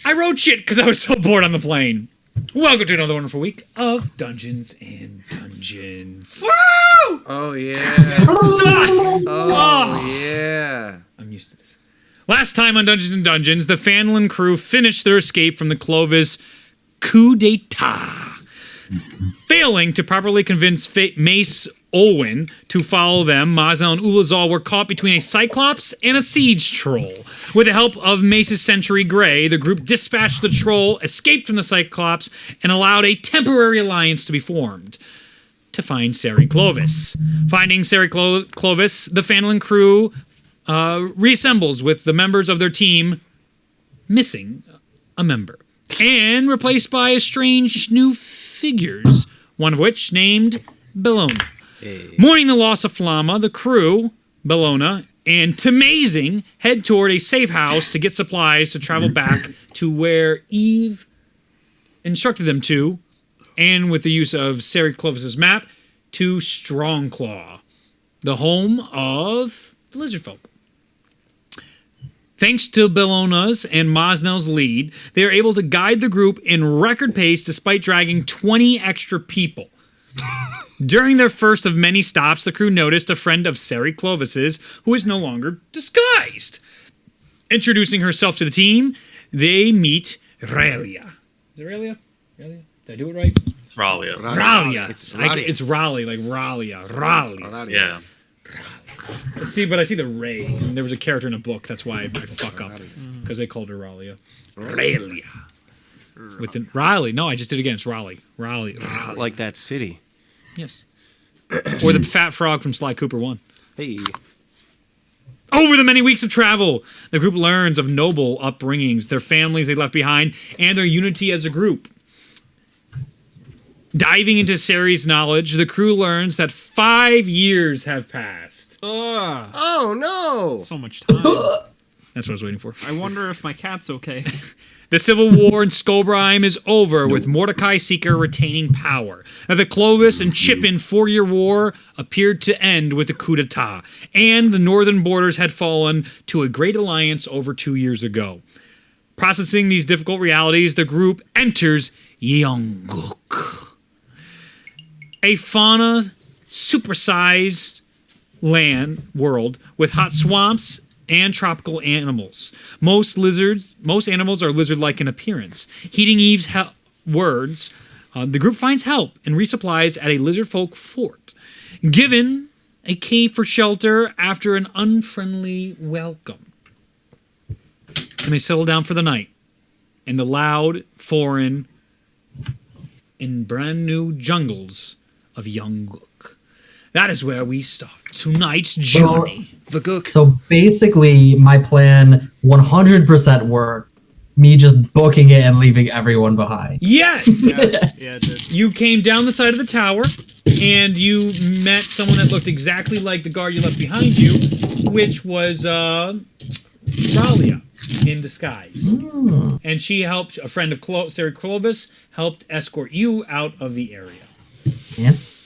I wrote shit because I was so bored on the plane. Welcome to another wonderful week of Dungeons and Dungeons. Woo! Oh, yeah. Yeah. I'm used to this. Last time on Dungeons and Dungeons, the Fanlin crew finished their escape from the Clovis coup d'etat, failing to properly convince Mace Olwyn to follow them. Mazel and Ulazal were caught between a Cyclops and a siege troll. With the help of Mace's Sentry Grey, the group dispatched the troll, escaped from the Cyclops, and allowed a temporary alliance to be formed to find Seri Clovis. Finding Seri Clovis, the Fanlin crew reassembles with the members of their team missing a member and replaced by strange new figures, one of which named Bellona. Hey. Mourning the loss of Flamma, the crew, Bellona, and Tamazing head toward a safe house to get supplies to travel back to where Eve instructed them to, and with the use of Seri Clovis's map, to Strongclaw, the home of the lizard folk. Thanks to Bellona's and Mosnell's lead, they are able to guide the group in record pace despite dragging 20 extra people. During their first of many stops, the crew noticed a friend of Seri Clovis's who is no longer disguised. Introducing herself to the team, they meet Ralia. Is it Ralia? Did I do it right? Ralia. Ralia. Ralia. It's Raleigh, like Ralia. Ralia. Yeah. See, but I see the Ray. And there was a character in a book. That's why I fuck up. Because they called her Ralia. Ralia. With the Riley. No, I just did it again. It's Raleigh. Raleigh. Like that city. Yes. Or the fat frog from Sly Cooper 1. Hey. Over the many weeks of travel, the group learns of noble upbringings, their families they left behind, and their unity as a group. Diving into Seri's knowledge, the crew learns that 5 years have passed. Oh, no. So much time. That's what I was waiting for. I wonder if my cat's okay. The civil war in Skullbrime is over, with Mordecai Seeker retaining power. Now, the Clovis and Chippin 4-year war appeared to end with the coup d'etat, and the northern borders had fallen to a great alliance over 2 years ago. Processing these difficult realities, the group enters Yeoguk, a fauna supersized world with hot swamps and tropical animals. Most animals are lizard-like in appearance. Heeding Eve's words, the group finds help and resupplies at a lizard folk fort. Given a cave for shelter after an unfriendly welcome. And they settle down for the night in the loud, foreign, and brand new jungles of Yeoguk. That is where we start tonight's journey. So basically, my plan 100% worked. Me just booking it and leaving everyone behind. Yes! Yeah, it did. You came down the side of the tower, and you met someone that looked exactly like the guard you left behind you, which was Ralia in disguise. And she helped, a friend of Seri Clovis, helped escort you out of the area. Yes.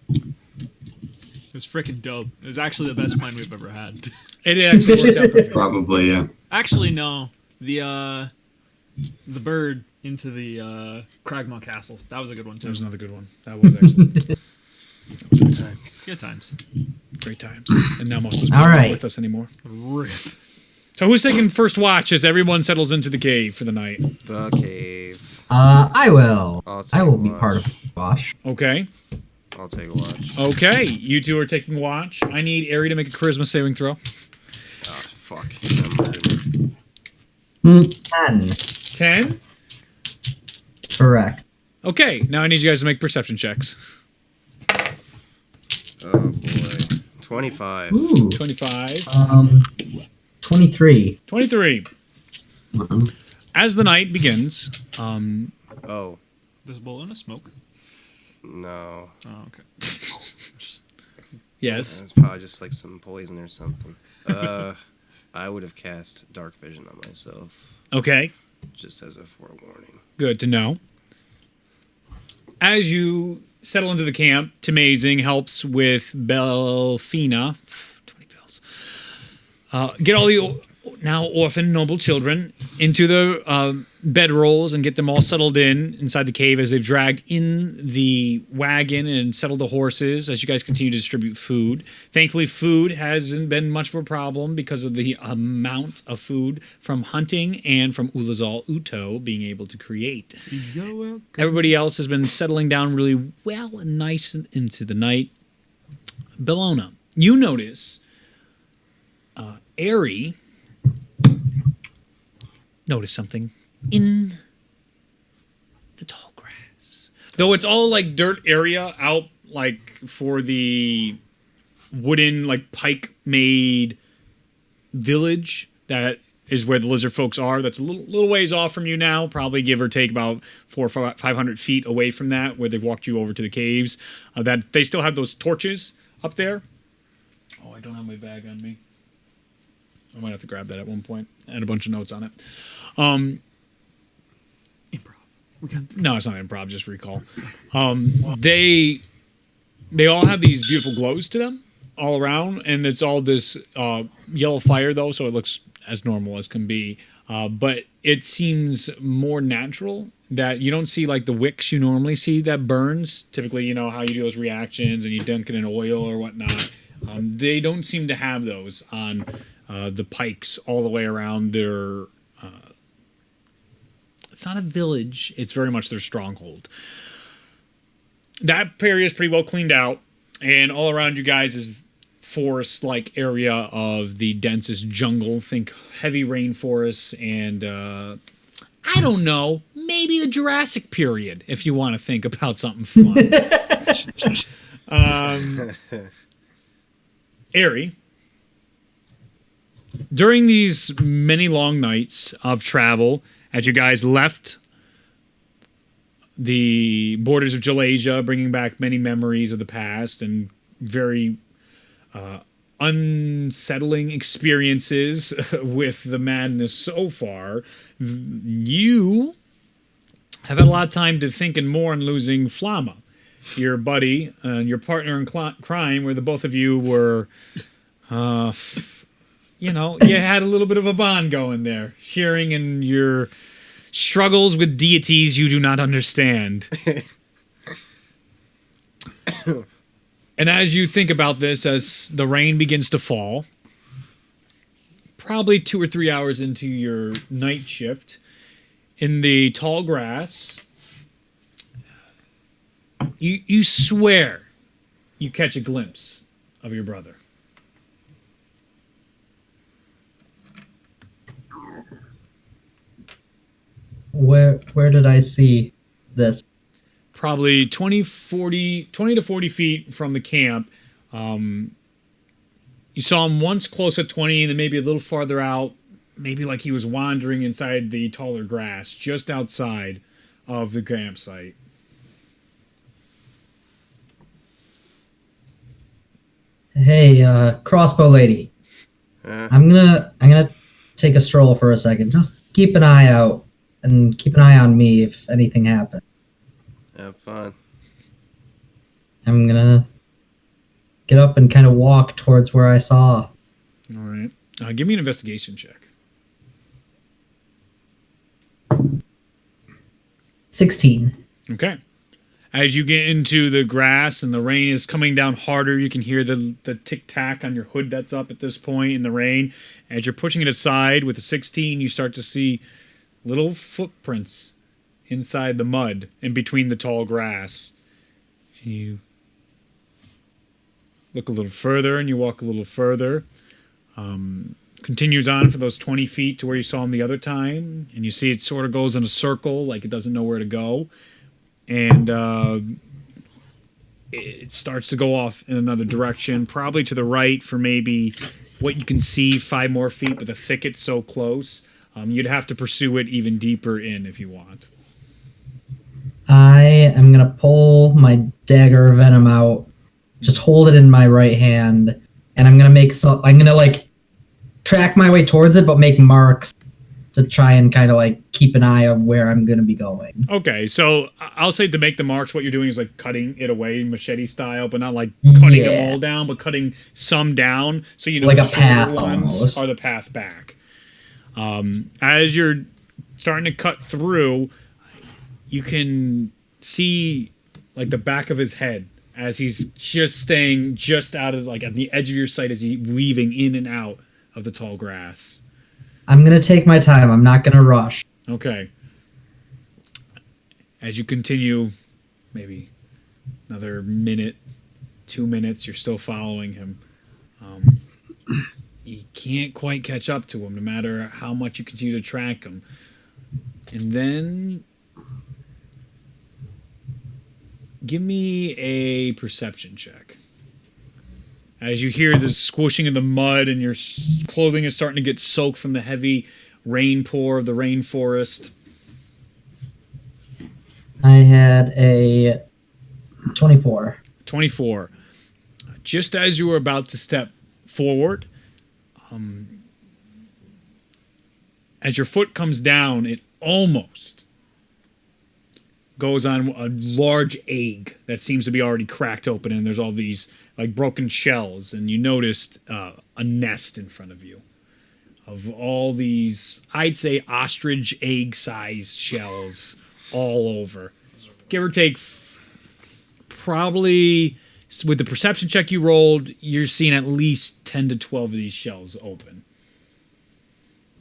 It was freaking dope. It was actually the best plan we've ever had. It actually worked out perfect. Probably, yeah. Actually, no. The bird into the Cragmaw Castle. That was a good one, too. That was another good one. That was actually... that was good times. Good times. Great times. And now most of us All not right. with us anymore. Rip. So who's taking first watch as everyone settles into the cave for the night? The cave. I will. I'll take I will a be watch. part of Bosch. Okay. I'll take a watch. Okay. You two are taking watch. I need Ari to make a charisma saving throw. Oh, fuck. He's 10. 10? Correct. Okay. Now I need you guys to make perception checks. Oh, boy. 25. Ooh. 25. 23. 23. As the night begins, Oh, There's a bowl in a smoke. no. Oh, okay. yes. It's probably just like some poison or something. I would have cast Dark Vision on myself, Okay. just as a forewarning. Good to know. As you settle into the camp, Tamazing helps with Belfina. 20 bells. Get all the now orphan noble children into the bedrolls and get them all settled inside the cave as they've dragged in the wagon and settled the horses as you guys continue to distribute food. Thankfully, food hasn't been much of a problem because of the amount of food from hunting and from Ulazal Uto being able to create. Everybody else has been settling down really well and nice into the night. Bellona, you notice Airy notice something in the tall grass. Though it's all like dirt area out like for the wooden like pike made village that is where the lizard folks are. That's a little ways off from you now, probably give or take about 400 or 500 feet away from that, where they've walked you over to the caves. That they still have those torches up there. Oh, I don't have my bag on me. I might have to grab that at one point. I had a bunch of notes on it. Improv. No, it's not improv, just recall. They all have these beautiful glows to them all around, and it's all this yellow fire, though, so it looks as normal as can be. But it seems more natural that you don't see like the wicks you normally see that burns. Typically, you know how you do those reactions and you dunk it in oil or whatnot. They don't seem to have those on the pikes all the way around their... it's not a village. It's very much their stronghold. That area is pretty well cleaned out. And all around you guys is forest-like area of the densest jungle. Think heavy rainforests and... I don't know. Maybe the Jurassic period, if you want to think about something fun. Airy, during these many long nights of travel, as you guys left the borders of Jalasia, bringing back many memories of the past and very unsettling experiences with the madness so far, you have had a lot of time to think and mourn losing Flama, your buddy and your partner in crime, where the both of you were, you had a little bit of a bond going there, sharing in your struggles with deities you do not understand. And as you think about this, as the rain begins to fall, probably 2 or 3 hours into your night shift, in the tall grass, you swear you catch a glimpse of your brother. Where did I see this? Probably 20 to 40 feet from the camp. You saw him once close at 20, then maybe a little farther out, maybe like he was wandering inside the taller grass, just outside of the campsite. Hey, crossbow lady. I'm gonna take a stroll for a second. Just keep an eye out and keep an eye on me if anything happens. Have fun. I'm gonna get up and kind of walk towards where I saw. All right. Give me an investigation check. 16. Okay. As you get into the grass and the rain is coming down harder, you can hear the tic-tac on your hood that's up at this point in the rain. As you're pushing it aside with a 16, you start to see little footprints inside the mud in between the tall grass. You look a little further and you walk a little further. Continues on for those 20 feet to where you saw him the other time, and you see it sort of goes in a circle like it doesn't know where to go. And it starts to go off in another direction, probably to the right for maybe what you can see 5 more feet, but the thicket's so close. You'd have to pursue it even deeper in if you want. I am gonna pull my dagger of venom out, just hold it in my right hand, and I'm gonna like track my way towards it, but make marks to try and kind of like keep an eye on where I'm gonna be going. Okay, so I'll say to make the marks, what you're doing is like cutting it away, machete style, but not like cutting them all down, but cutting some down, so you know like the a path shorter ones almost are the path back. As you're starting to cut through, you can see like the back of his head as he's just staying just out of like at the edge of your sight as he's weaving in and out of the tall grass. I'm gonna take my time. I'm not gonna rush. Okay. As you continue, maybe another minute, 2 minutes, you're still following him. You can't quite catch up to him, no matter how much you continue to track him. And then, give me a perception check. As you hear the squishing of the mud and your clothing is starting to get soaked from the heavy rain pour of the rainforest. I had a 24. 24. Just as you were about to step forward, as your foot comes down, it almost goes on a large egg that seems to be already cracked open, and there's all these like broken shells, and you noticed a nest in front of you of all these, I'd say, ostrich egg-sized shells all over. Give or take, probably with the perception check you rolled, you're seeing at least 10 to 12 of these shells open.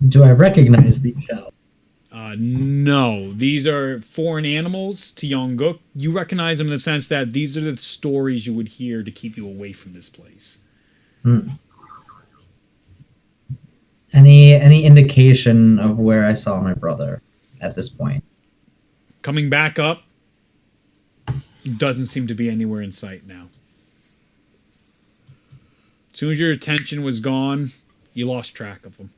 Do I recognize these shells? No, these are foreign animals to Yeoguk. You recognize them in the sense that these are the stories you would hear to keep you away from this place. Any indication of where I saw my brother at this point? Coming back up, doesn't seem to be anywhere in sight now. As soon as your attention was gone, you lost track of them.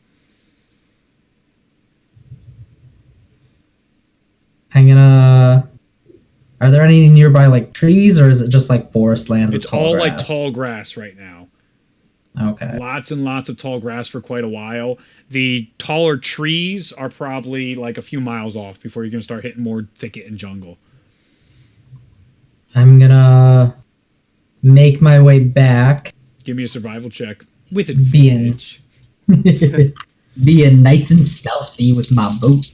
Are there any nearby like trees, or is it just like forest lands? It's all like tall grass right now. Okay. Lots and lots of tall grass for quite a while. The taller trees are probably like a few miles off before you're going to start hitting more thicket and jungle. I'm gonna make my way back. Give me a survival check with advantage. Being nice and stealthy with my boat.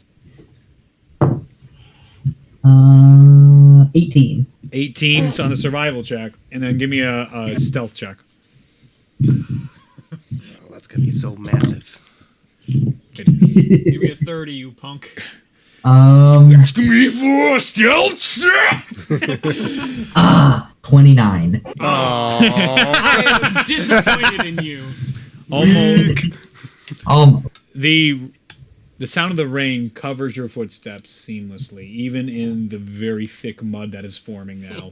18. 18 on the survival check, and then give me a stealth check. Oh, that's gonna be so massive. Give me a 30, you punk. Asking me for a stealth check? 29. I am disappointed in you. Almost. The sound of the rain covers your footsteps seamlessly, even in the very thick mud that is forming now.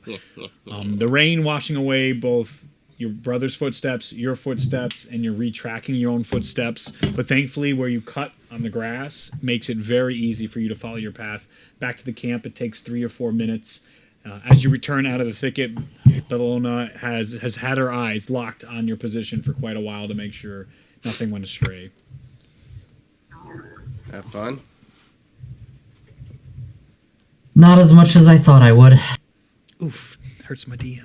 The rain washing away both your brother's footsteps, your footsteps, and you're retracking your own footsteps. But thankfully, where you cut on the grass makes it very easy for you to follow your path. Back to the camp, it takes 3 or 4 minutes. As you return out of the thicket, Bellona has had her eyes locked on your position for quite a while to make sure nothing went astray. Have fun? Not as much as I thought I would. Oof, hurts my DM.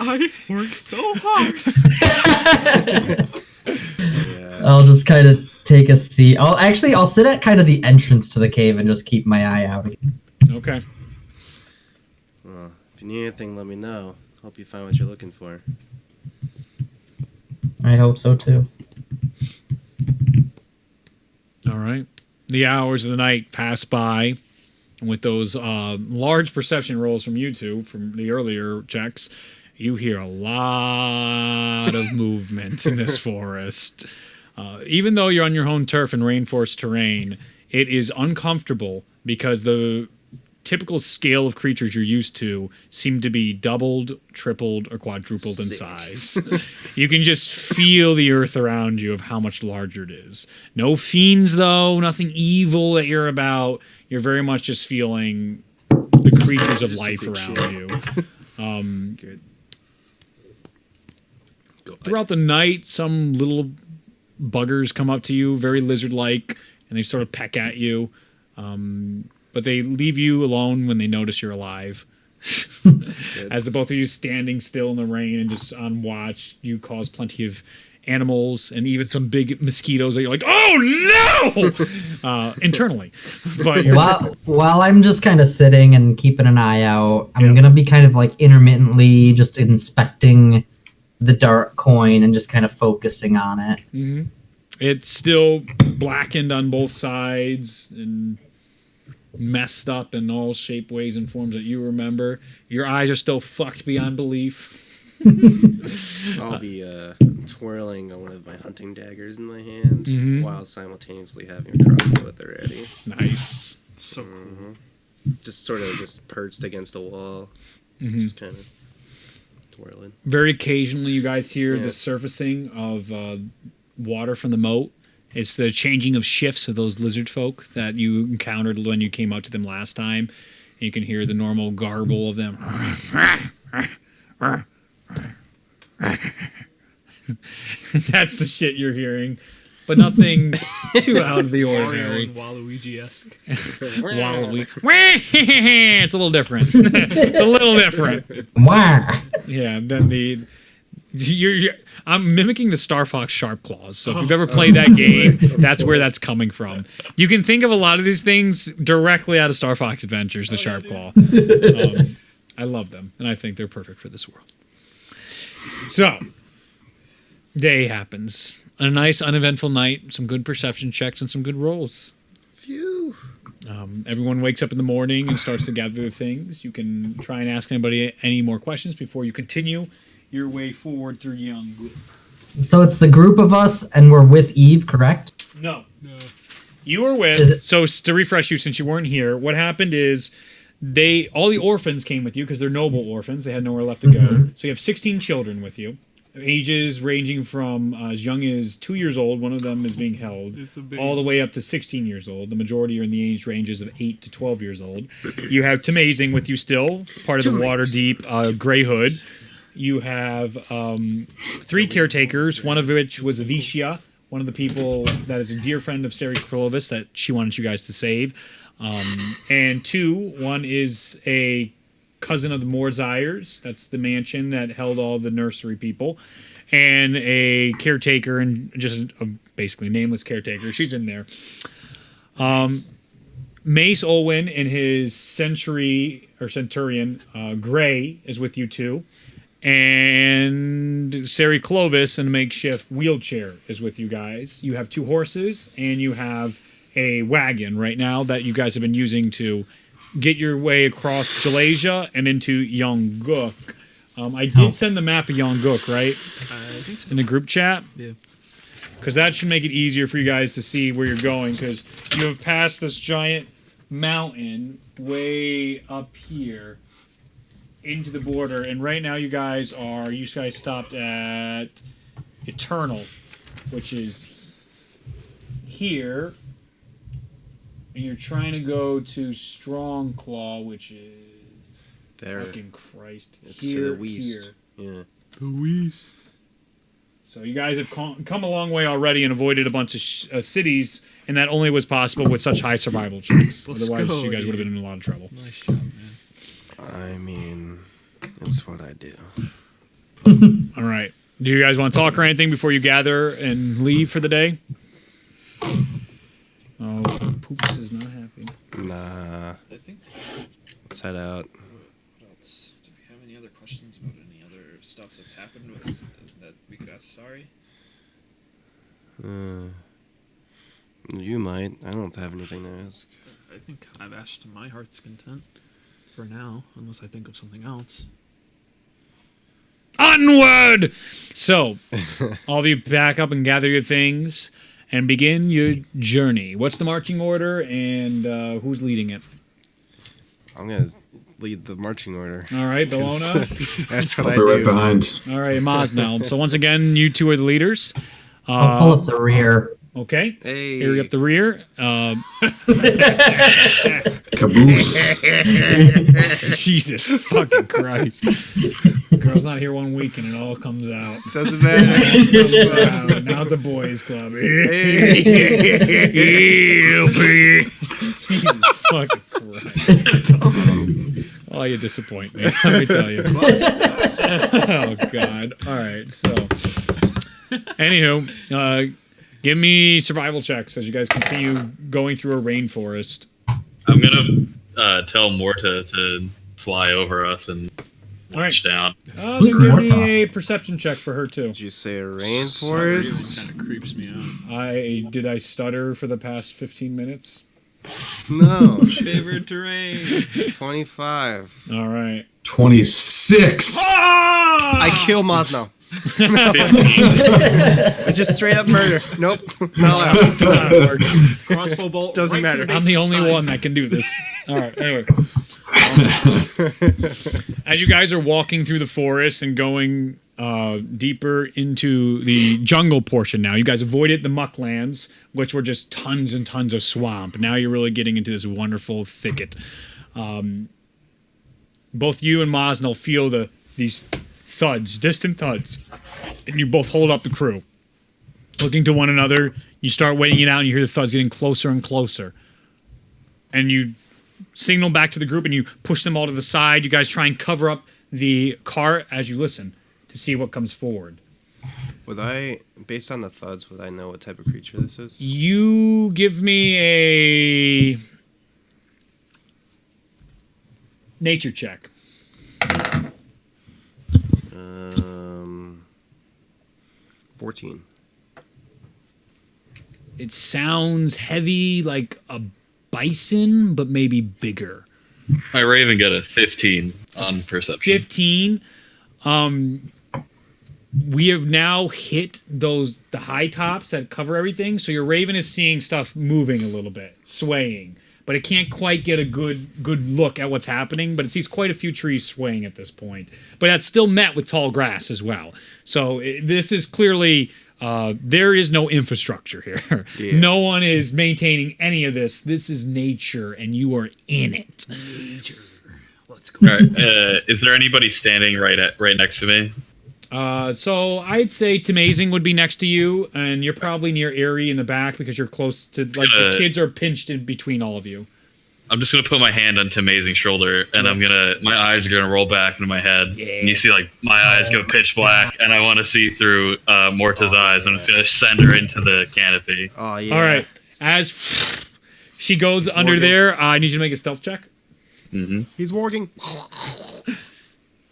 I work so hard. Yeah. I'll just kind of take a seat. I'll sit at kind of the entrance to the cave and just keep my eye out. Okay. Well, if you need anything, let me know. Hope you find what you're looking for. I hope so too. All right. The hours of the night pass by. And with those large perception rolls from you two, from the earlier checks, you hear a lot of movement in this forest. Even though you're on your own turf and rainforest terrain, it is uncomfortable because the typical scale of creatures you're used to seem to be doubled, tripled, or quadrupled in size. You can just feel the earth around you of how much larger it is. No fiends, though, nothing evil that you're about. You're very much just feeling the creatures of life around you. Good. Throughout the night, some little buggers come up to you, very lizard-like, and they sort of peck at you. But they leave you alone when they notice you're alive. As the both of you standing still in the rain and just on watch, you cause plenty of animals and even some big mosquitoes that you're like, oh no! Internally. But While I'm just kind of sitting and keeping an eye out, I'm going to be kind of like intermittently just inspecting the dark coin and just kind of focusing on it. Mm-hmm. It's still blackened on both sides and messed up in all shape, ways, and forms that you remember. Your eyes are still fucked beyond belief. I'll be twirling one of my hunting daggers in my hand while simultaneously having a crossbow at the ready. Nice. So cool. Just sort of just perched against a wall, just kind of twirling. Very occasionally, you guys hear the surfacing of water from the moat. It's the changing of shifts of those lizard folk that you encountered when you came out to them last time. And you can hear the normal garble of them. That's the shit you're hearing, but nothing too out of the ordinary. Waluigi-esque. It's a little different. It's a little different. Wah! Yeah, then I'm mimicking the Star Fox Sharp Claws. So if you've ever played that game, that's where that's coming from. You can think of a lot of these things directly out of Star Fox Adventures, the Sharp Claw. I love them, and I think they're perfect for this world. So, day happens. A nice, uneventful night, some good perception checks, and some good rolls. Phew. Everyone wakes up in the morning and starts to gather their things. You can try and ask anybody any more questions before you continue your way forward through Yeoguk. So it's the group of us, and we're with Eve, correct? No. You were with, so to refresh you since you weren't here, what happened is all the orphans came with you because they're noble orphans. They had nowhere left to go. So you have 16 children with you. Ages ranging from as young as 2 years old, one of them is being held, all the way up to 16 years old. The majority are in the age ranges of 8 to 12 years old. You have Tamazing with you still, part of the Waterdeep Grey Hood. You have 3 caretakers, one of which was Avicia, one of the people that is a dear friend of Sari Clovis that she wanted you guys to save. And 2, one is a cousin of the Morzires, that's the mansion that held all the nursery people, and a caretaker, and just a basically nameless caretaker. She's in there. Mace Olwyn and his centurion, Gray, is with you too. And Sari Clovis in a makeshift wheelchair is with you guys. You have 2 horses, and you have a wagon right now that you guys have been using to get your way across Jalasia and into Yeoguk. I did send the map of Yeoguk, right? I think so. In the group chat? Yeah. Because that should make it easier for you guys to see where you're going, because you have passed this giant mountain way up here into the border, and right now you guys stopped at Eternal, which is here, and you're trying to go to Strongclaw, which is There. fucking Christ. It's Here, to the west. here. Yeah. The West. So you guys have come a long way already and avoided a bunch of cities, and that only was possible with such high survival checks. Let's Otherwise, go, you guys would have yeah. been in a lot of trouble. Nice job, man. I mean, it's what I do. All right. Do you guys want to talk or anything before you gather and leave for the day? Oh, Poops is not happy. Nah. I think. Let's head out. What else? Do we have any other questions about any other stuff that's happened with that we could ask Sari? You might. I don't have anything to ask. I think I've asked to my heart's content for now, unless I think of something else. Onward! So, all of you back up and gather your things and begin your journey. What's the marching order, and who's leading it? I'm going to lead the marching order. All right, Bellona. That's what I'll I be right do. behind. All right, Mosnell. So once again, you 2 are the leaders. I'll pull up the rear. Okay. Hey. Hurry up the rear. Caboose. Jesus fucking Christ. Girl's not here 1 week and it all comes out. Doesn't matter. Now it's a boys club. Hey. Jesus fucking Christ. Oh, you disappoint me. Let me tell you. Oh, God. All right. So, Anywho, give me survival checks as you guys continue going through a rainforest. I'm gonna tell Morta to fly over us and watch down. Then give Morta? me a perception check for her too. Did you say a rainforest? Kind of creeps me out. Did I stutter for the past 15 minutes? No. Favorite terrain. 25. All right. 26. I kill Mosno. 15. It's just straight up murder. Nope. Not allowed. Still how it works. Crossbow bolt. Doesn't right to matter. the I'm base the of only spine. one that can do this. All right. Anyway, as you guys are walking through the forest and going deeper into the jungle portion now, you guys avoided the mucklands, which were just tons and tons of swamp. Now you're really getting into this wonderful thicket. Both you and Mosnell feel these thuds, distant thuds, and you both hold up the crew. Looking to one another, you start waiting it out, and you hear the thuds getting closer and closer. And you signal back to the group, and you push them all to the side. You guys try and cover up the cart as you listen to see what comes forward. Would I, based on the thuds, would I know what type of creature this is? You give me a nature check. 14. It sounds heavy like a bison, but maybe bigger. My Raven got a 15 on perception. 15. We have now hit the high tops that cover everything, so your Raven is seeing stuff moving a little bit, swaying, but it can't quite get a good look at what's happening, but it sees quite a few trees swaying at this point. But that's still met with tall grass as well. So this is clearly there is no infrastructure here. Yeah. No one is maintaining any of this. This is nature, and you are in it. Let's go. All right. Is there anybody standing right next to me? So I'd say Tamazing would be next to you, and you're probably near Eerie in the back because you're close to, like, the kids are pinched in between all of you. I'm just gonna put my hand on Tamazing's shoulder, and my eyes are gonna roll back into my head, Yeah. and you see like my eyes go pitch black, and I want to see through Morta's eyes. I'm just gonna send her into the canopy. Oh, yeah. All right. As she goes under warging. there, I need you to make a stealth check. He's warging.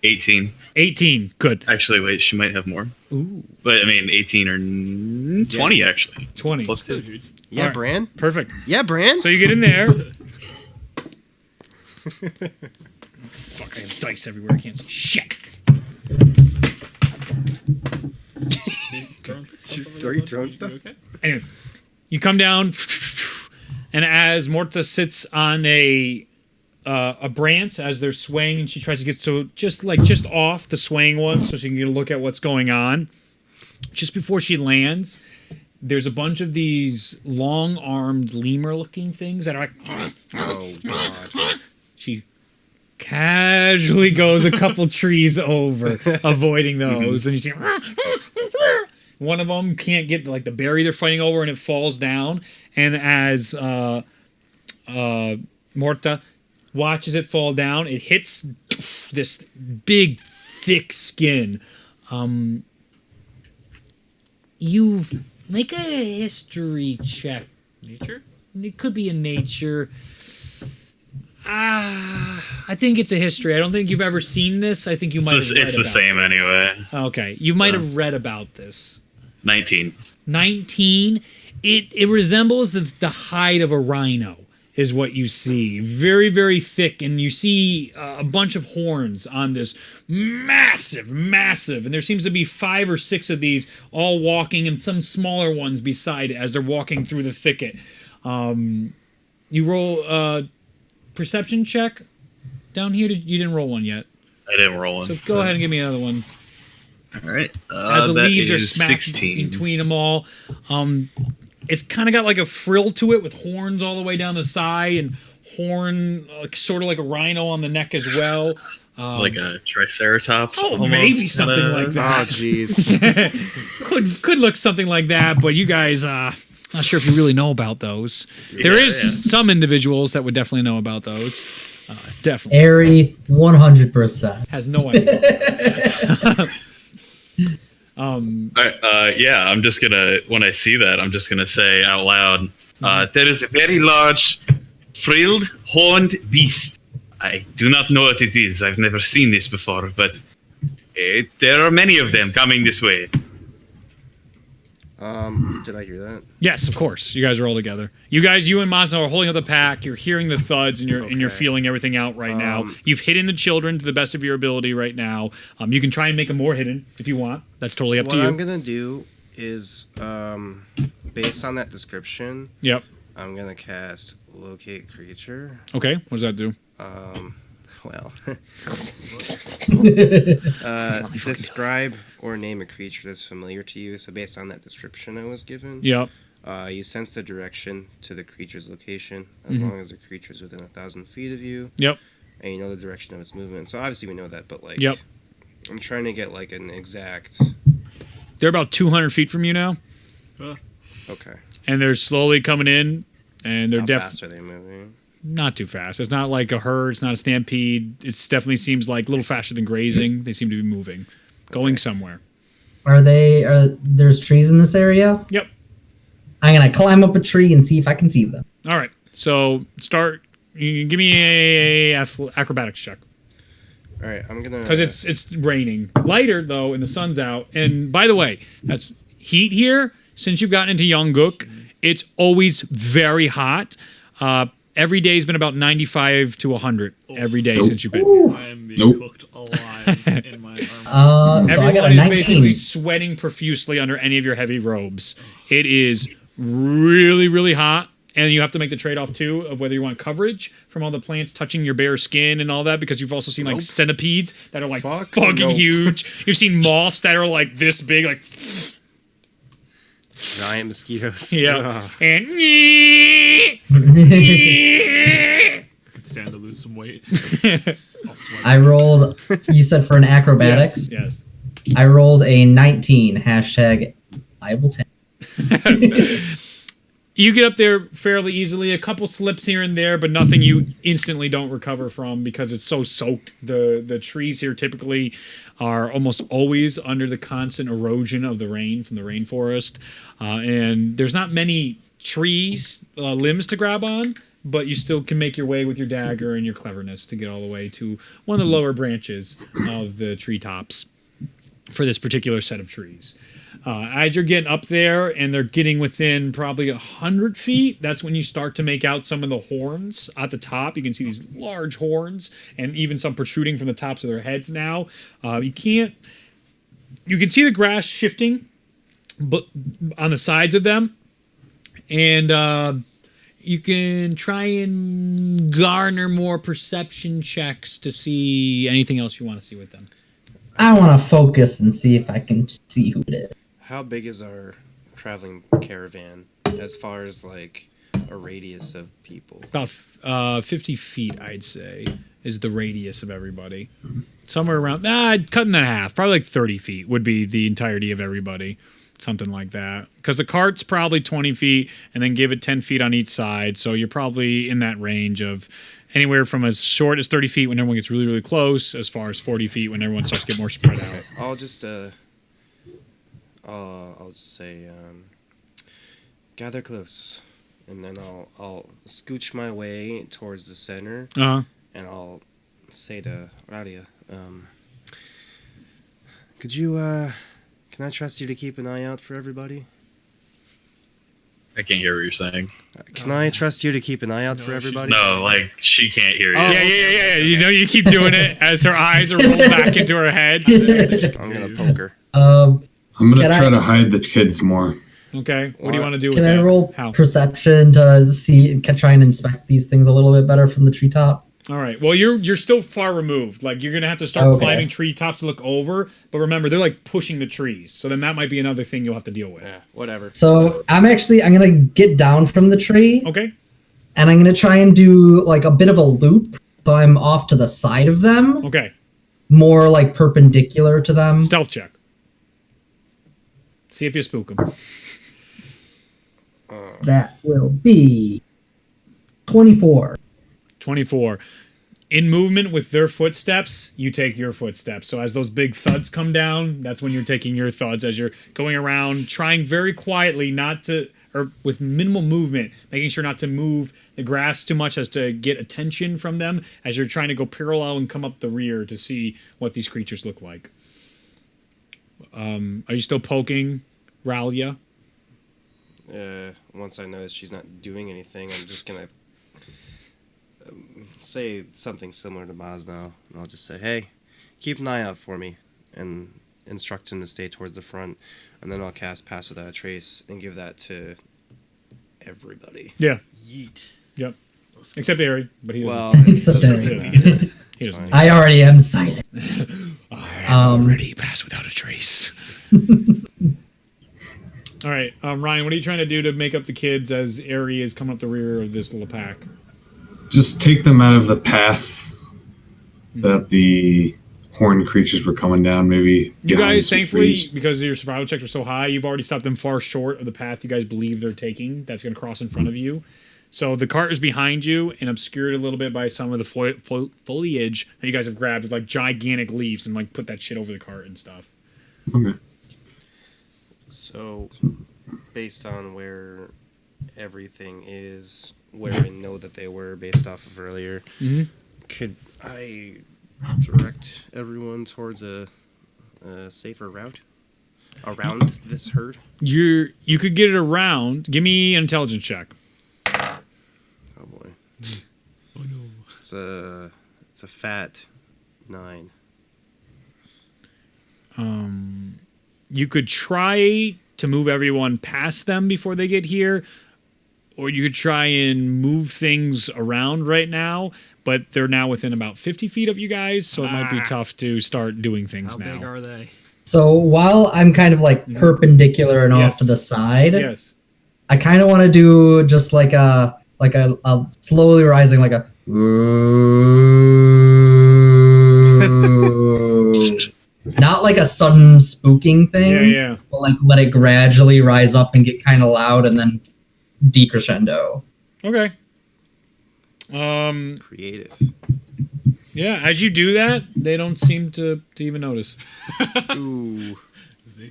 18. 18. Good. Actually, wait, she might have more. Ooh. But I mean, 18 or 20 actually. 20. Plus 2. Yeah, All right. Bran. Perfect. Yeah, Bran. So you get in there. Fuck, I have dice everywhere. I can't see shit. Are you throwing stuff? Anyway, you come down, and as Morta sits on a branch as they're swaying, and she tries to get just off the swaying one so she can get a look at what's going on. Just before she lands, there's a bunch of these long-armed lemur-looking things that are like. Oh, God. She casually goes a couple trees over, avoiding those, and you see one of them can't get like the berry they're fighting over, and it falls down. And as Morta watches it fall down, it hits this big, thick skin. You make a history check. Nature? It could be in nature. I think it's a history. I don't think you've ever seen this. I think you might have read It's the about same this. anyway. Okay. You might have read about this. 19. 19. It resembles the hide of a rhino is what you see. Very, very thick. And you see a bunch of horns on this massive. And there seems to be 5 or 6 of these all walking, and some smaller ones beside it as they're walking through the thicket. You roll perception check down here. You didn't roll one yet. I didn't roll one. So go ahead and give me another one. All right. As the that leaves are is smacked 16. between them all. It's kind of got like a frill to it with horns all the way down the side, and horn sort of like a rhino on the neck as well. Like a triceratops. Oh, almost, maybe something kinda. like Oh, that. jeez. Could look something like that, but you guys, not sure if you really know about those. There is some individuals that would definitely know about those. Definitely. Airy, 100%. Has no idea. Yeah, I'm just gonna, when I see that, I'm just gonna say out loud, there is a very large, frilled, horned beast. I do not know what it is. I've never seen this before, but there are many of them coming this way. Did I hear that? Yes, of course. You guys are all together. You and Mazda are holding up the pack. You're hearing the thuds, and you're feeling everything out right now. You've hidden the children to the best of your ability right now. You can try and make them more hidden if you want. That's totally up to you. What I'm gonna do is, based on that description, Yep. I'm gonna cast Locate Creature. Okay. What does that do? Well, describe or name a creature that's familiar to you. So based on that description I was given, Yep. you sense the direction to the creature's location as long as the creature's within 1,000 feet of you. Yep. And you know the direction of its movement. So obviously we know that, but like, Yep. I'm trying to get like an exact. They're about 200 feet from you now, Okay. and they're slowly coming in, and they're How definitely fast are they moving? not too fast. It's not like a herd. It's not a stampede. It definitely seems like a little faster than grazing. They seem to be moving, going somewhere. There's trees in this area? Yep. I'm gonna climb up a tree and see if I can see them. All right. So start. You give me a acrobatics check. All right, I'm gonna. Because it's raining. Lighter though, and the sun's out. And by the way, that's heat here. Since you've gotten into Yeoguk, it's always very hot. Every day's been about 95 to 100 every day since you've been. I am being cooked alive in my armor. So I Everyone got a is 19. basically sweating profusely under any of your heavy robes. It is really, really hot. And you have to make the trade-off, too, of whether you want coverage from all the plants touching your bare skin and all that, because you've also seen, like, centipedes that are, like, fucking huge. You've seen moths that are, like, this big, like... Giant mosquitoes. Yeah. And... I could stand to lose some weight. I'll sweat. I rolled, you said for an acrobatics? Yes. I rolled a 19, hashtag Bible 10. You get up there fairly easily. A couple slips here and there, but nothing you instantly don't recover from because it's so soaked. The trees here typically are almost always under the constant erosion of the rain from the rainforest. And there's not many trees, limbs to grab on, but you still can make your way with your dagger and your cleverness to get all the way to one of the lower branches of the treetops for this particular set of trees. As you're getting up there and they're getting within probably 100 feet, that's when you start to make out some of the horns at the top. You can see these large horns and even some protruding from the tops of their heads now. You can see the grass shifting but on the sides of them. And you can try and garner more perception checks to see anything else you want to see with them. I want to focus and see if I can see who it is. How big is our traveling caravan as far as like a radius of people? About 50 feet, I'd say, is the radius of everybody. Somewhere around, cut in half. Probably like 30 feet would be the entirety of everybody. Something like that. Because the cart's probably 20 feet, and then give it 10 feet on each side. So you're probably in that range of anywhere from as short as 30 feet when everyone gets really, really close, as far as 40 feet when everyone starts to get more spread out. I'll just say, gather close, and then I'll scooch my way towards the center, Uh-huh. and I'll say to Radia, could you, can I trust you to keep an eye out for everybody? I can't hear what you're saying. Can I trust you to keep an eye out for everybody? No, like, she can't hear you. Oh. Yeah. You know, you keep doing it as her eyes are rolled back into her head. I'm gonna poke her. I'm gonna Can try I- to hide the kids more. Okay, what do you want to do with Can that? I roll How? perception to see, try and inspect these things a little bit better from the treetop? All right. Well, you're still far removed. Like you're gonna have to start Okay. climbing treetops to look over. But remember, they're like pushing the trees. So then that might be another thing you'll have to deal with. Yeah, whatever. So I'm gonna get down from the tree, Okay. and I'm gonna try and do like a bit of a loop, so I'm off to the side of them, Okay. more like perpendicular to them. Stealth check. See if you spook them. That will be 24. 24. in movement with their footsteps, you take your footsteps. So as those big thuds come down, that's when you're taking your thuds as you're going around, trying very quietly not to, or with minimal movement, making sure not to move the grass too much as to get attention from them as you're trying to go parallel and come up the rear to see what these creatures look like. Are you still poking Ralia? Once I notice she's not doing anything, I'm just gonna say something similar to Mazno, and I'll just say, "Hey, keep an eye out for me," and instruct him to stay towards the front, and then I'll cast Pass Without a Trace and give that to everybody. Yeah. Yeet. Yep. Except Ari, but he doesn't. Well, Except Ari. He doesn't. I already am silent. I already Pass Without a Trace. All right, Ryan, what are you trying to do to make up the kids as Ari is coming up the rear of this little pack? Just take them out of the path that the horned creatures were coming down. Maybe You behind guys, some thankfully, trees. because your survival checks are so high, you've already stopped them far short of the path you guys believe they're taking. That's going to cross in front of you. So the cart is behind you and obscured a little bit by some of the foliage that you guys have grabbed with like gigantic leaves and like put that shit over the cart and stuff. Okay. So, based on where everything is, where I know that they were based off of earlier, could I direct everyone towards a safer route around this herd? You could get it around. Give me an intelligence check. Oh boy. Oh no. It's a fat 9. You could try to move everyone past them before they get here, or you could try and move things around right now, but they're now within about 50 feet of you guys, so it might be tough to start doing things How now. big are they? So while I'm kind of like perpendicular and off to the side, Yes. I kind of want to do just like a slowly rising like a not like a sudden spooking thing. Yeah. But like let it gradually rise up and get kind of loud and then decrescendo. Okay. Creative. Yeah, as you do that, they don't seem to even notice. Ooh.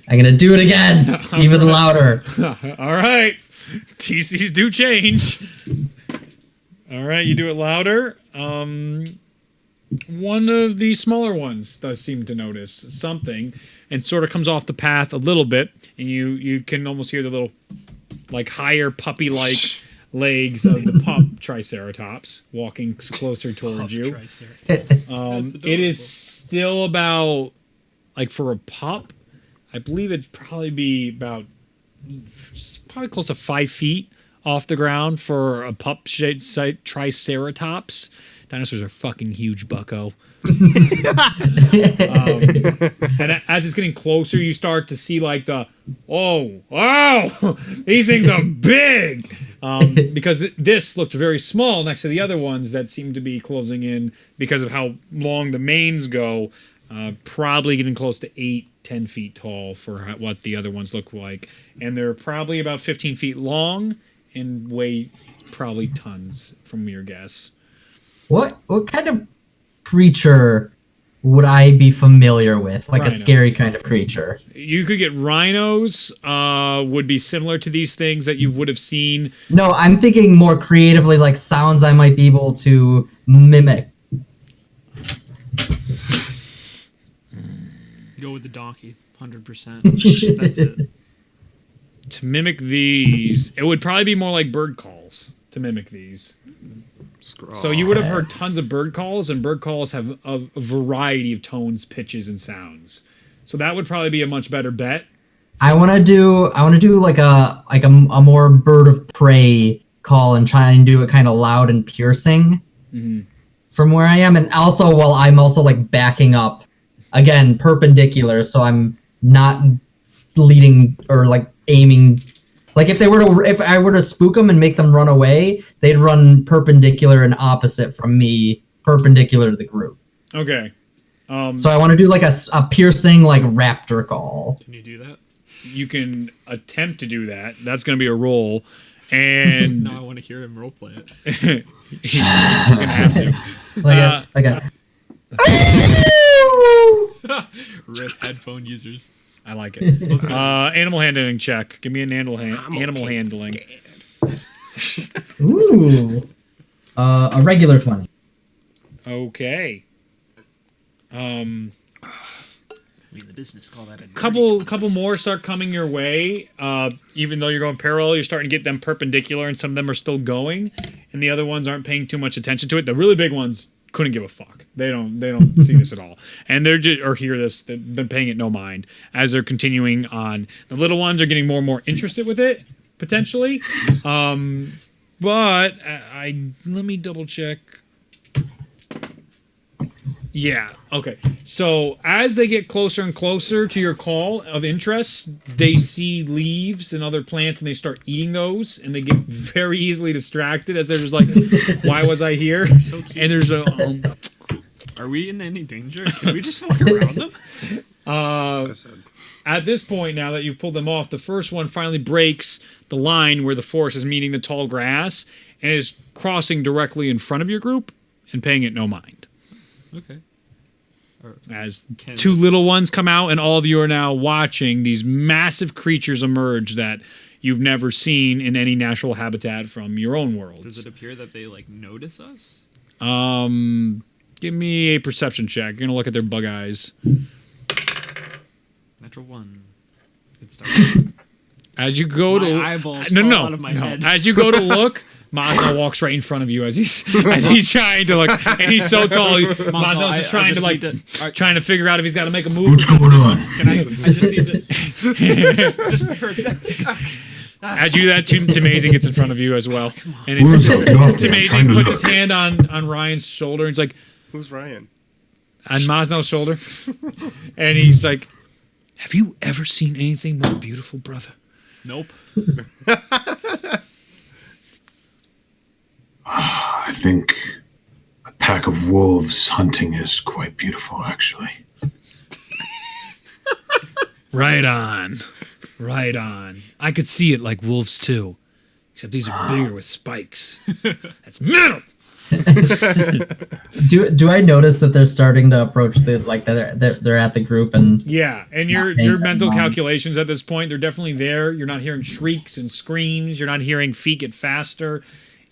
I'm gonna do it again, even louder. All right. TCs do change. All right, you do it louder. One of the smaller ones does seem to notice something and sort of comes off the path a little bit, and you can almost hear the little, like, higher puppy-like legs of the pup Triceratops walking closer towards you. It is still about, like, for a pup, I believe it'd probably be probably close to 5 feet off the ground for a pup Triceratops. Dinosaurs are fucking huge, bucko. And as it's getting closer, you start to see like these things are big. Because this looked very small next to the other ones that seem to be closing in because of how long the manes go. Probably getting close to 8-10 feet tall for what the other ones look like. And they're probably about 15 feet long and weigh probably tons from your guess. What kind of creature would I be familiar with? Like Rhinos. a scary kind of creature. You could get rhinos, would be similar to these things that you would have seen. No, I'm thinking more creatively, like sounds I might be able to mimic. Go with the donkey, 100%. That's it. To mimic these, it would probably be more like bird calls to mimic these. So you would have heard tons of bird calls, and bird calls have a variety of tones, pitches, and sounds. So that would probably be a much better bet. I want to do like a more bird of prey call and try and do it kind of loud and piercing from where I am, and also while I'm also like backing up, again perpendicular, so I'm not leading or like aiming. Like if I were to spook them and make them run away, they'd run perpendicular and opposite from me, perpendicular to the group. Okay. So I want to do like a piercing like raptor call. Can you do that? You can attempt to do that. That's going to be a roll. And No, I want to hear him roleplay it. he's going to have to. Like a Rip headphone users. I like it. Animal handling check. Give me an animal handling. ooh. A regular 20. Okay. We in the business call that a Couple more start coming your way. Even though you're going parallel, you're starting to get them perpendicular, and some of them are still going, and the other ones aren't paying too much attention to it. The really big ones couldn't give a fuck. They don't see this at all, and they're just or hear this. They're paying it no mind as they're continuing on. The little ones are getting more and more interested with it potentially, but let me double check. Yeah, okay. So as they get closer and closer to your call of interest, they see leaves and other plants and they start eating those, and they get very easily distracted as they're just like, why was I here? So cute. And there's a... Are we in any danger? Can we just walk around them? At this point, now that you've pulled them off, the first one finally breaks the line where the forest is meeting the tall grass and is crossing directly in front of your group and paying it no mind. Okay. As two little ones come out, and all of you are now watching these massive creatures emerge that you've never seen in any natural habitat from your own worlds. Does it appear that they like notice us? Give me a perception check. You're gonna look at their bug eyes. Natural 1. Good start. As you go My to eyeballs fall out of my head. As you go to look, Mazda walks right in front of you as he's trying to look, and he's so tall. Mazda's just trying trying to figure out if he's got to make a move. What's going on? I just need to just for a second. As you do that, Tamazing gets in front of you as well, and Where's up? Get off me. I'm trying Tamazing to puts look. his hand on Ryan's shoulder, and he's like, Who's Ryan? on Mazda's shoulder, and he's like, "Have you ever seen anything more beautiful, brother?" Nope. I think a pack of wolves hunting is quite beautiful, actually. Right on. Right on. I could see it like wolves too. Except these are bigger with spikes. That's metal! Do I notice that they're starting to approach they're at the group and Yeah, and your mental calculations at this point, they're definitely there. You're not hearing shrieks and screams. You're not hearing feet get faster.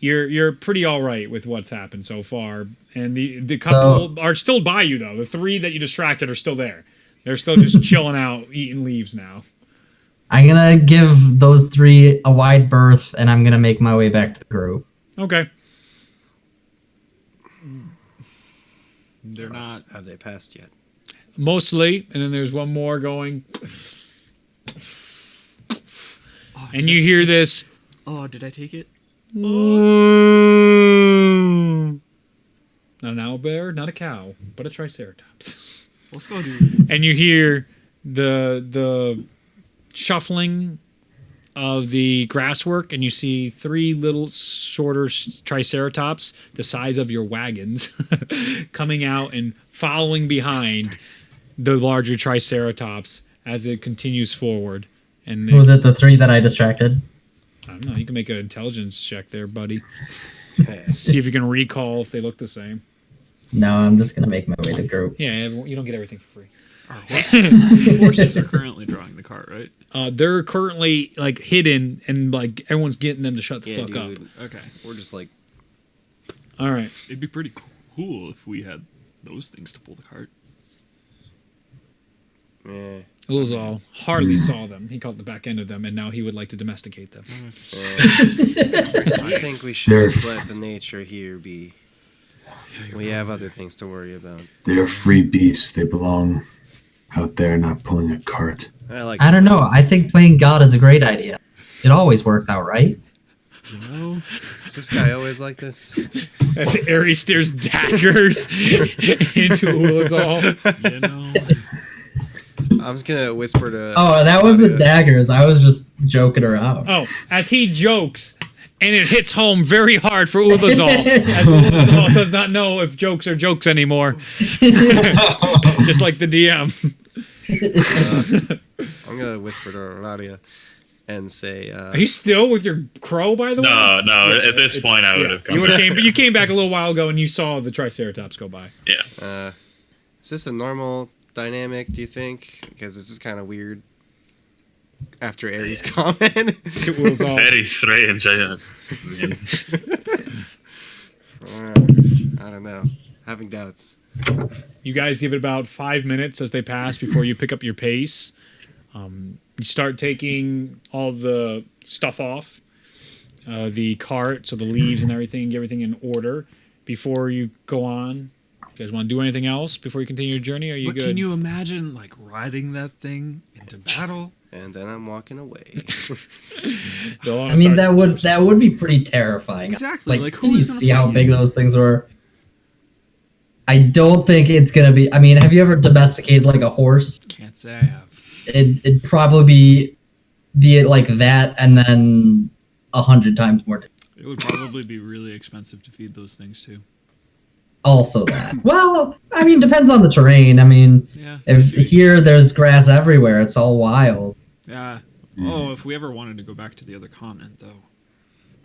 You're pretty all right with what's happened so far. And the couple are still by you, though. The 3 that you distracted are still there. They're still just chilling out, eating leaves now. I'm gonna give those 3 a wide berth, and I'm gonna make my way back to the group. Okay. They're not. Have they passed yet? Mostly, and then there's one more going. Oh, And you hear this. Oh, did I take it? Not an owlbear, not a cow, but a triceratops. Let's go, dude. And you hear the shuffling of the grasswork, and you see 3 little shorter triceratops the size of your wagons coming out and following behind the larger triceratops as it continues forward. And Was it the 3 that I distracted? I don't know. You can make an intelligence check there, buddy. See if you can recall if they look the same. No, I'm just gonna make my way to the group. Yeah, you don't get everything for free. Our horses are currently drawing the cart, right? They're currently like hidden, and like everyone's getting them to shut the fuck up. Okay. We're just like, All right. It'd be pretty cool if we had those things to pull the cart. eh. Ulazal hardly saw them. He caught the back end of them, and now he would like to domesticate them. I think we should just let the nature here be. We have other things to worry about. They are free beasts. They belong out there, not pulling a cart. I don't know. I think playing God is a great idea. It always works out, right? You know? Is this guy always like this? As Ares stares daggers into Ulazal. You know? I'm just gonna whisper to. Oh, that wasn't daggers. I was just joking around. Oh, as he jokes, and it hits home very hard for Ulazal, as Ulazal does not know if jokes are jokes anymore. Just like the DM. I'm gonna whisper to Radia. and say, Are you still with your crow, by the way? No. At this point, I would have come. You would have back. came, but you came back a little while ago and you saw the Triceratops go by. Yeah. is this a normal dynamic, do you think? Because it's just kind of weird after Aries' comment. Very strange. I don't know. Having doubts. You guys give it about 5 minutes as they pass before you pick up your pace. You start taking all the stuff off, the cart, so the leaves and everything, get everything in order before you go on. You guys want to do anything else before you continue your journey? Are you good? Can you imagine like riding that thing into battle? And then I'm walking away. I mean, that would be pretty terrifying. Exactly. Like did who you is gonna see how fight big you? those things were? I don't think it's gonna be. I mean, have you ever domesticated like a horse? Can't say I have. It'd probably be like that, and then 100 times more. It would probably be really expensive to feed those things too. Also that. Well, I mean, depends on the terrain. I mean, Yeah. if here there's grass everywhere, it's all wild. Yeah. Oh, if we ever wanted to go back to the other continent, though,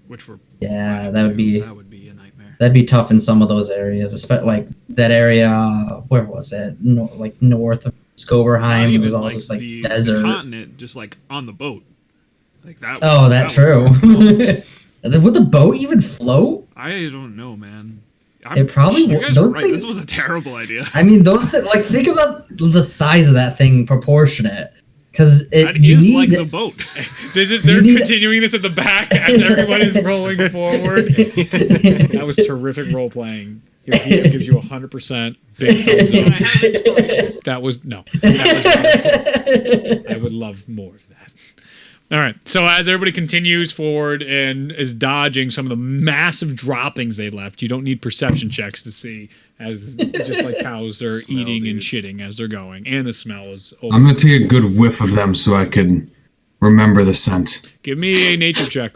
which we're Yeah, planning that to would do, be that would be a nightmare. that'd be tough in some of those areas, especially like that area. Where was it? Like north of Not Skoberheim. It even was all like just like the desert. continent, just like on the boat. Like that. Oh, that's true. Would the boat even float? I don't know, man. It probably You won't- guys were those right. things- This was a terrible idea. I mean, like think about the size of that thing proportionate, because That you is need like the boat. They're need- continuing this at the back as everyone is rolling forward. That was terrific role playing. Your DM gives you 100% big thumbs Can I up. have inspiration? That was wonderful. I would love more of that. All right. So as everybody continues forward and is dodging some of the massive droppings they left, you don't need perception checks to see, as just like cows are Smell, eating and dude. shitting as they're going, and the smell is over. I'm gonna take a good whiff of them so I can remember the scent. Give me a nature check.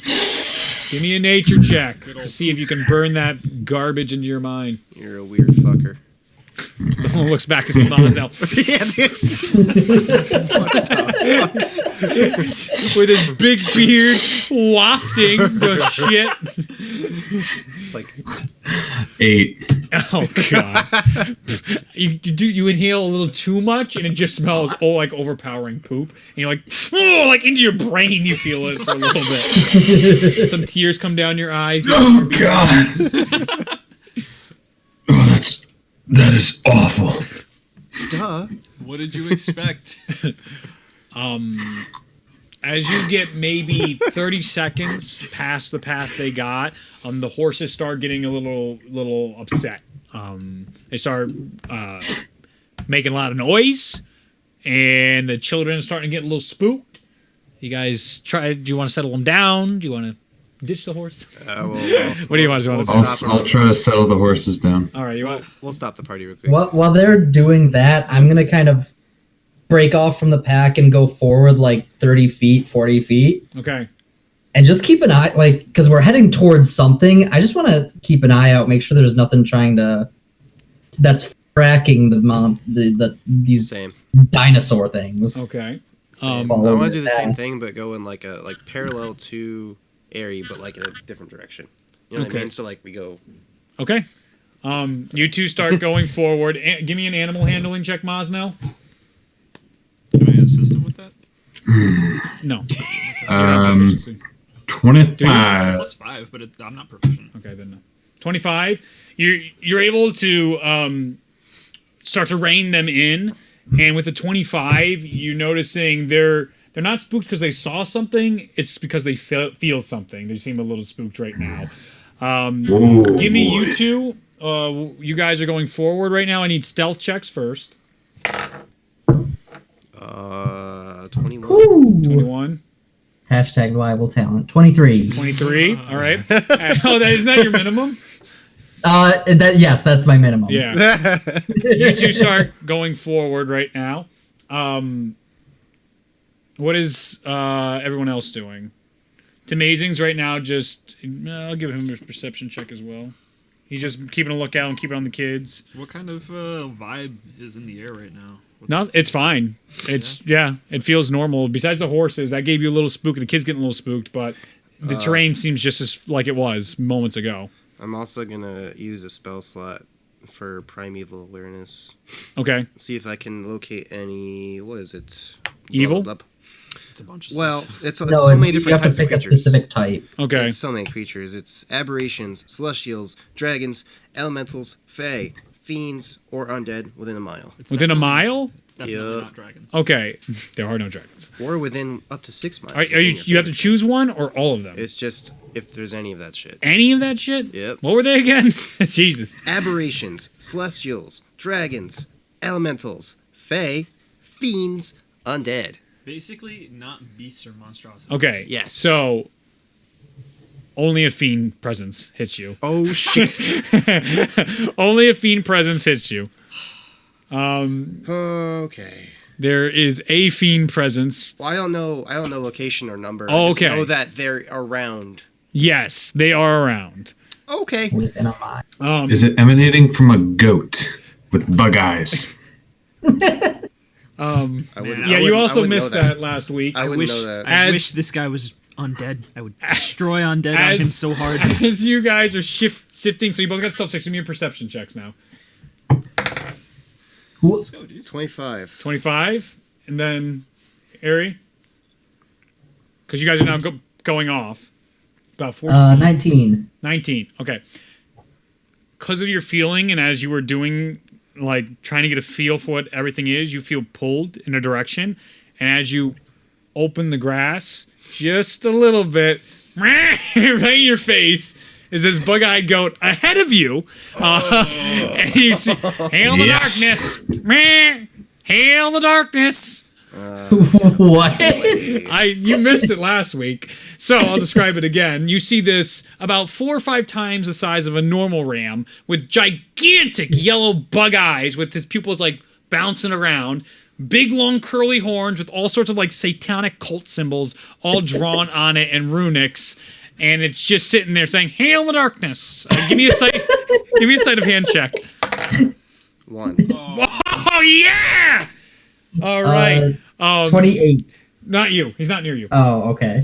Give me a nature check to see if you can burn that garbage into your mind. You're a weird fucker. Looks back at some now Yeah, dude. with his big beard wafting the shit. It's like 8. Oh god! You inhale a little too much, and it just smells like overpowering poop. And you're like, oh, like into your brain, you feel it for a little bit. Some tears come down your eyes. Oh god! Oh, that is awful. duh. What did you expect? As you get maybe 30 seconds past the path they got, the horses start getting a little upset. They start making a lot of noise, and the children are starting to get a little spooked. You guys do you want to settle them down? Do you want to ditch the horse? What do you want to do? I'll try to settle the horses down. All right, you want? We'll stop the party real quick. While they're doing that, I'm gonna kind of break off from the pack and go forward like 30 feet, 40 feet, Okay. and just keep an eye, like, because we're heading towards something. I just want to keep an eye out, make sure there's nothing that's tracking these Same. dinosaur things. Okay. Same. Follow I want me to do the with same that. thing, but go in like parallel to Airy, but like in a different direction. You know what Okay. I mean? So like we go. Okay. You two start going forward. Give me an animal handling check, Mosnell. Can I assist him with that? No. You don't have proficiency. It's a 25. +5, but I'm not proficient. Okay, then no. 25. You're able to start to rein them in, and with the 25, you're noticing they're not spooked because they saw something. It's because they feel something. They seem a little spooked right now. Whoa, Give me boy. you two. You guys are going forward right now. I need stealth checks first. 21. Ooh. 21. Hashtag viable talent. 23. 23. All right. Oh, isn't that your minimum? Yes, that's my minimum. Yeah. You two start going forward right now. What is everyone else doing? Amazing's right now just... I'll give him a perception check as well. He's just keeping a lookout and keeping on the kids. What kind of vibe is in the air right now? No, it's fine. It's it feels normal. Besides the horses, that gave you a little spook. The kids getting a little spooked, but the terrain seems just as like it was moments ago. I'm also gonna use a spell slot for primeval awareness. Okay. See if I can locate any. What is it? Evil? Blah, blah, blah. It's a bunch of Well, stuff. it's No, so many you different have to types of pick a creatures. specific type. Okay. It's so many creatures. It's aberrations, celestials, dragons, elementals, fae, fiends, or undead within a mile. It's Within a definitely- mile? It's definitely Yeah. not dragons. Okay. There are no dragons. Or within up to 6 miles. Are depending you? if You have to choose one or all of them? It's just if there's any of that shit. Any of that shit? Yep. What were they again? Jesus. Aberrations, celestials, dragons, elementals, fae, fiends, undead. Basically, not beasts or monstrosities. Okay. Yes. So only a fiend presence hits you. Oh shit. Only a fiend presence hits you. Okay. There is a fiend presence. Well, I don't know location or number. Oh, I just okay. know that they're around. Yes, they are around. Okay. Within a mile. Is it emanating from a goat with bug eyes? I wouldn't, Yeah, I you wouldn't- I also wouldn't missed know that last week. I wouldn't wish, know that. I As- wish this guy was undead. I would destroy undead on him As- so hard. As you guys are shifting, so you both got stuff checks. Give me your perception checks now. Let's go, dude. 25. 25, and then Ari, because you guys are now going off. About 14. 19. 19. Okay. Because of your feeling, and as you were doing, like, trying to get a feel for what everything is, you feel pulled in a direction. And as you open the grass just a little bit, right in your face, is this bug-eyed goat ahead of you. And you see, hail the Yes. darkness. Hail the darkness. What? You missed it last week, so I'll describe it again. You see this about 4 or 5 times the size of a normal ram with gigantic yellow bug eyes with his pupils like bouncing around, big long curly horns with all sorts of like satanic cult symbols all drawn on it and runics, and it's just sitting there saying, "Hail the darkness." Give me a sight. Give me a sleight of hand check. 1. Oh yeah! All right. 28. Not you. He's not near you. Oh, okay.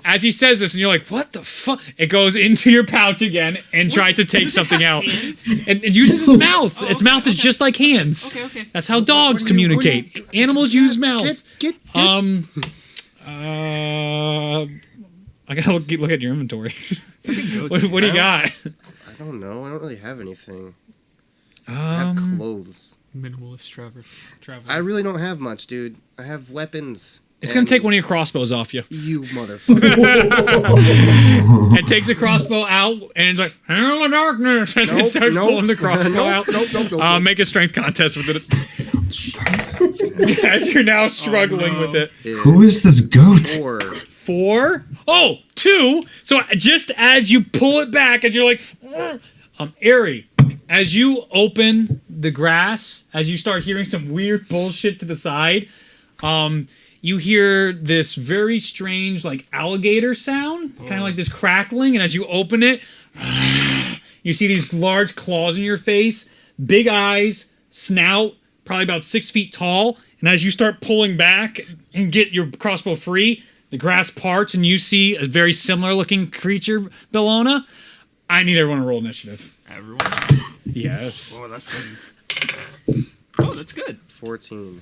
As he says this, and you're like, "What the fuck?" It goes into your pouch again and tries to take something out. And it uses its mouth. Its mouth is just like hands. Okay. That's how dogs communicate. Animals use mouths. Get. I gotta look at your inventory. Goats. What do you got? I don't know. I don't really have anything. I have clothes. Minimalist travel. I really don't have much, dude. I have weapons. It's gonna take one of your crossbows off you. You motherfucker. It takes a crossbow out and it's like, "Hail the darkness!" And it starts pulling the crossbow out. Nope. Make a strength contest with it. As you're now struggling with it. Who is this goat? 4. 4? Oh, 2. So just as you pull it back, as you're like, Ari, as you open the grass, as you start hearing some weird bullshit to the side, you hear this very strange, like, alligator sound, kind of like this crackling, and as you open it, you see these large claws in your face, big eyes, snout, probably about 6 feet tall, and as you start pulling back and get your crossbow free, the grass parts, and you see a very similar-looking creature, Bellona. I need everyone to roll initiative. Everyone. Yes. Oh, that's good. Oh, that's good. 14.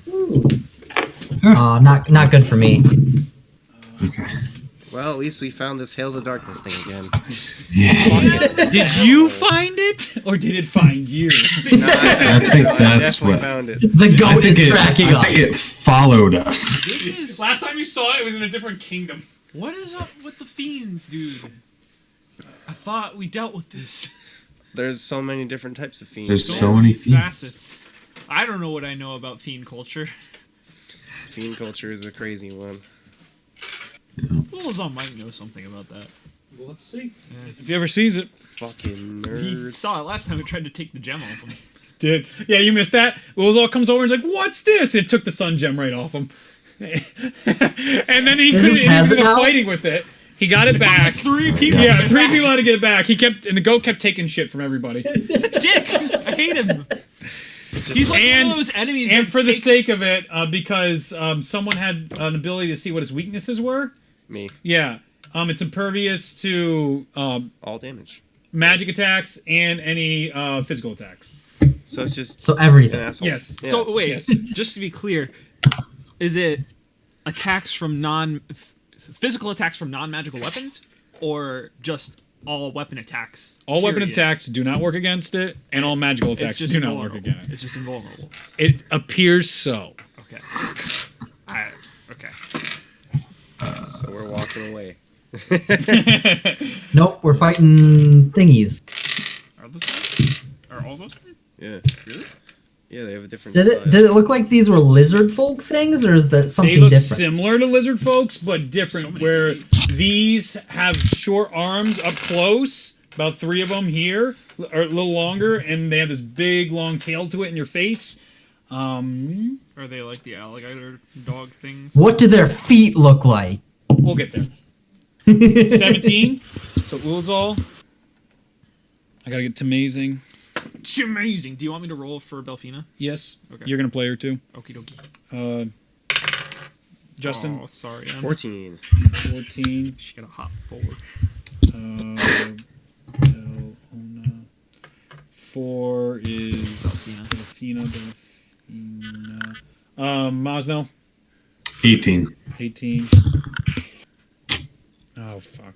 Not good for me. Okay. Well, at least we found this Hail the Darkness thing again. Yeah. Did you find it, or did it find you? I think that's Definitely what. found it. The goat is tracking I think us. it followed us. This is. Last time you saw it, it was in a different kingdom. What is up with the fiends, dude? I thought we dealt with this. There's so many different types of fiends. There's so many fiends. facets. I don't know what I know about fiend culture. Fiend culture is a crazy one. Wilson might know something about that. We'll have to see. If he ever sees it. Fucking He nerd. saw it last time. He tried to take the gem off him. Did. Yeah, you missed that. Wills comes over and is like, "What's this?" And it took the sun gem right off him. And then he Does couldn't, it he have was it in a now? fighting with it. He got it back. 3 people. Yeah, 3 people had to get it back. And the goat kept taking shit from everybody. Dick. I hate him. He's like one of those enemies. And that for the takes- sake of it, because someone had an ability to see what his weaknesses were. Me. Yeah. It's impervious to All damage. magic attacks and any physical attacks. So it's just So an everything. asshole. Yes. Yeah. So wait, Yes. just to be clear, is it attacks from physical attacks from non-magical weapons, or just all weapon attacks? All weapon period? attacks do not work against it, and all magical It's attacks just do not work invulnerable. against it. It's just invulnerable. It appears so. Okay. Okay. So we're walking away. Nope, we're fighting thingies. Are those guys? Are all those guys? Yeah. Really? Yeah, they have a different Did style. it look like these were lizard folk things, or is that something They look different? similar to lizard folks, but different. So many where dates. these have short arms up close, about 3 of them here, or a little longer, and they have this big long tail to it in your face. Are they like the alligator dog things? What do their feet look like? We'll get there. 17. So Ulzal. I gotta get to amazing. It's amazing. Do you want me to roll for Belfina? Yes. Okay. You're gonna play her too. Okie dokie. Justin. Oh, sorry. 14. 14. She got a hop forward. Belona. 4 is Belfina. Belfina. Mosnell. 18. 18. Oh fuck.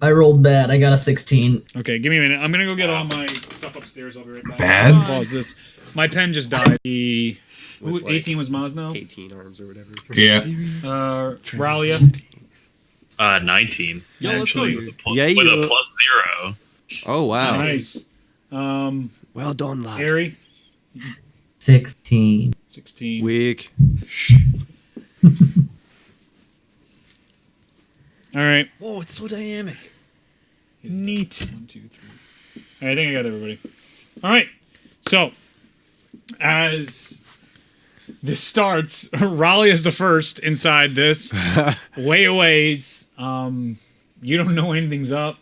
I rolled bad. I got a 16. Okay, give me a minute. I'm gonna go get all my stuff upstairs. I'll be right back. Bad? Pause this. My pen just died. With, like, 18 was Mosnell. 18 arms or whatever. Yeah. Ralia. 19. Yo, let's go. Actually, dude. with a Yeah, with you- a plus 0. Oh, wow. Nice. Well done, lad. Harry. 16. 16. Weak. All right. Whoa, it's so dynamic. Neat. 1, 2, 3. All right, I think I got everybody. All right. So, as this starts, Raleigh is the first inside this. Way a ways. You don't know anything's up.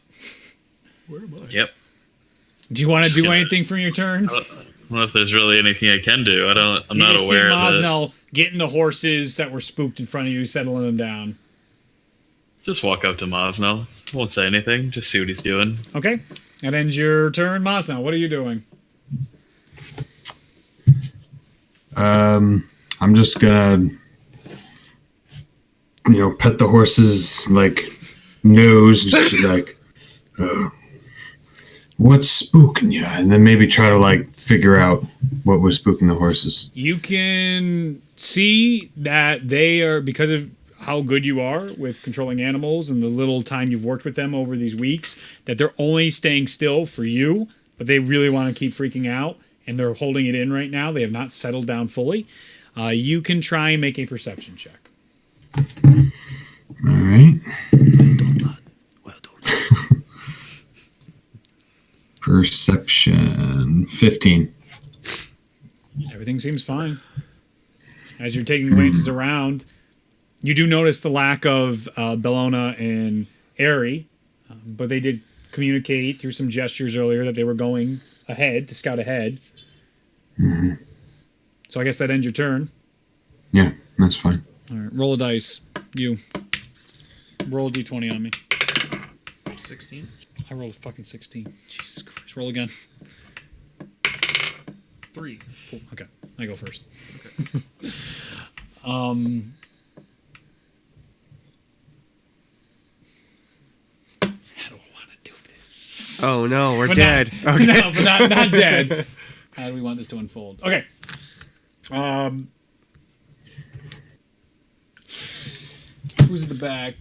Where am I? Yep. Do you want to Just do gonna- anything from your turn? I don't know if there's really anything I can do. I'm not You aware see of it. Mosnell getting the horses that were spooked in front of you, settling them down. Just walk up to Mosnell. Won't say anything. Just see what he's doing. Okay. That ends your turn. Mosnell, what are you doing? I'm just gonna, pet the horse's nose, just be like, what's spooking you? And then maybe try to figure out what was spooking the horses. You can see that they are, because of how good you are with controlling animals and the little time you've worked with them over these weeks, that they're only staying still for you, but they really want to keep freaking out, and they're holding it in right now. They have not settled down fully. You can try and make a perception check. All right. Well done, lad. Well done. Perception 15. Everything seems fine. As you're taking glances around, you do notice the lack of Bellona and Airy, but they did communicate through some gestures earlier that they were going ahead to scout ahead. Mhm. So I guess that ends your turn. Yeah, that's fine. All right, roll a dice. You. Roll a d20 on me. 16. I rolled a fucking 16. Jesus Christ. Roll again. 3. Cool. Okay, I go first. How do I want to do this? Oh, no, we're But dead. Not, Okay. No, but not dead. How do we want this to unfold? Okay. Who's at the back?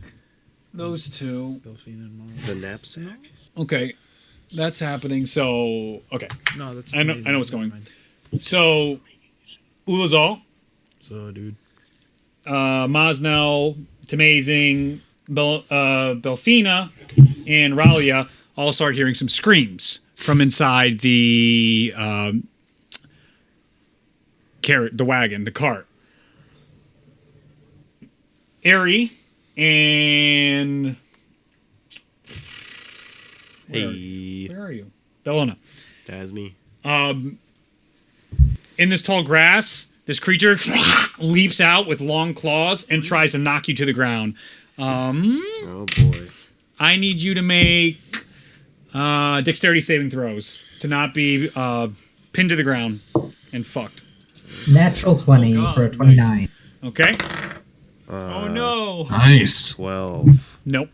Those two. The knapsack? Okay, that's happening. So, okay. No, that's. I know amazing. what's going. Never mind. So, Ulazal, So, dude. Mosnell, Tamazing, Belfina, and Ralia all start hearing some screams from inside the the wagon, the cart. Airy and Hey, where are you? Bellona. that's me. in this tall grass, this creature leaps out with long claws and tries to knock you to the ground. Oh boy. I need you to make dexterity saving throws to not be pinned to the ground and fucked. Natural 20 God, for a 29. Okay? Oh no! Nice. 12. Nope.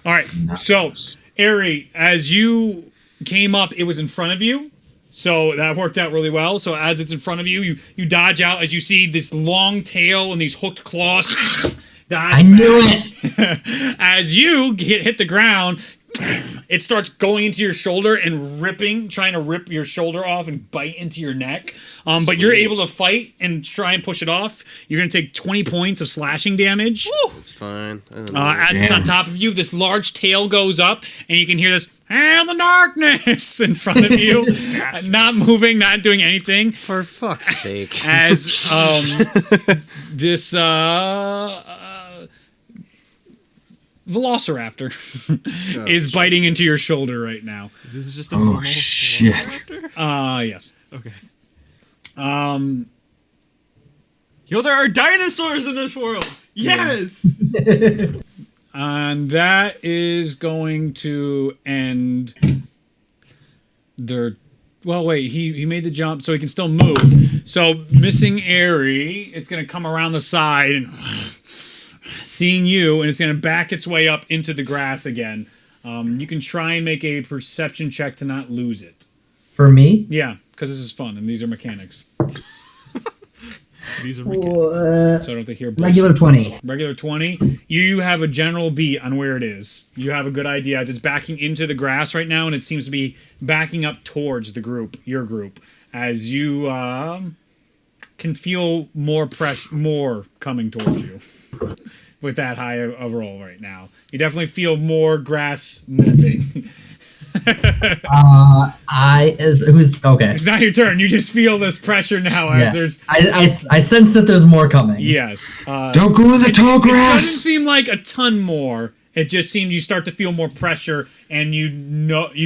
All right. So, Ari, as you came up, it was in front of you. So that worked out really well. So as it's in front of you, you dodge out as you see this long tail and these hooked claws. I knew it! As you hit the ground, it starts going into your shoulder and trying to rip your shoulder off and bite into your neck. But you're able to fight and try and push it off. You're going to take 20 points of slashing damage. It's fine. I don't know. As it's on top of you, this large tail goes up, and you can hear this, "Hail the darkness!" in front of you. Not moving, not doing anything. For fuck's sake. As this Velociraptor is biting into your shoulder right now. Is this just a normal shit. Velociraptor? Yes. Okay. Yo, there are dinosaurs in this world. Yes. And that is going to end their... Well, wait, he made the jump, so he can still move. So, missing Airy, it's going to come around the side and seeing you, and it's going to back its way up into the grass again. You can try and make a perception check to not lose it. For me? Yeah, because this is fun, and these are mechanics. These are mechanics. So I don't have to hear bullshit. Regular 20. Regular 20. You have a general beat on where it is. You have a good idea as it's backing into the grass right now, and it seems to be backing up towards the group, your group, as you can feel more coming towards you with that high a roll right now. You definitely feel more grass moving. Okay. It's not your turn. You just feel this pressure now as Yeah. there's... I sense that there's more coming. Yes. Don't go in the tall It doesn't grass. seem like a ton more. It just seems you start to feel more pressure, and you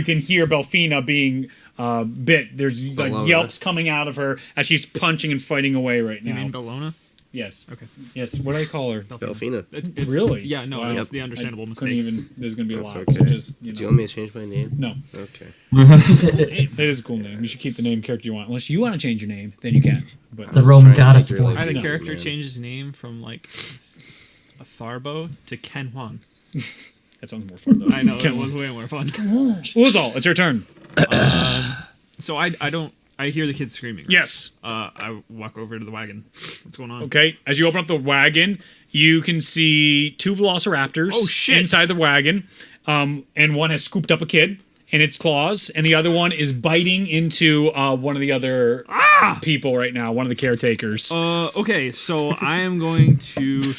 can hear Belfina being bit. There's like Bellona. yelps coming out of her as she's punching and fighting away right You now. mean Bellona? Yes. Okay. Yes. What do I call her? Delphina. It's, Really? Yeah, no, Wow. it's the understandable I mistake. couldn't even. There's gonna be a That's lot. okay. So just Do you want me to change my name? no. Okay. It is a cool name. You should keep the name character you want. Unless you want to change your name, then you can. But The Roman trying to goddess make boy. your I had a life character easier, man. change his name from like a Tharbo to Ken Huang. that sounds more fun though. I know, Can't it was way more fun. Uzal, it's your turn. So I hear the kids screaming. Right? Yes. I walk over to the wagon. What's going on? Okay, as you open up the wagon, you can see two Velociraptors Oh, shit. inside the wagon, and one has scooped up a kid in its claws, and the other one is biting into one of the other people right now, one of the caretakers. Okay, so I am going to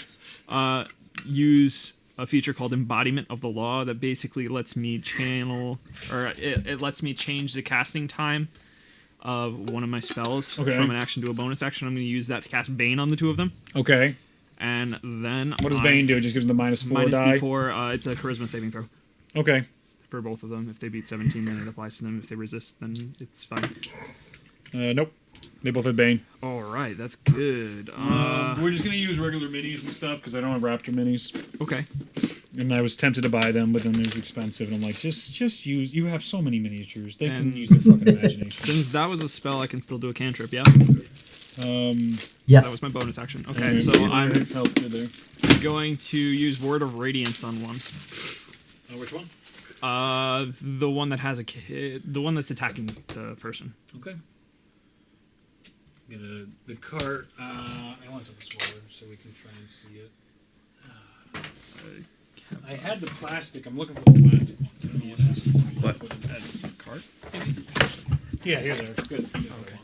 use a feature called Embodiment of the Law that basically lets me channel, or it lets me change the casting time of one of my spells Okay. from an action to a bonus action. I'm going to use that to cast Bane on the two of them. Okay, And then what does Bane do? It just gives them the -4 Minus die? D4, it's a charisma saving throw Okay. for both of them. If they beat 17, then it applies to them. If they resist, then it's fine. Nope. They both have Bane. All right, that's good. We're just going to use regular minis and stuff because I don't have Raptor minis. Okay. And I was tempted to buy them, but then it was expensive. And I'm like, just use... You have so many miniatures. They can And- use their fucking imagination. Since that was a spell, I can still do a cantrip, yeah? That Yes. was my bonus action. Okay, And so I'm help you there. going to use Word of Radiance on one. Which one? The one that has a kid, the one that's attacking the person. Okay. Get the cart. I want something smaller so we can try and see it. I had the plastic. I'm looking for the plastic ones. I don't know what this is. What? As Cart? yeah, here they are. Good. Okay.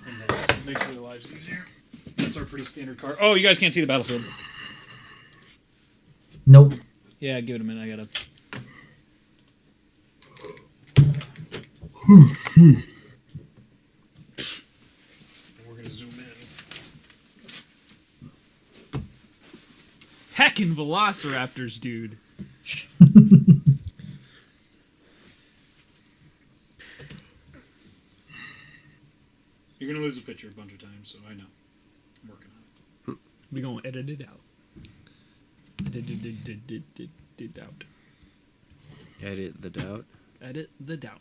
And that makes their lives easier. That's our pretty standard cart. Oh, you guys can't see the battlefield. Nope. Yeah, give it a minute. I gotta. We're gonna zoom in. Heckin' Velociraptors, dude. You're gonna lose the picture a bunch of times, so I know. I'm working on it. We gonna edit it out. Did out. Edit the doubt. Edit the doubt.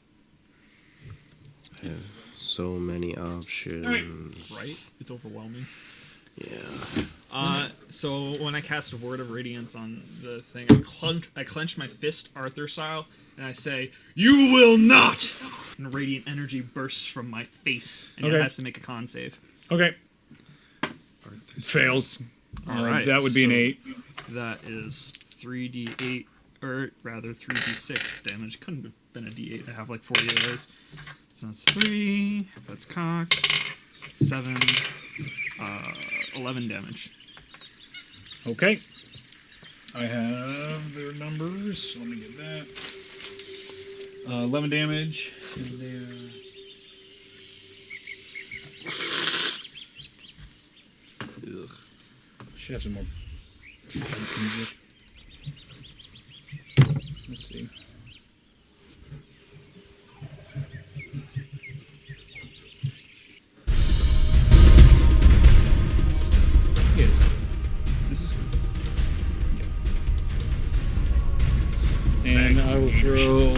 I have so many options. Right? It's overwhelming. Yeah. So when I cast a Word of Radiance on the thing, I clench my fist, Arthur style, and I say, "You will not!" And radiant energy bursts from my face, and it has to make a con save. Okay. Fails. All right. That would be an so 8. That is 3d8, or rather 3d6 damage. Couldn't have been a d8. I have like 40 of those. So that's 3. That's cocked. 7. 11 damage. Okay. I have their numbers. Let me get that. 11 damage. And they're... Should have some more music. Let's see. Yeah. This is good. And I will throw...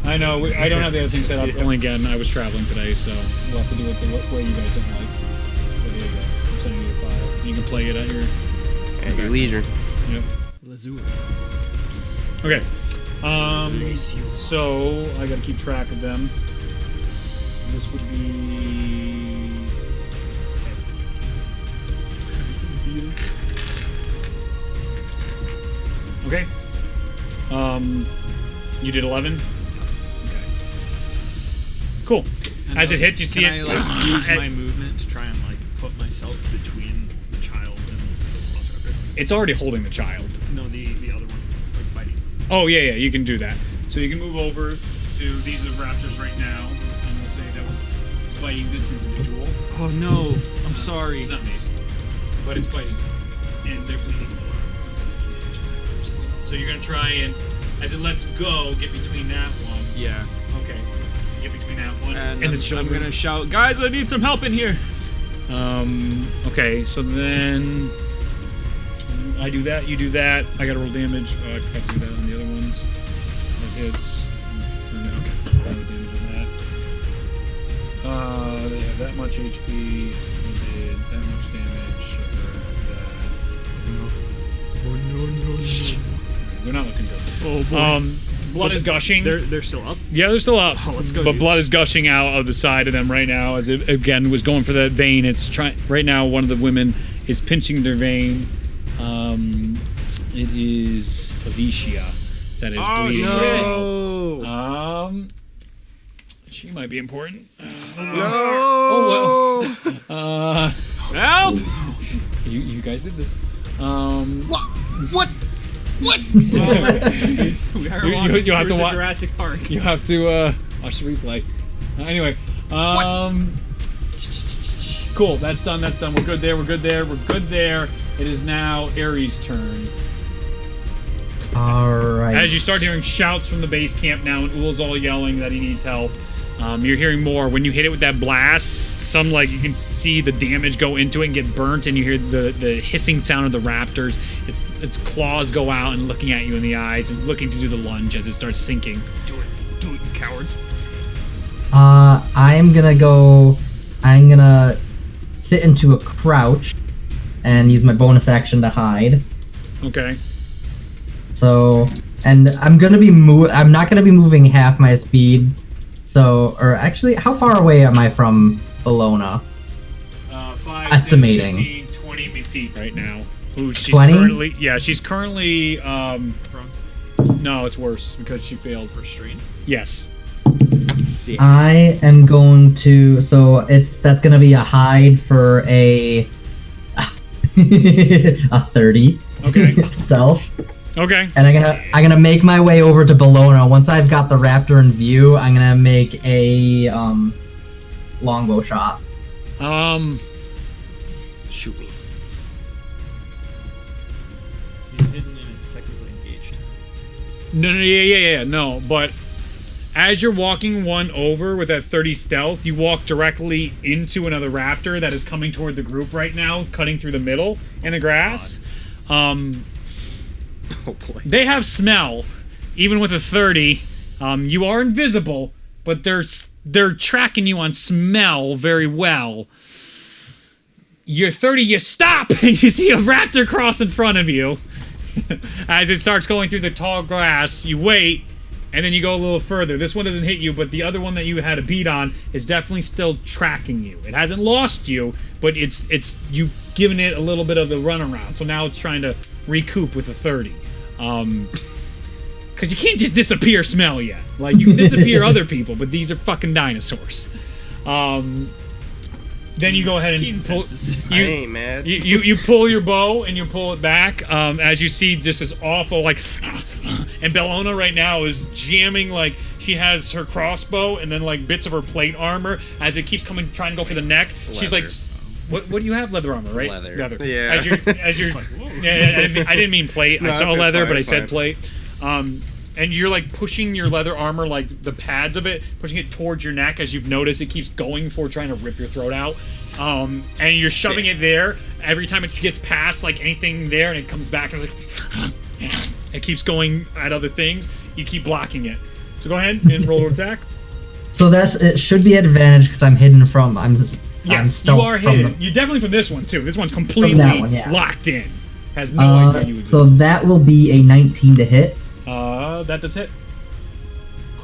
I know, I don't have the other thing set up. Only again, I was traveling today, so we'll have to do it the way you guys don't like. But here you go. I'm sending you a file. You can play it at your... At your leisure. Yep. Lazur. Okay. So I gotta keep track of them. This would be... Okay. You did 11? Okay. Cool. As it hits, you see Can it... I use my movement to try and put myself between the child and the Velociraptor? It's already holding the child. No, the other one. It's biting. Oh, yeah, you can do that. So you can move over to these are the raptors right now, and we'll say it's biting this individual. Oh no, I'm sorry. It's not mace, but it's biting something, and they're bleeding more. So you're gonna try and, as it lets go, get between that one. Yeah. Okay. Get between that one And the I'm children. gonna shout, "Guys, I need some help in here!" Okay, so then I do that, you do that. I gotta roll damage. Oh, I forgot to do that on the other ones. It's okay. No damage on that. They have that much HP. They did that much damage. They're not looking good. Oh boy. Blood is gushing. They're still up. Yeah, they're still up. Oh, let's go, But dude. blood is gushing out of the side of them right now as it again was going for that vein. It's trying right now. One of the women is pinching their vein. It is Avicia that is bleeding. No. She might be important. No! Oh well. Help! You guys did this. What? We are you have to watch Jurassic Park. You have to watch the replay. Anyway, cool. That's done. We're good there. It is now Ares' turn. Alright. As you start hearing shouts from the base camp now, and Ul's all yelling that he needs help. You're hearing more. When you hit it with that blast, you can see the damage go into it and get burnt, and you hear the hissing sound of the raptors. Its claws go out and looking at you in the eyes, and looking to do the lunge as it starts sinking. Do it, you coward. I'm gonna sit into a crouch and use my bonus action to hide. Okay. So, and I'm not gonna be moving half my speed. So, or actually, how far away am I from Bologna? 5, Estimating. 10, 15, 20 feet right now. Ooh, she's 20? she's currently, no, it's worse because she failed. Restraint. Yes. Sick. I am going to, that's gonna be a hide for a 30. Okay. Stealth. Okay. And I'm gonna make my way over to Bologna. Once I've got the raptor in view, I'm gonna make a longbow shot. Shoot me. It's hidden and it's technically engaged. No, yeah, no, but As you're walking one over with that 30 stealth, you walk directly into another raptor that is coming toward the group right now, cutting through the middle in the grass. Oh boy. They have smell, even with a 30. You are invisible, but they're tracking you on smell very well. You're 30, you stop, and you see a raptor cross in front of you. As it starts going through the tall grass, you wait, and then you go a little further. This one doesn't hit you, but the other one that you had a beat on is definitely still tracking you. It hasn't lost you, but it's you've given it a little bit of the runaround. So now it's trying to recoup with a 30. Because you can't just disappear smell yet. Like, you can disappear other people, but these are fucking dinosaurs. Then you go ahead and pull, I ain't mad. you pull your bow and you pull it back as you see just this awful, like, and Bellona right now is jamming, like, she has her crossbow and then, like, bits of her plate armor as it keeps coming, trying to go for the neck. Leather. She's like, what do you have? Leather armor, right? Leather. Yeah. As you're I didn't mean plate. No, I saw it's leather, fine, but I it's said fine. plate. And you're like pushing your leather armor, like the pads of it, pushing it towards your neck as you've noticed it keeps going for trying to rip your throat out. And you're shoving it there. Every time it gets past like anything there and it comes back and it's like it keeps going at other things, you keep blocking it. So go ahead and roll to attack. So it should be advantage because I'm hidden from. I'm Yes, stealth you are from hidden. You're definitely from this one too. This one's completely that one, yeah. locked in. Has no idea you exist. So that will be a 19 to hit. That does hit.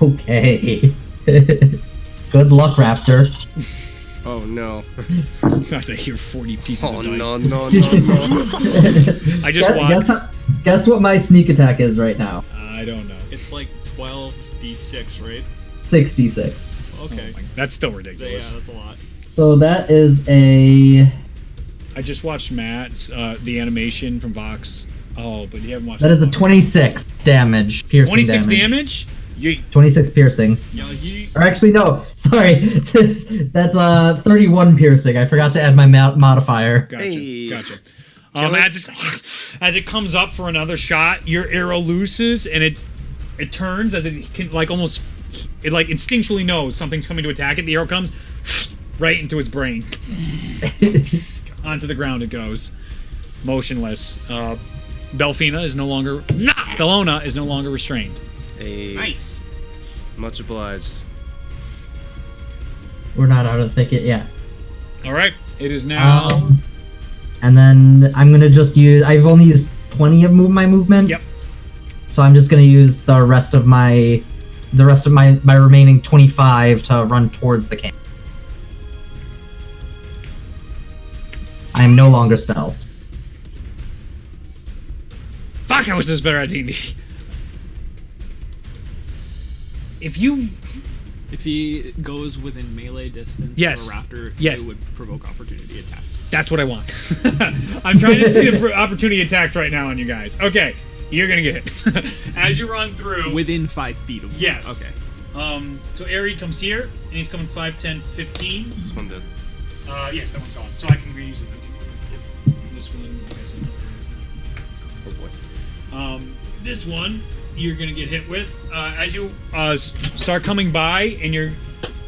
Okay. Good luck, Raptor. Oh no. I say here 40 pieces Oh of dice. no. I just want. Guess what my sneak attack is right now? I don't know. It's like 12d6, right? 66. Okay. That's still Yeah, ridiculous. that's a lot. So that is a. I just watched Matt's the animation from Vox. Oh, but you haven't watched. That is a 26 damage. Piercing 26 damage. Yeet. 26 piercing. Yeah, he. Or actually, no. Sorry. That's 31 piercing. I forgot to add my modifier. Gotcha. Hey. Gotcha. Kill As it comes up for another shot, your arrow looses and it turns as it can like almost it like instinctually knows something's coming to attack it. The arrow comes right into its brain. Onto the ground it goes, motionless. Bellona is no longer restrained. Hey. Nice. Much obliged. We're not out of the thicket yet. All right, it is now. And then I'm gonna just use. I've only used 20 of my movement. Yep. So I'm just gonna use the rest of my remaining 25 to run towards the camp. I am no longer stealthed. Fuck! I was just better at D&D. If he goes within melee distance Yes. of a raptor, Yes. it would provoke opportunity attacks. That's what I want. I'm trying to see the opportunity attacks right now on you guys. Okay, you're gonna get hit. As you run through. Within 5 feet of me. Yes. Okay. So Ari comes here, and he's coming 5, 10, 15. This one did. Yes, that one's gone. So I can reuse it. Okay. This one, you guys know where it is now. Oh boy. This one, you're gonna get hit with. As you start coming by, and you're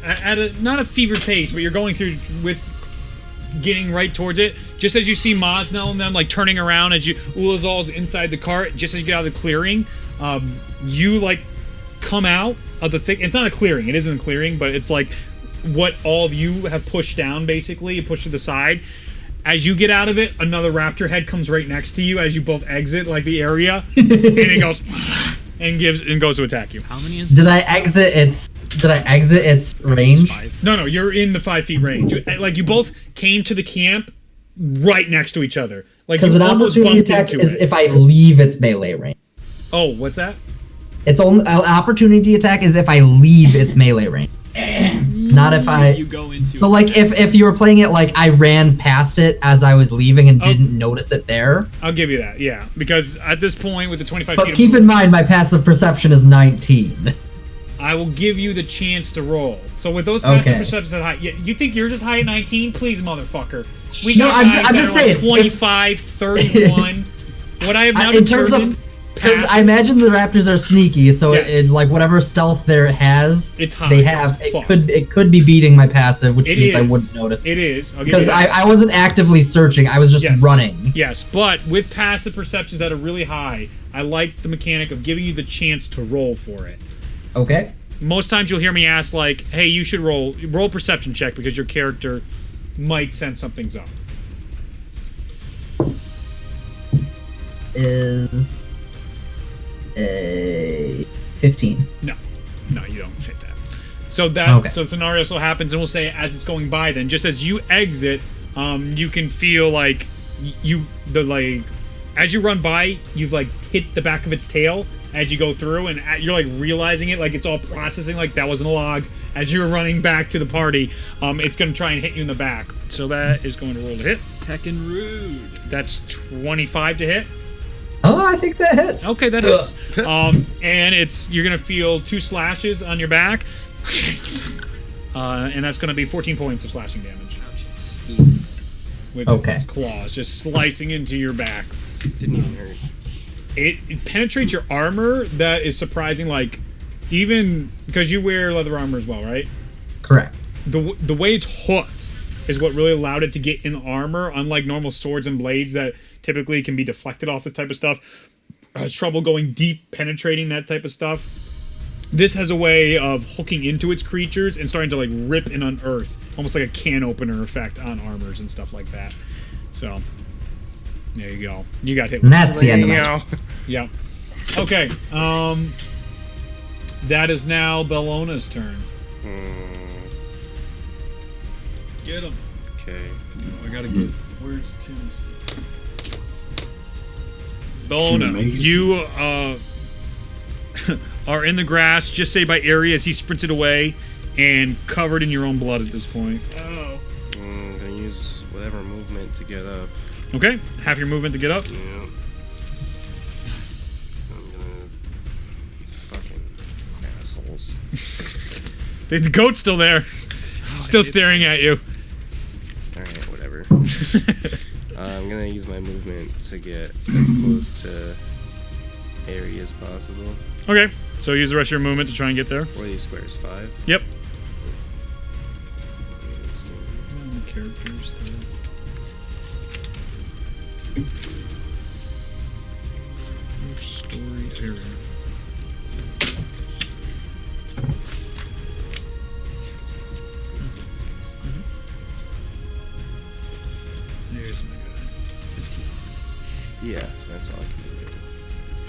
at not a fevered pace, but you're going through with getting right towards it. Just as you see Mosnell and them like turning around as you Ulazal's inside the cart, just as you get out of the clearing, you like come out of the thick. It's not a clearing. It isn't a clearing, but it's like what all of you have pushed down, basically, pushed to the side. As you get out of it, another raptor head comes right next to you as you both exit like the area, and it goes and goes to attack you. How many Did I exit its range? 5. No, you're in the 5 feet range. Like you both came to the camp right next to each other. Like Because you an almost opportunity bumped attack into is it. if I leave its melee range. Oh, what's that? Its only opportunity attack is if I leave its melee range. Not if You go into So like if you were playing it like I ran past it as I was leaving and didn't notice it there. I'll give you that, yeah. Because at this point, with the 25 But feet, keep in mind my passive perception is 19. I will give you the chance to roll. So with those passive Okay. perceptions at high, you think you're just high at 19? Please, motherfucker. We No, got I'm guys that just are like saying, 25, 31. What I have now in terms determined. Because I imagine the raptors are sneaky, so Yes. it like whatever stealth there has, It's high. they have. It's fuck. It could be beating my passive, which It means I is. wouldn't notice. It is. I'll give you Because that. I wasn't actively searching; I was just Yes. running. Yes, but with passive perceptions that are really high, I like the mechanic of giving you the chance to roll for it. Okay. Most times you'll hear me ask like, "Hey, you should roll a perception check because your character might sense something's up." Is a 15. No, you don't fit that. So so the scenario so happens, and we'll say as it's going by, then just as you exit, you can feel like as you run by, you've like hit the back of its tail as you go through, and you're like realizing it, like it's all processing, like that wasn't a log. As you're running back to the party, it's going to try and hit you in the back. So that is going to roll to hit. Heckin' rude. That's 25 to hit. Oh, I think that hits. Okay, that hits. And you're gonna feel 2 slashes on your back, and that's gonna be 14 points of slashing damage. Easy. With its claws just slicing into your back. Didn't even hurt. It penetrates your armor. That is surprising. Like even because you wear leather armor as well, right? Correct. The way it's hooked is what really allowed it to get in the armor. Unlike normal swords and blades that typically can be deflected off this type of stuff, has trouble going deep, penetrating that type of stuff. This has a way of hooking into its creatures and starting to like rip and unearth, almost like a can opener effect on armors and stuff like that. So there you go. You got hit. And that's the end of my Yeah. Okay. That is now Bellona's turn. Get him. Okay. I gotta get. Where's Tim's? Bellona, you are in the grass, just say by area as he sprinted away, and covered in your own blood at this point. Oh. I'm gonna use whatever movement to get up. Okay, half your movement to get up. Yeah. I'm gonna fucking assholes. The goat's still there, still staring at you. Alright, whatever. I'm gonna use my movement to get as close to area as possible. Okay, so use the rest of your movement to try and get there. What are these squares? 5? Yep. Story area. There's my guy. Yeah, that's all I can do.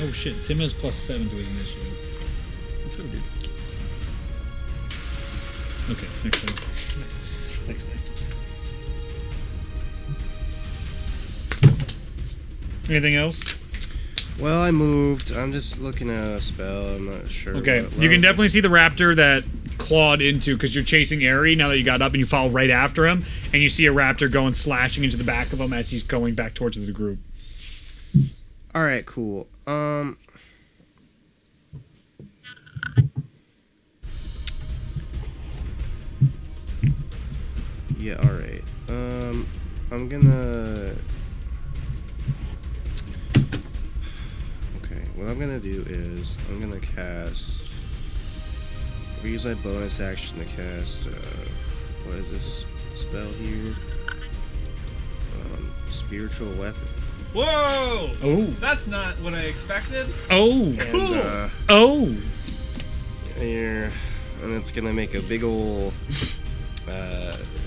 Oh shit, Tim has +7 to his initiative. Let's go, dude. Okay, next time. Next time. Anything else? Well, I moved. I'm just looking at a spell. I'm not sure. Okay, what you can level. definitely see the raptor that clawed into, because you're chasing Airy now that you got up and you follow right after him, and you see a raptor going slashing into the back of him as he's going back towards the group. All right, cool. Yeah, all right. I'm gonna. Okay, what I'm gonna do is I'm gonna cast. We use my bonus action to cast. What is this spell here? Spiritual weapon. Whoa! Oh. That's not what I expected. Oh. And, Oh. here, and it's gonna make a big ol'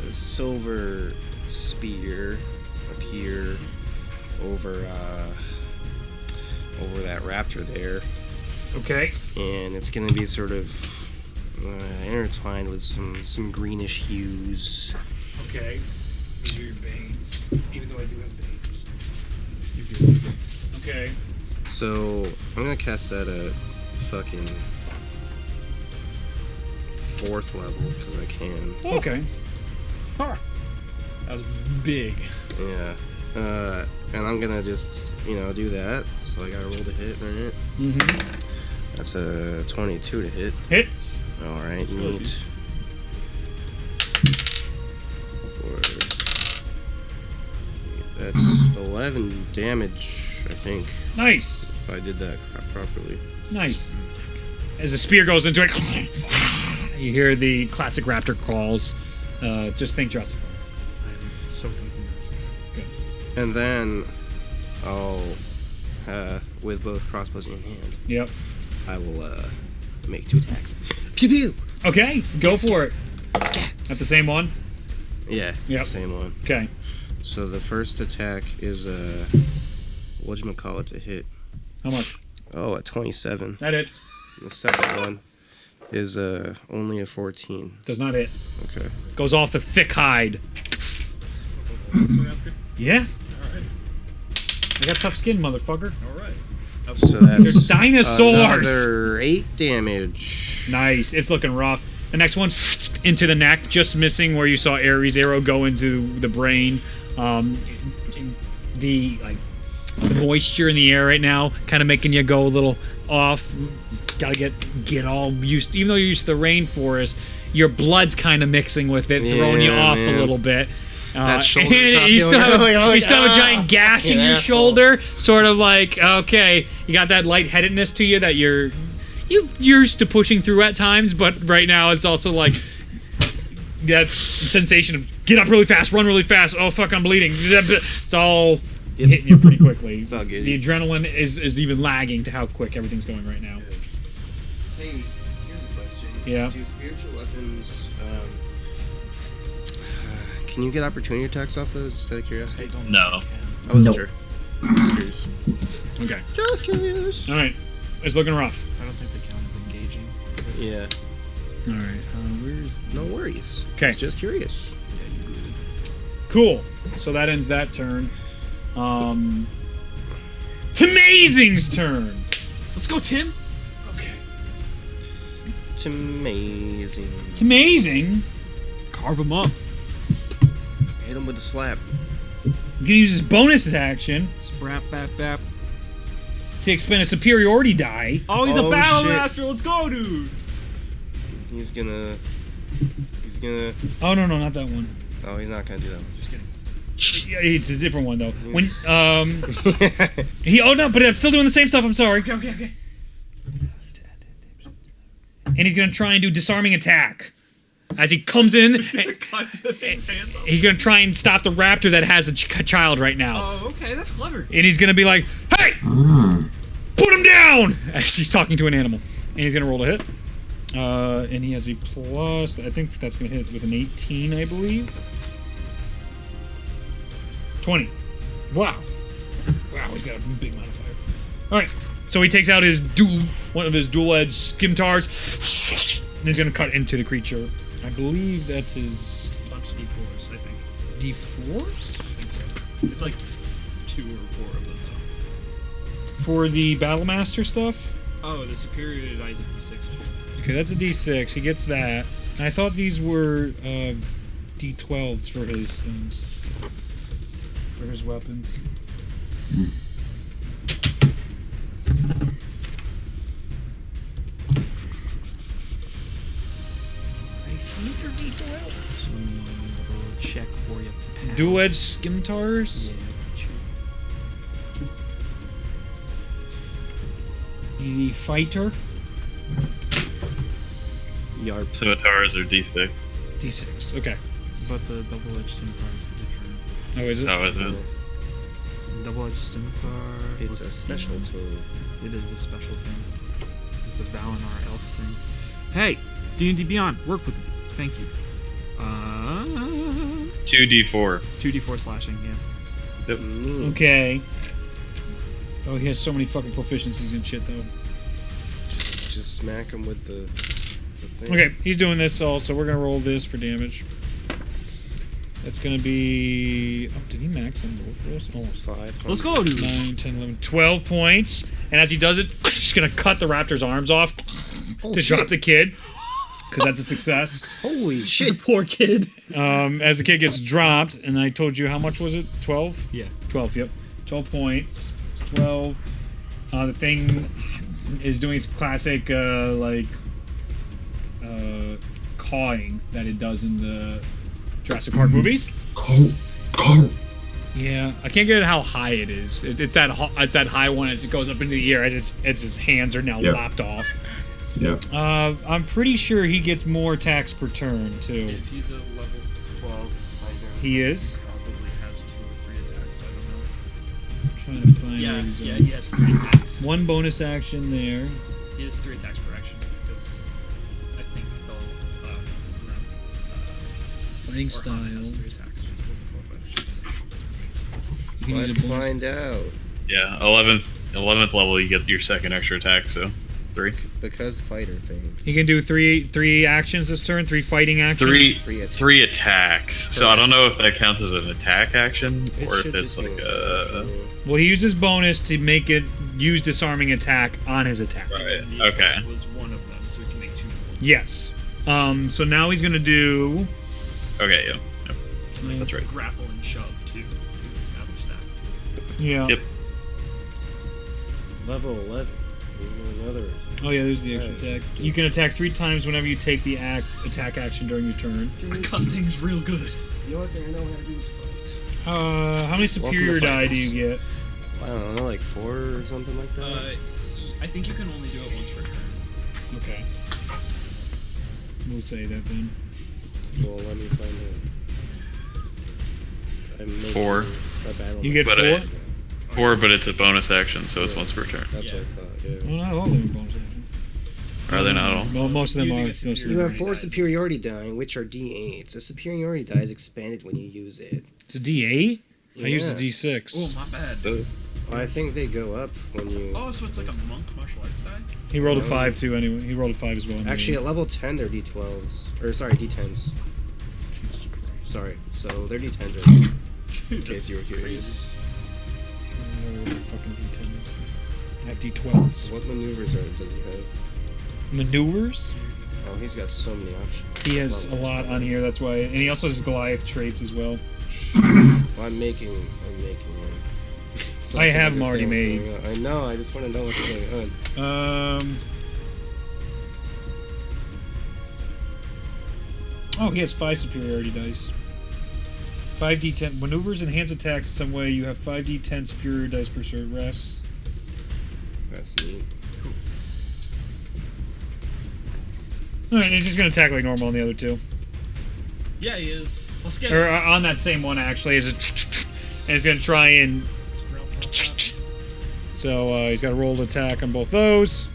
silver spear appear over that raptor there, Okay. and it's gonna be sort of intertwined with some greenish hues. Okay. These are your veins. Even though I do have veins. You're good. Okay. So I'm gonna cast that at fucking 4th level because I can. Okay. That was big. Yeah. And I'm gonna just, do that. So I gotta roll to hit, right? Mm-hmm. That's a 22 to hit. Hits. Alright, neat. That's 11 damage, I think. Nice. if I did that properly. Nice. As the spear goes into it, you hear the classic raptor calls. Just think Jurassic Park. I'm so thinking that. And then I'll, with both crossbows in hand, Yep. I will make 2 attacks. Pew pew! Okay, go for it. At the same one? Yeah, Yep. same one. Okay. So the first attack is whatchamacallit to hit. How much? Oh, a 27. That hits. The second one is only a 14. Does not hit. Okay. Goes off the thick hide. Yeah. Alright. I got tough skin, motherfucker. Alright. So that's They're dinosaurs. another 8 damage. Nice. It's looking rough. The next one's into the neck, just missing where you saw Ares' arrow go into the brain. The moisture in the air right now, kind of making you go a little off. Gotta get all used. Even though you're used to the rainforest, your blood's kind of mixing with it, throwing you Yeah, off man. a little bit. That shoulder's not you still feeling have, good. you still have a giant gash in your shoulder, sort of like, okay, you got that lightheadedness to you that you're used to pushing through at times, but right now it's also like that sensation of get up really fast, run really fast, oh fuck, I'm bleeding. It's all hitting you pretty quickly. It's all good. The adrenaline is even lagging to how quick everything's going right now. Hey, here's a question. Yeah. Do spiritual weapons, can you get opportunity attacks off those, just out of curiosity? No. I wasn't Nope. sure. Just curious. Okay. Just curious. All right. It's looking rough. I don't think they count as engaging. Yeah. All right. Where's No worries. 'Kay. Just curious. Yeah, you good. Cool. So that ends that turn. T'Amazing's turn. Let's go, Tim! Okay. It's amazing. T'Amazing. Carve him up. Hit him with a slap. You can use his bonus action Sprap, bap, bap. to expend a superiority die. Oh, he's a Oh, battle shit. master! Let's go, dude! He's gonna. Oh no, not that one. Oh, he's not gonna do that one. Just kidding. Yeah, it's a different one though. When oh no, but I'm still doing the same stuff. I'm sorry. Okay. And he's gonna try and do disarming attack as he comes in. Cut the thing's hands off. He's gonna try and stop the raptor that has a child right now. Oh, okay, that's clever. And he's gonna be like, "Hey, put him down!" As he's talking to an animal. And he's gonna roll a hit. And he has a plus. I think that's gonna hit with an 18, I believe. 20. Wow. Wow, he's got a big modifier. All right. So he takes out one of his dual-edged skimtars, and he's gonna cut into the creature. I believe that's his It's a bunch of D4s, I think. D4s I think so. It's like 2 or 4 of them, though. for the Battlemaster stuff. Oh, the superior die D6. Okay, that's a D6. He gets that. And I thought these were D12s for his things. For his weapons. I think they're D12s. Let me roll a check for you. pal. Dual-edged skimtars? Yeah, got you. The fighter? Yarp. Scimitars are D6. D6. Okay. But the double-edged scimitar is different. Oh, is it? How is it? Double-edged scimitar. It's let's a see. special tool. It is a special thing. It's a Valinor elf thing. Hey, D&D Beyond, work with me. Thank you. 2d4. 2d4 slashing, yeah. Neat. Okay. Oh, he has so many fucking proficiencies and shit, though. Just smack him with the thing. Okay, he's doing this also. We're gonna roll this for damage. That's gonna be. Oh, did he max on both of those? Almost. 5. Let's go, dude. 9, 10, 11, 12 points. And as he does it, he's gonna cut the raptor's arms off to drop the kid. Because that's a success. Holy shit. Poor kid. As the kid gets dropped, and I told you how much was it? 12? Yeah. 12, yep. 12 points. It's 12. The thing is doing its classic, cawing that it does in the Jurassic Park movies. Carl. Yeah, I can't get it how high it is. It's that high one as it goes up into the air as his hands are now lopped off. Yeah. I'm pretty sure he gets more attacks per turn too. If he's a level 12 fighter, He is. Probably has 2 or 3 attacks. I don't know. I'm trying to find. Yeah, where he's yeah, at. he has 3 attacks. One bonus action there. He has 3 attacks per action because I think they'll Fighting or Hana style. has 3 attacks. You can use let's a bonus- find out. Yeah, 11th level, you get your second extra attack, so 3. Because fighter things. He can do three actions this turn. 3 fighting actions. Three attacks. So I don't know if that counts as an attack action It or if should it's just be like an Well, he uses bonus to make it use disarming attack on his attack. right. The Okay. attack was one of them, so he can make 2 more. Yes. So now he's gonna do. Okay. Yeah. That's right. Grapple and shove too. We established that. Yeah. Yep. level 11. Another. Oh yeah, there's the extra attack. You can attack 3 times whenever you take the attack action during your turn. I cut things real good. The only thing I know how to do is fight. How many superior die do you get? I don't know, like 4 or something like that. I think you can only do it once per turn. Okay. We'll say that then. Well, let me find out. I'm making 4. A battle You get But 4. 4, but it's a bonus action, so it's once per turn. That's what I thought. Yeah. Well, not all of them are bonus action. Are they not all? Well, most of them Using are. a Most of You them have are. 4 superiority die, which are D8s. A superiority die is expanded when you use it. It's a D8. I use a Yeah. D6. Oh, my bad. So I think they go up when you. Oh, so it's like a monk martial arts die? He rolled a 5 too. Anyway, he rolled a 5 as well. Actually, at level 10, they're D12s. Or, sorry, D10s. Jesus Christ. Sorry. So they're D10s right now, in case you were curious. Fucking D10s. I have D12s. What maneuvers does he have? Maneuvers? Oh, he's got so many options. He has a lot on here. That's why, and he also has Goliath traits as well. Well, I'm making one. So I can have him already understand made. what's going on. I know. I just want to know what's going on. Oh, he has 5 superiority dice. 5d10 maneuvers, enhance attacks in some way. You have 5d10 superior dice per short rest. That's neat. All right, he's just gonna attack like normal on the other 2, Yeah, he is. Let's get or on that same one actually. And he's gonna try and. So he's got a rolled attack on both those.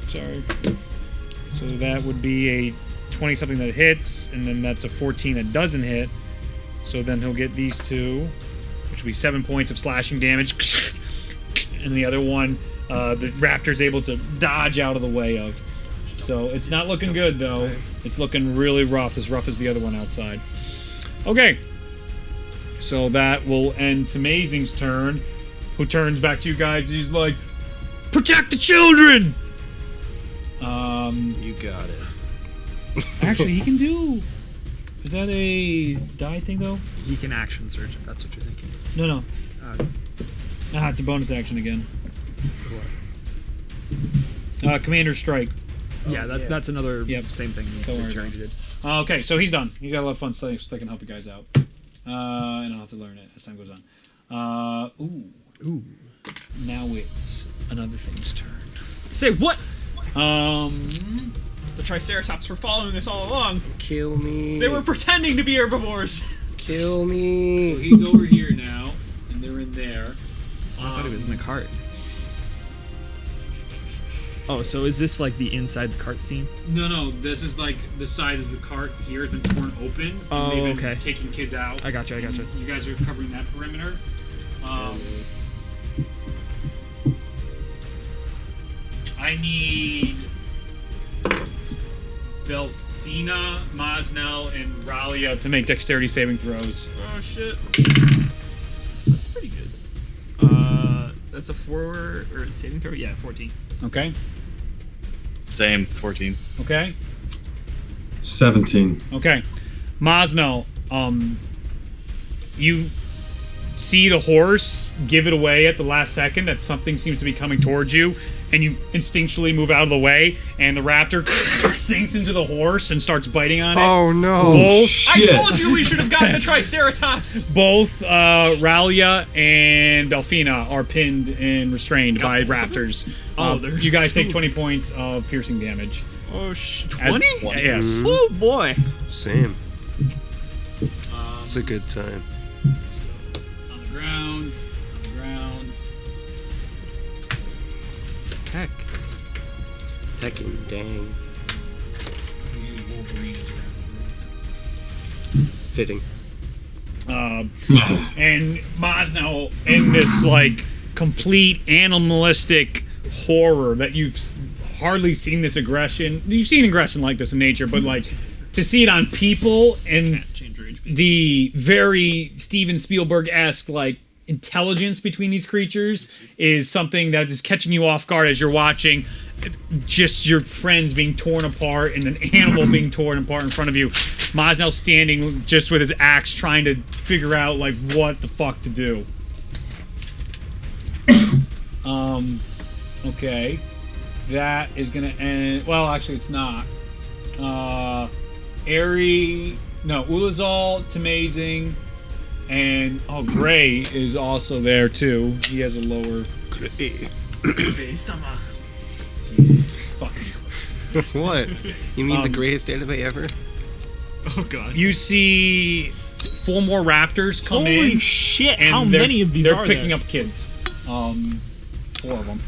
Sorry. So that would be a 20 something that hits, and then that's a 14 that doesn't hit. So then he'll get these 2, which will be 7 points of slashing damage. And the other one, the raptor's able to dodge out of the way of. So it's not looking good though. It's looking really rough as the other one outside. Okay. So that will end Tamazing's turn, who turns back to you guys. He's like, "Protect the children!" You got it. Actually, he can do. Is that a die thing though? He can action surge if that's what you're thinking. No. It's a bonus action again. Commander Strike. Yeah, that's another same thing Don't worry that about Charlie did. Okay, so he's done. He's got a lot of fun stuff so they can help you guys out. And I'll have to learn it as time goes on. Ooh. Now it's another thing's turn. Say what? The The Triceratops were following us all along. Kill me. They were pretending to be herbivores. Kill me. So he's over here now, and they're in there. I thought he was in the cart. Oh, so is this like the inside the cart scene? No, this is like the side of the cart here has been torn open. And Oh, they've been okay. taking kids out. I gotcha. You guys are covering that perimeter. I need Belfina, Mosnell, and Ralia to make dexterity saving throws. Oh shit. That's pretty good. That's a 4 or saving throw? Yeah, 14. Okay. Same, 14. Okay. 17. Okay. Mosnell, you see the horse give it away at the last second that something seems to be coming towards you, and you instinctually move out of the way, and the raptor sinks into the horse and starts biting on it. Oh no! Both, Shit. I told you we should have gotten the Triceratops. both Ralia and Belfina are pinned and restrained by raptors. Oh, there's you guys take two. 20 points of piercing damage. Oh, As- 20? Yes. Oh boy. Same. It's a good time. On the ground. Heck. Tekken, dang. Fitting. And Maz now in this like complete animalistic horror that you've hardly seen this aggression. You've seen aggression like this in nature, but like to see it on people and the very Steven Spielberg-esque like intelligence between these creatures is something that is catching you off guard as you're watching just your friends being torn apart and an animal being torn apart in front of you. Maz now standing just with his axe trying to figure out like what the fuck to do. Okay. That is gonna end. Well, actually, it's not. Ulazal, Tamazing, and Gray is also there too. He has a lower. Jesus fucking Christ. What? You mean the greatest anime ever? Oh god. You see 4 more raptors come in. Holy shit! And How they're- many of these they're are picking there? up kids. 4 of them.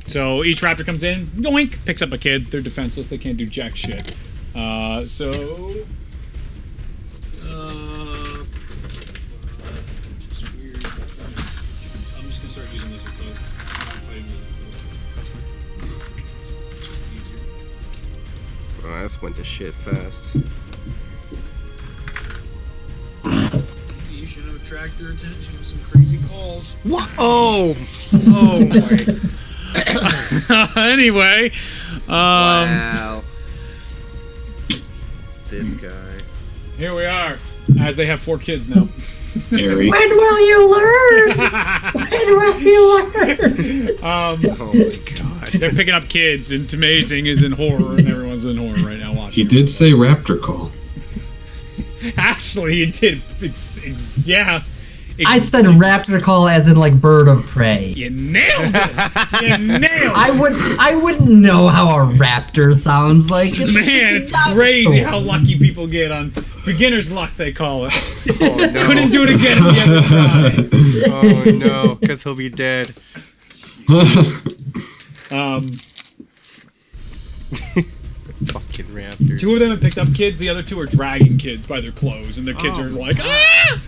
So each raptor comes in, yoink, picks up a kid. They're defenseless. They can't do jack shit. Just weird. I'm just gonna start using lizard folk. I'm not fighting lizard folk. That's fine. It's just easier. Oh, that's went to shit fast. You should have attracted their attention with some crazy calls. What? Oh! Oh my. Anyway, Wow. This guy. here we are. As they have 4 kids now. Airy. When will you learn? When will you learn? Oh my god. They're picking up kids, and Tamazing is in horror, and everyone's in horror right now He watching. did say raptor call. Actually, it did. Yeah. I said raptor call as in like bird of prey. You nailed it. You nailed it. I wouldn't know how a raptor sounds like. Man, it's crazy how lucky people get on beginner's luck, they call it. Oh no. Couldn't do it again if you had to try. Oh no, because he'll be dead. Fucking raptors. 2 of them have picked up kids, the other 2 are dragging kids by their clothes, and their kids are like, ah!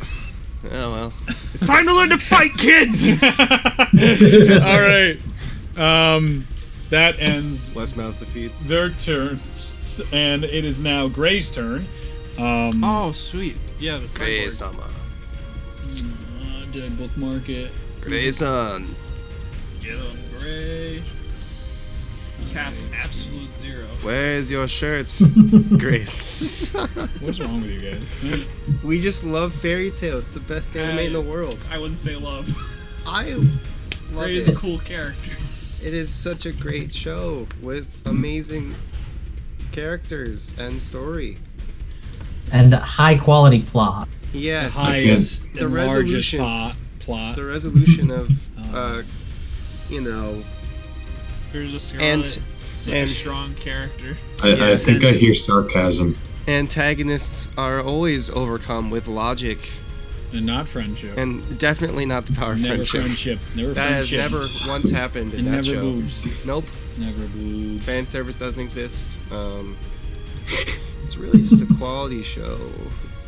Oh well. It's time to learn to fight, kids. All right. That ends Less mouths to feed. their turn, and it is now Gray's turn. Oh, sweet. Yeah, the Gray sideboard. sama. Did I bookmark it? Gray-san. Get him, Gray. Cast absolute 0. Where's your shirts? Grace. What's wrong with you guys? We just love fairy tale. It's the best anime in the world. I wouldn't say love. I love Gray is it. a cool character. It is such a great show with amazing characters and story. And high quality plot. Yes. Highest The and largest resolution. plot. The resolution of, you know, Here's a Scarlet. and Such a and- strong character. I think I hear sarcasm. antagonists are always overcome with logic And not friendship. and definitely not the power of Never friendship. friendship. Never That has friendship. never once happened in And that never show. boobs. Nope. Never boobs. Fan service doesn't exist. It's really just a quality show.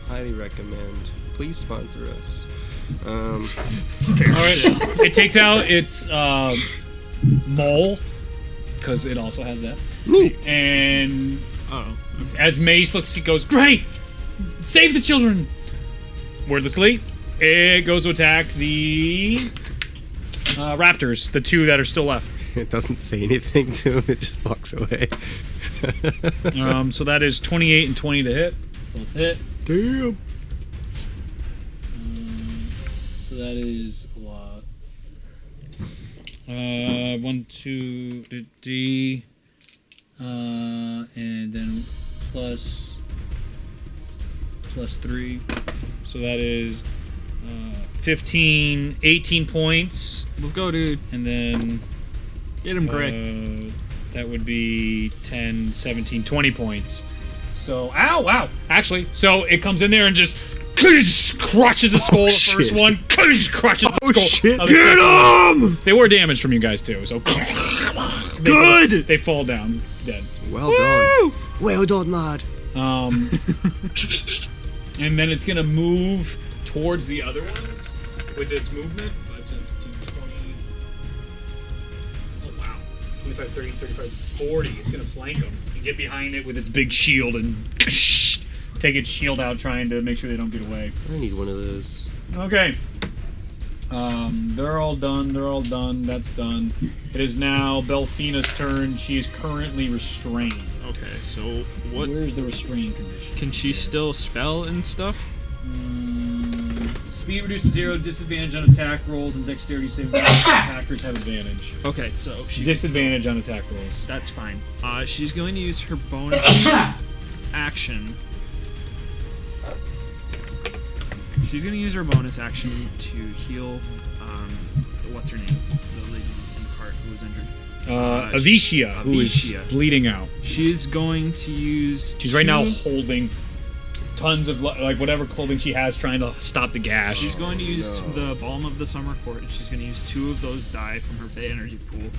Highly recommend. Please sponsor us. Alright. It takes out its mole, because it also has that. And Oh, okay. as Mace looks, he goes, "Great! Save the children!" Wordlessly, it goes to attack the raptors, the 2 that are still left. It doesn't say anything to him. It just walks away. So that is 28 and 20 to hit. Both hit. Damn. So that is a lot. 1, 2, D, and then plus 3. So that is 15, 18 points. Let's go, dude. And then Get him, Greg. that would be 10, 17, 20 points. So, ow. Actually, so it comes in there and just crushes the skull of the first one. Crushes the skull. Shit. Get him! They were damaged from you guys too, so Good! They fall down dead. Well done. Well done, lad. And then it's gonna move towards the other ones with its movement. 5, 10, 15, 20. Oh wow. 25, 30, 35, 40. It's gonna flank them and get behind it with its big shield and take its shield out, trying to make sure they don't get away. I need one of those. Okay. They're all done. That's done. It is now Belfina's turn. She is currently restrained. Okay, so what? Where's the restrained condition? Can she still spell and stuff? Speed reduces 0, disadvantage on attack rolls, and dexterity saving throws. Attackers have advantage. Okay, so she Disadvantage on attack rolls. That's fine. She's going to use her bonus action. She's going to use her bonus action to heal. What's her name? The lady in the cart who was injured. Avicia, who is Avicia. bleeding out. She's going to use. She's right now holding tons of like whatever clothing she has, trying to stop the gash. She's going to use the Balm of the Summer Court, and she's going to use 2 of those die from her Fey energy pool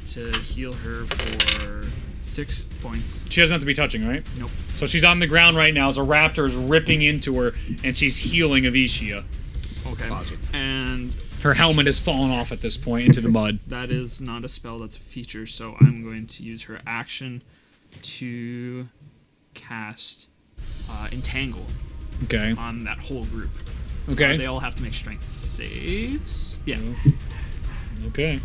to heal her for 6 points. She doesn't have to be touching, right? Nope. So she's on the ground right now as a raptor is ripping into her, and she's healing Avicia. Okay. And Her helmet has fallen off at this point into the mud. that is not a spell, that's a feature, so I'm going to use her action to cast Entangle Okay. on that whole group. Okay. They all have to make strength saves. Yeah. Okay.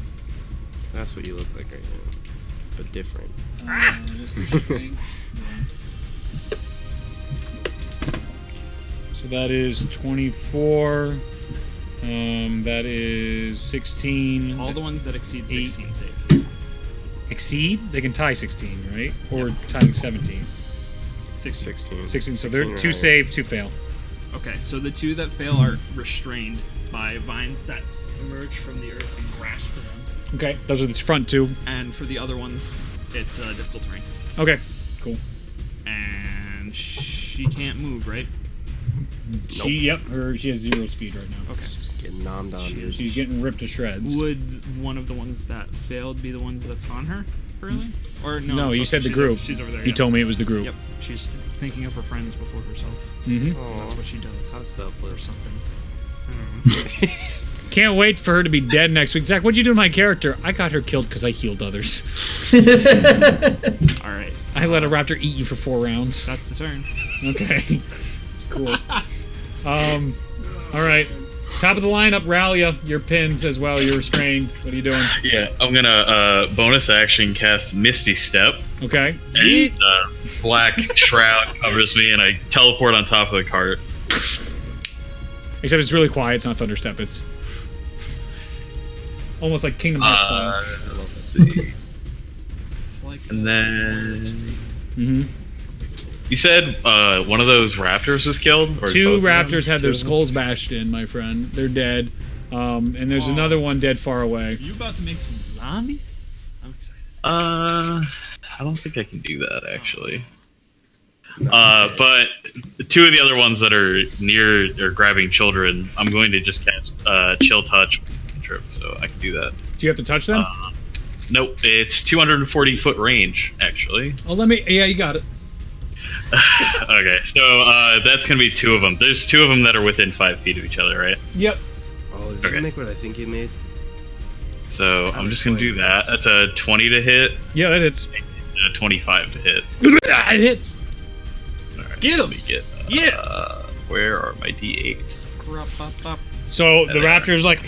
That's what you look like right now, but different. So that is 24. That is 16. All the ones that exceed 16 save. Exceed? They can tie 16, right? Or tying 17. 16. 16. So they're 2 right. save, 2 fail. Okay, so the 2 that fail are restrained by vines that emerge from the earth and grasp for them. Okay. Those are the front 2. And for the other ones, it's difficult terrain. Okay. Cool. And she can't move, right? She has 0 speed right now. Okay. Just getting nommed on, dude. She's getting ripped to shreds. Would one of the ones that failed be the ones that's on her currently? Or no? No, you said the she's group. She's over there. You told me it was the group. Yep. She's thinking of her friends before herself. Mm-hmm. That's what she does. How Or selfless. something. Can't wait for her to be dead next week. Zach, what'd you do to my character? I got her killed because I healed others. All right. I let a raptor eat you for 4 rounds. That's the turn. Okay. Cool. All right. Top of the lineup, Ralia. You're pinned as well. You're restrained. What are you doing? Yeah, I'm gonna bonus action cast Misty Step. Okay. And black shroud covers me, and I teleport on top of the cart. Except it's really quiet. It's not Thunderstep. It's almost like Kingdom Hearts style. Let's see. It's like. And then Mm-hmm. you said one of those raptors was killed, or 2 both of them? raptors had their 2 of them? skulls bashed in, my friend. They're dead. And there's another one dead far away. You about to make some zombies? I'm excited. I don't think I can do that actually. But 2 of the other ones that are near or grabbing children, I'm going to just cast Chill Touch trip, so I can do that. Do you have to touch them? Nope, it's 240 foot range actually. Oh, yeah, you got it. Okay, so that's gonna be 2 of them. There's 2 of them that are within 5 feet of each other, right? Yep. Oh, did Okay. you make what I think you made? So I'm was just gonna do like that. this. That's a 20 to hit, Yeah, that hits. and a 25 to hit. It hits. All right, Get 'em! let me get. Yeah. Where are my d8s? So the raptor's like,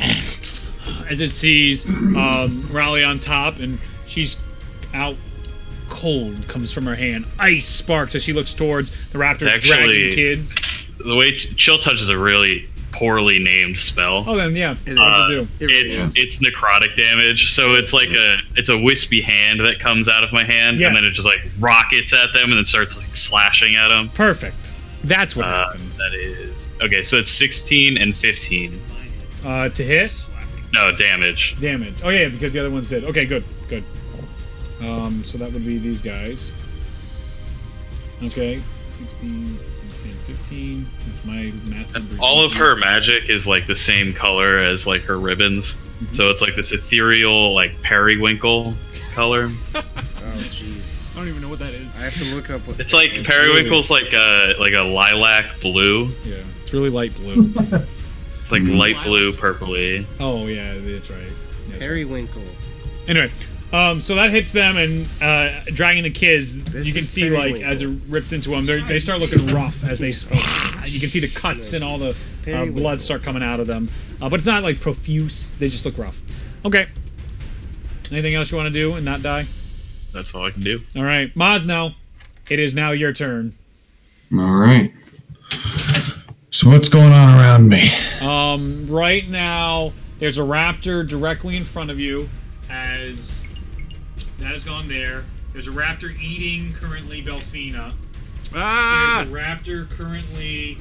as it sees Raleigh on top, and she's out cold comes from her hand. Ice sparks as she looks towards the raptors Actually- dragging kids. The way Chill Touch is a really poorly named spell. Oh, then yeah. It What is. to do? It really is. It's necrotic damage, so it's like it's a wispy hand that comes out of my hand, Yes. and then it just like rockets at them and then starts like slashing at them. Perfect. That's what happens. That is okay. So it's 16 and 15. To hit? No damage. Damage. Oh, yeah, because the other ones did. Okay, good. Good. So that would be these guys. Okay. 16 and 15. That's my math number. All of her magic is like the same color as like her ribbons, so it's like this ethereal like periwinkle color. Oh, jeez. I don't even know what that is. I have to look up what. It's like periwinkle's like a lilac blue. Yeah, it's really light blue. It's like light blue, purpley. Oh, yeah, that's right. That's Periwinkle. right. Anyway, so that hits them, and dragging the kids, This you can is see, like, periwinkle. as it rips into them, they start looking rough as they... you can see the cuts and all the Periwinkle. blood start coming out of them. But it's not, like, profuse. They just look rough. Okay. Anything else you want to do and not die? That's all I can do. All right. Mosno, it is now your turn. All right. So what's going on around me? Right now, there's a raptor directly in front of you, as that has gone there. There's a raptor eating currently Belfina. Ah! There's a raptor currently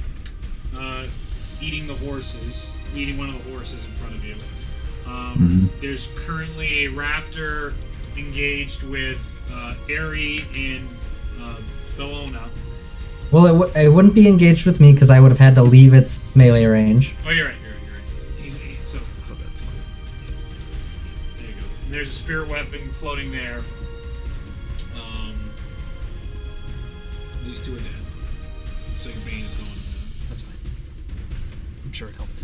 eating the horses, eating one of the horses in front of you. There's currently a raptor engaged with Aerie and Bellona. Well, it wouldn't be engaged with me because I would have had to leave its melee range. Oh, you're right. So, Oh, that's cool. there you go. And there's a spirit weapon floating there. These two are dead. So your bane is going. That's fine. I'm sure it helped.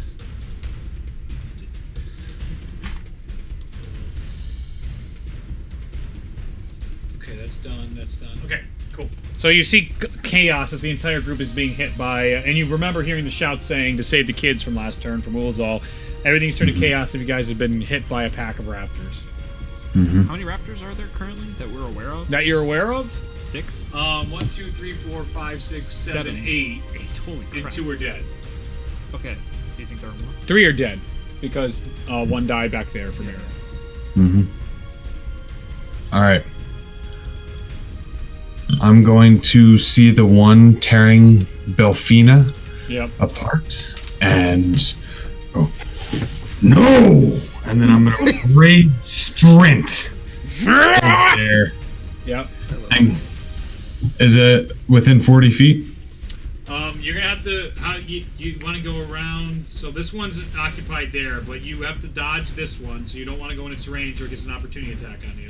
Okay, that's done. That's done. Okay, cool. So you see chaos as the entire group is being hit by, and you remember hearing the shout saying to save the kids from last turn from Ulazal. Everything's turned to chaos if you guys have been hit by a pack of raptors. How many raptors are there currently that we're aware of? That you're aware of? 6? 1, 2, 3, 4, 5, 6, 7, 8. 8. Holy And crap. 2 are dead. Okay. Do you think there are more? 3 are dead because 1 died back there from there. All right. I'm going to see the one tearing Belfina Yep. apart and go, no! And then I'm going to rage sprint over there. Yep. And is it within 40 feet? You're gonna have to. You want to go around? So this one's occupied there, but you have to dodge this one. So you don't want to go in its range or it gets an opportunity attack on you.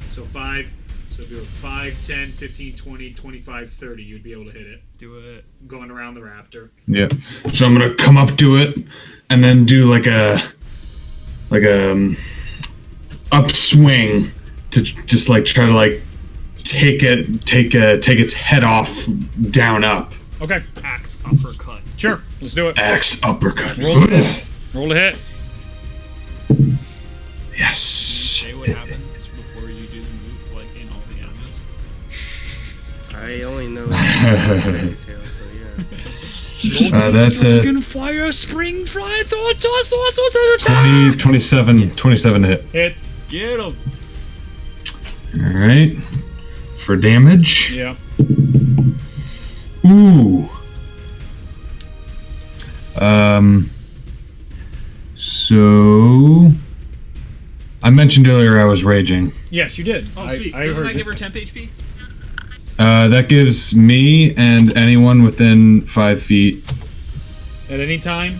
So 5. So if you were 5, 10, 15, 20, 25, 30, you'd be able to hit it. Do it. Going around the raptor. Yeah. So I'm going to come up to it and then do like a upswing to just like try to like take its head off down up. Okay. Axe uppercut. Sure. Let's do it. Axe uppercut. Roll to hit. Roll to hit. Yes. Say what happens before you do the move, like in all the animals. I only know fairy tale, so yeah. That's a Dragon fire spring fly 20, 27 to hit. Hits. Get him! All right. For damage. Yeah. Ooh. So I mentioned earlier I was raging. Yes, you did. Oh, sweet. I Doesn't heard that give it. her temp HP? That gives me and anyone within 5 feet. At any time.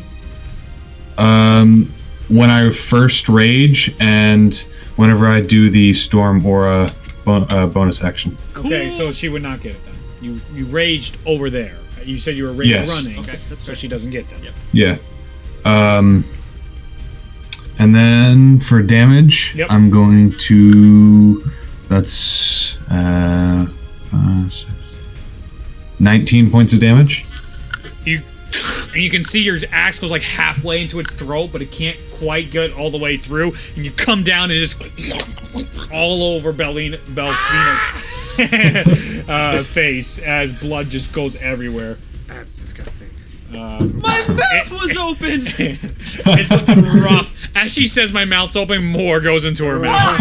When I first rage and whenever I do the storm aura bonus action. Okay, so she would not get it then. You raged over there. You said you were rage Yes. running. Okay, that's so fair. she doesn't get that. Yep. Yeah. And then for damage, Yep. I'm going to. That's 19 points of damage. And you can see your axe goes like halfway into its throat, but it can't quite get all the way through. And you come down and just all over Belfina's face as blood just goes everywhere. That's disgusting. My mouth was open. It's looking rough. As she says, "My mouth's open," more goes into her mouth.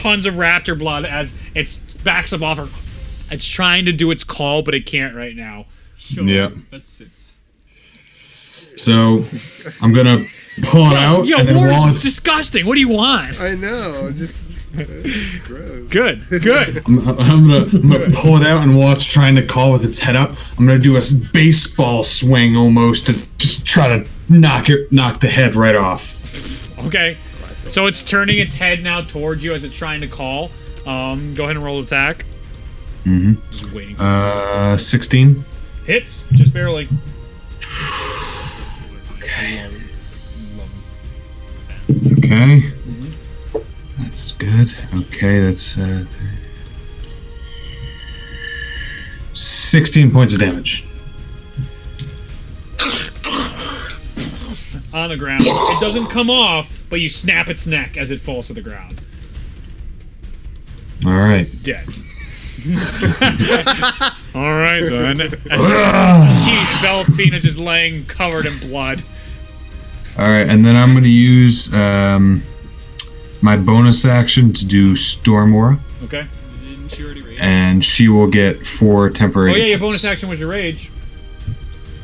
Tons of raptor blood as it backs up off her. It's trying to do its call, but it can't right now. Sure. Yep. That's it. So I'm gonna pull it out, Yo, and then war's while it's disgusting. What do you want? I know, just it's gross. Good. I'm gonna pull it out, and while it's trying to call with its head up, I'm gonna do a baseball swing almost to just try to knock the head right off. Okay. So it's turning its head now towards you as it's trying to call. Go ahead and roll attack. Mm-hmm. Just waiting for 16. hits, just barely. Okay. That's good. Okay, that's 16 points of damage. On the ground. It doesn't come off, but you snap its neck as it falls to the ground. All right. Dead. All right then. Belfina's just laying covered in blood. All right, and then I'm going to use my bonus action to do Storm Aura, Okay. Didn't she already rage? and she will get 4 temporary. Oh yeah, your points. bonus action was your rage.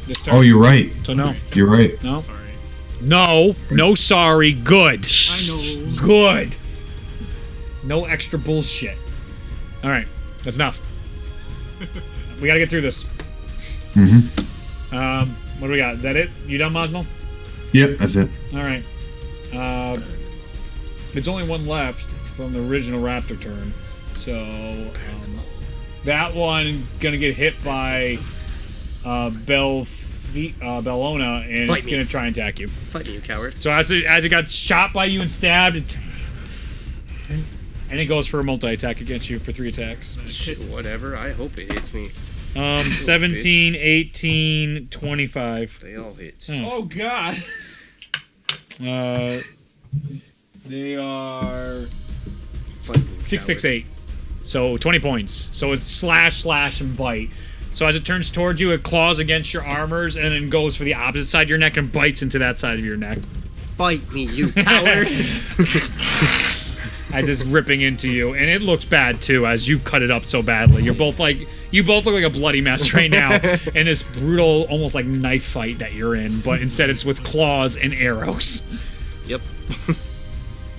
This turn. Oh, you're right. So no. You're right. No. Sorry. No, sorry. Good. I know. Good. No extra bullshit. All right, that's enough. We gotta get through this. Mm-hmm. What do we got? Is that it? You done, Mosnell? Yep, that's it. All right. There's only one left from the original raptor turn, so that one gonna get hit by Bellona, and Fight it's me. gonna try and attack you. Fight me, you coward. So as it got shot by you and stabbed, and it goes for a multi-attack against you for 3 attacks. Whatever, I hope it hits me. 17, 18, 25. They all hit. Oh God. They are Fight me, 6, 6, coward. 8. So 20 points. So it's slash, and bite. So as it turns towards you, it claws against your armors and then goes for the opposite side of your neck and bites into that side of your neck. Fight me, you coward. As it's ripping into you, and it looks bad too, as you've cut it up so badly. You both look like a bloody mess right now in this brutal, almost like knife fight that you're in, but instead it's with claws and arrows. Yep.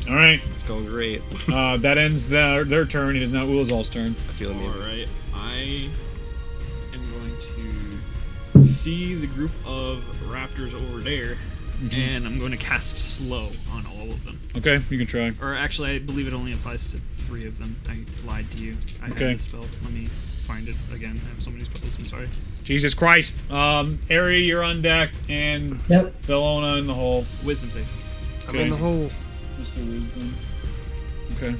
All right, It's going great. that ends their turn. It is now Ulazal's turn. I feel amazing. Alright, I am going to see the group of raptors over there, and I'm going to cast slow on all of them. Okay, you can try. Or actually, I believe it only applies to 3 of them. I lied to you. I Okay. had the spell. Let me find it again. I have so many spells. I'm sorry. Jesus Christ. Area, you're on deck, and Yep. Bellona in the hole. Wisdom save. I'm in the hole. Just the wisdom. Okay.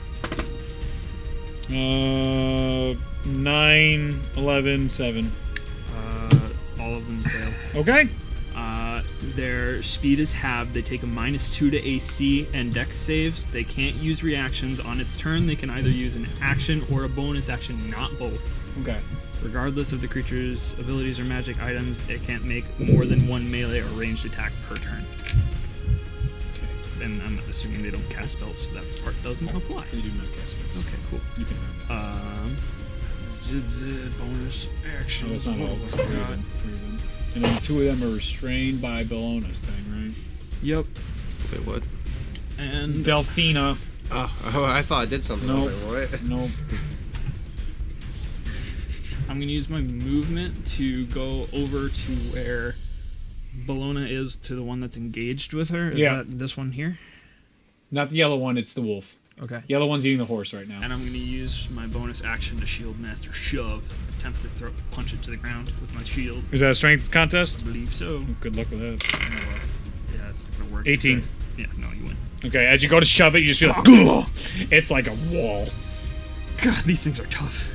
9, 11, 7. All of them fail. Okay. Their speed is halved. They take a -2 to AC and Dex saves. They can't use reactions on its turn. They can either use an action or a bonus action, not both. Okay. Regardless of the creature's abilities or magic items, it can't make more than 1 melee or ranged attack per turn. And I'm assuming they don't cast spells, so that part doesn't apply. They do not cast spells. Okay, cool. You can have The bonus action. that. That's not all. That's 3 of them. 3 of them. And then 2 of them are restrained by Bellona's thing, right? Yep. Wait, what? And Belfina. Oh, I thought I did something. I was Nope. like, what? Nope. I'm gonna use my movement to go over to where Bellona is, to the one that's engaged with her. Is Yeah. that this one here? Not the yellow one, it's the wolf. Okay. The yellow one's eating the horse right now. And I'm gonna use my bonus action to shield master shove. Attempt to punch it to the ground with my shield. Is that a strength I contest? believe so. Good luck with that. Yeah, it's not gonna work. 18. Yeah, no, you win. Okay, as you go to shove it, you just feel like, "Gah!" It's like a wall. God, these things are tough.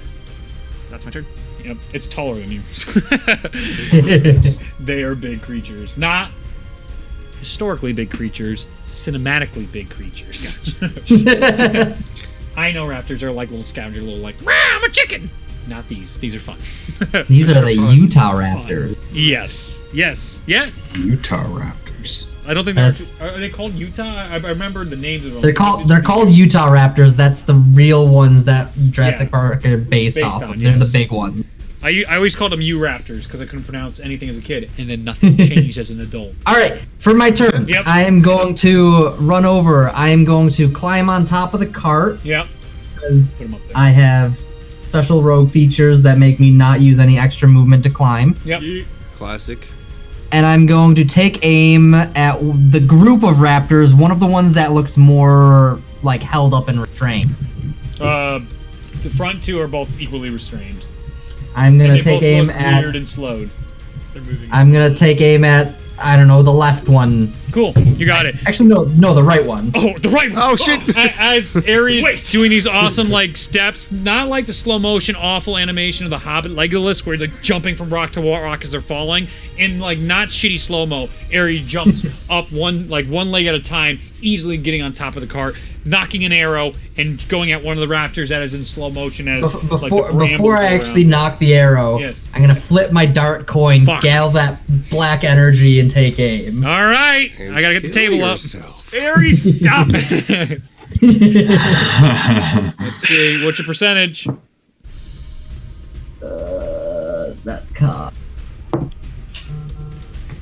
That's my turn. Yep, it's taller than you. They are big creatures. Not historically big creatures, cinematically big creatures. I know raptors are like little scavenger, little like, "Rah, I'm a chicken!" not these. These are fun. These are the Utah Raptors. Yes. Utah Raptors. I don't think are they called Utah? I remember the names of them. They're called Utah Raptors. That's the real ones that Jurassic Park are based off on, of. They're yes. the big ones. I always called them U-Raptors because I couldn't pronounce anything as a kid, and then nothing changed as an adult. All right, for my turn, Yep. I am going to run over. I am going to climb on top of the cart Yep. because Put them up there. I have special rogue features that make me not use any extra movement to climb. Yep. Classic. And I'm going to take aim at the group of raptors, one of the ones that looks more like held up and restrained. The front two are both equally restrained. I'm And gonna they take both aim look at. weird and slowed. They're moving. I'm gonna take aim at. I don't know, the left one. Cool. You got it. Actually, no, the right one. Oh, the right one. Oh, shit. As Ares doing these awesome like steps, not like the slow motion awful animation of the Hobbit Legolas where they're jumping from rock to rock as they're falling. In like not shitty slow mo, Ares jumps up one leg at a time, easily getting on top of the cart, knocking an arrow and going at one of the raptors that is in slow motion as Before I actually knock the arrow, Yes. I'm gonna flip my dart coin, Fuck. gather that black energy, and take aim. All right, I gotta get the table up. Ares, stop it! Let's see, what's your percentage? That's caught.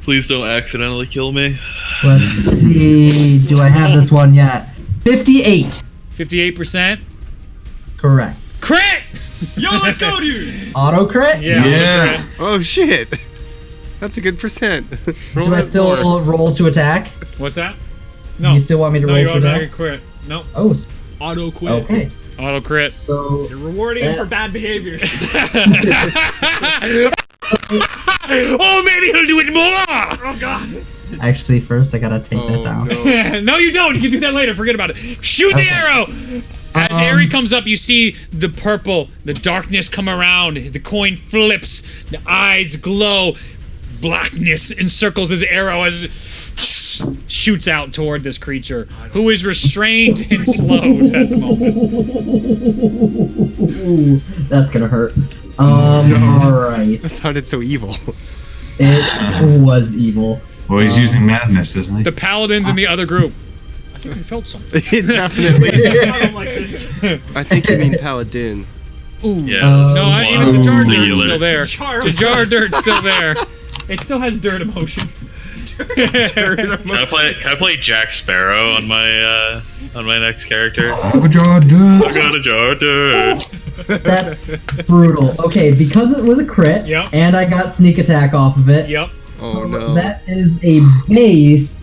Please don't accidentally kill me. Let's see. Do I have this one yet? 58. 58%. Correct. Crit! Yo, let's go, dude! Auto crit? Yeah. Crit. Oh shit. That's a good percent. Do I still roll to attack? What's that? No. You still want me to No, roll you to automatic attack? crit. No. Oh, Auto quit. okay. Auto crit. So You're rewarding him for bad behaviors. Oh, maybe he'll do it more! Oh god. actually, first I gotta take that down. No. No, you don't. You can do that later. Forget about it. Shoot the arrow! As Aerie comes up, you see the purple, the darkness come around. The coin flips. The eyes glow. Blackness encircles his arrow as it shoots out toward this creature, who is restrained and slowed at the moment. Ooh, that's gonna hurt. Alright. That sounded so evil. It was evil. Well, he's using madness, isn't he? The paladins in the other group. I think I felt something. Definitely. I don't like this. I think you mean paladin. Ooh. Yeah. No, even the jar dirt's Singular. still there. Jar The jar dirt's still there. It still has dirt emotions. Can I play Jack Sparrow on my next character? I got a jar of dirt. That's brutal. Okay, because it was a crit, Yep. and I got sneak attack off of it. Yep. Oh So no. that is a base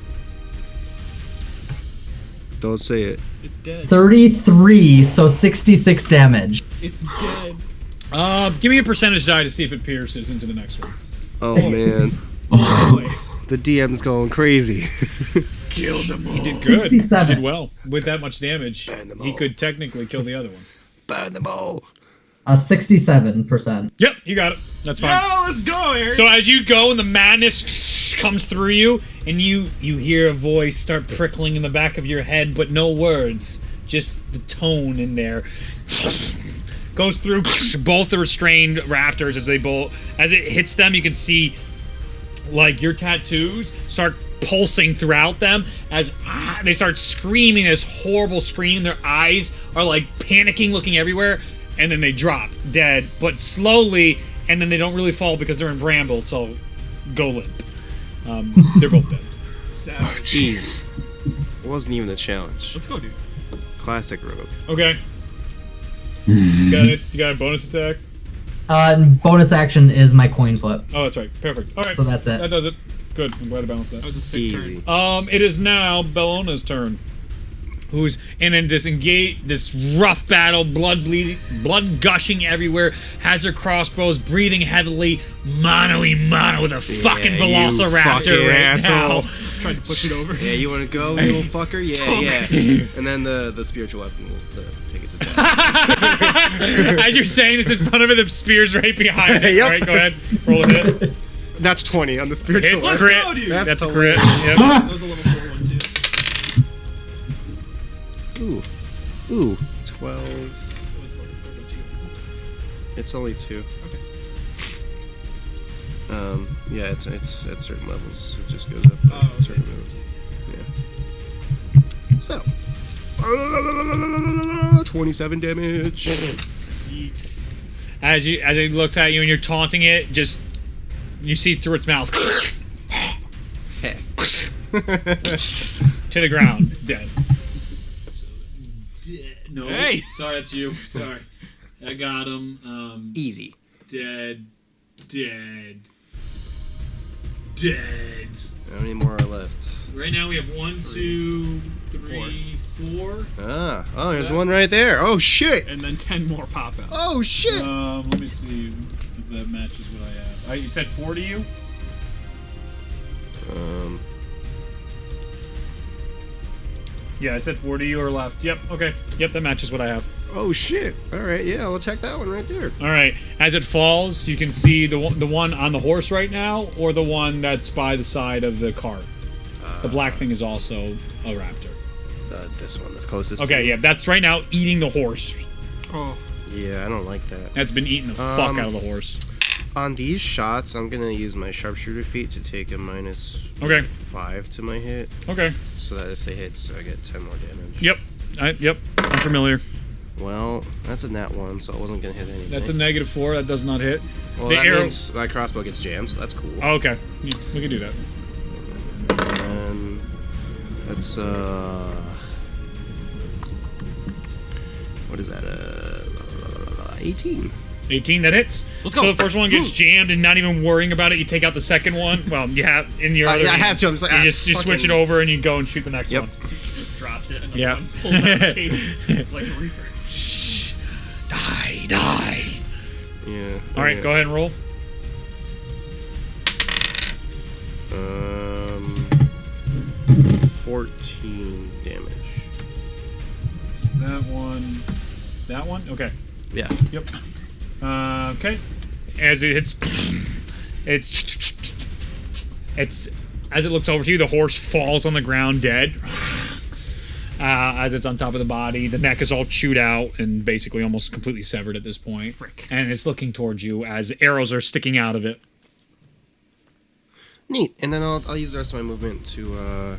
Don't say it. It's dead. 33, so 66 damage. It's dead. Give me a percentage die to see if it pierces into the next one. Oh man. The DM's going crazy. Kill them all. He did good. 67. He did well. With that much damage, Burn them he all. could technically kill the other one. Burn them all. 67%. Yep, you got it. That's fine. Oh, let's go, Aaron. So as you go and the madness comes through you, and you hear a voice start prickling in the back of your head, but no words, just the tone in there. Goes through both the restrained raptors as it hits them. You can see like your tattoos start pulsing throughout them as they start screaming this horrible scream. Their eyes are like panicking, looking everywhere, and then they drop dead, but slowly, and then they don't really fall because they're in brambles, so go limp. They're both dead. Savage. Jeez. It wasn't even a challenge. Let's go, dude. Classic rogue. Okay. You got it? You got a bonus attack? Bonus action is my coin flip, Oh, that's right. Perfect. All right. so that's That it. does it. Good. I'm glad I balanced That that. was a sick Easy. turn. It is now Bellona's turn. Who's in this rough battle, blood gushing everywhere, has her crossbows, breathing heavily, mano-y-mano with a fucking you Velociraptor fucking right asshole. now. Tried to push it over. Yeah, you wanna go, you little fucker? Yeah, yeah. And then the spiritual weapon will take its attack. As you're saying this in front of it, the spear's right behind it. Yep. All right, go ahead. Roll a hit. That's 20 on the spiritual It's weapon. crit. go, dude. That's That's crit. hilarious. Yep. That was a level 4 one, too. Ooh. 12. That was level 4 one, too. It's only 2. Okay. Yeah, it's at certain levels. It just goes up at certain levels. Yeah. So, 27 damage. Yeet. As it looks at you and you're taunting it, just you see through its mouth to the ground, dead. No. Hey! Sorry, that's you. Sorry. I got him. Easy. Dead. Dead. How many more are left? Right now we have 1, 2, 3, 4. Oh, there's one right there. Oh shit! And then 10 more pop out. Oh shit! Let me see if that matches what I have. You said 4 to you? Yeah, I said 4 to you or left. Yep, okay. Yep, that matches what I have. Oh shit! All right, yeah, we'll check that one right there. All right. As it falls, you can see the one on the horse right now, or the one that's by the side of the cart. The black thing is also a raptor. This one, the closest. Okay, yeah, that's right now eating the horse. Oh. Yeah, I don't like that. That's been eating the fuck out of the horse. On these shots, I'm gonna use my sharpshooter feat to take a minus Okay. 5 to my hit, Okay. so that if they hit, I get 10 more damage. Yep. Yep. I'm familiar. Well, that's a nat 1, so I wasn't gonna hit anything. That's a -4. That does not hit. well, the that arrow- means my crossbow gets jammed, so that's cool. Oh, okay. Yeah, we can do that. And that's what is that? 18. 18, that hits. Let's go. So the first one gets jammed, and not even worrying about it, you take out the second one. Well, you have in your other. Yeah, I have to. I'm just like, You just you switch it over and you go and shoot the next Yep. one. Drops it. Another Yeah. one pulls out the cape like a reaper. Die. Yeah. All right, go ahead and roll. 14 damage. That one. Okay. Yeah. Yep. Okay. As it hits, it's as it looks over to you, the horse falls on the ground dead. As it's on top of the body, the neck is all chewed out and basically almost completely severed at this point. Frick. And it's looking towards you as arrows are sticking out of it. Neat. And then I'll use the rest of my movement to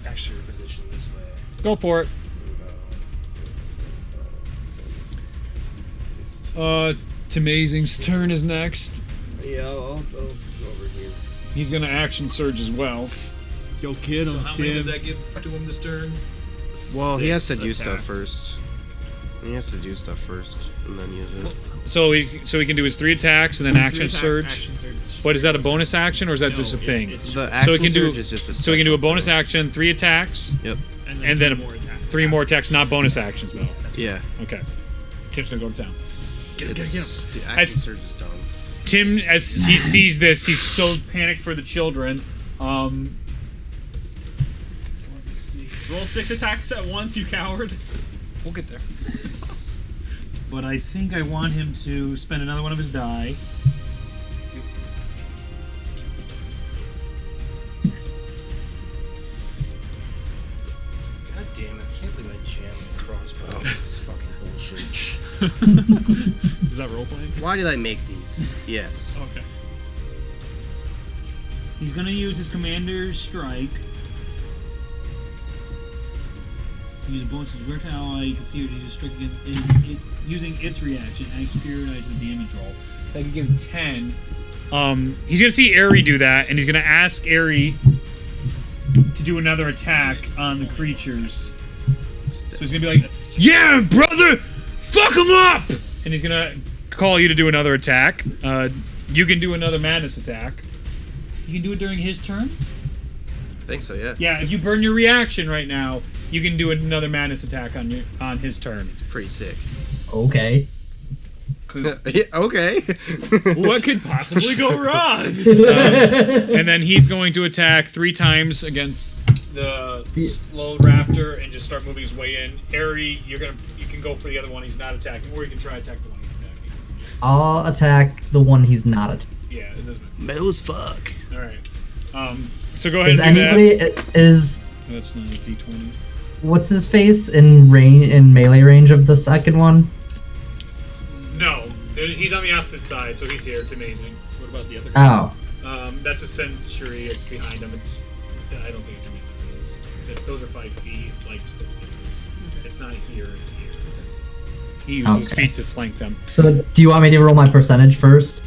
actually reposition this way. Go for it. Tamazing's turn is next. Yeah, I'll go over here. He's gonna action surge as well. Go get him, So how many does that give to him this turn? Well, he has to do attacks. stuff first. He has to do stuff first and then use it. So he can do his 3 attacks and then action surge. Action surge. What is that, a bonus action or is that just a No, thing? it's The just- action he can do- surge is just a So he can do a special bonus thing. action, 3 attacks, Yep. and then 3 more attacks. 3 more attacks, not bonus actions though. Yeah. Okay. Tim's gonna go to town. It's the action As- surge is done. Tim, as he sees this, he's so panicked for the children. Let me see. Roll 6 attacks at once, you coward. We'll get there. But I think I want him to spend another one of his die. God damn it! I can't believe I jammed the crossbow. This is fucking bullshit. Is that role playing? Why did I make these? Yes. Okay. He's gonna use his commander's strike. Use a bonus to direct an ally. You can see it uses strike against it, using its reaction. Add superiority to the damage roll. So I can give him 10. He's gonna see Aerie do that, and he's gonna ask Aerie to do another attack on the creatures. So he's gonna be like, "Yeah, brother, fuck him up!" And he's gonna call you to do another attack. You can do another madness attack. You can do it during his turn. I think so. Yeah. Yeah, if you burn your reaction right now, you can do another madness attack on his turn. It's pretty sick. Okay. Yeah, okay. What could possibly go wrong? And then he's going to attack 3 times against the slow raptor and just start moving his way in. Aerie, you can go for the other one he's not attacking, or you can try to attack the one he's attacking. I'll attack the one he's not attacking. Yeah, it doesn't matter. Metal as fuck. All right. So go ahead Is and do anybody is That's not a D20. what's his face in melee range of the second one? No, He's on the opposite side, so he's here. It's amazing. What about the other guy? Oh. That's a century. It's behind him. I don't think it's gonna be this. Those are 5 feet. It's like split difference. It's not here. It's here. He uses his feet to flank them. So, do you want me to roll my percentage first?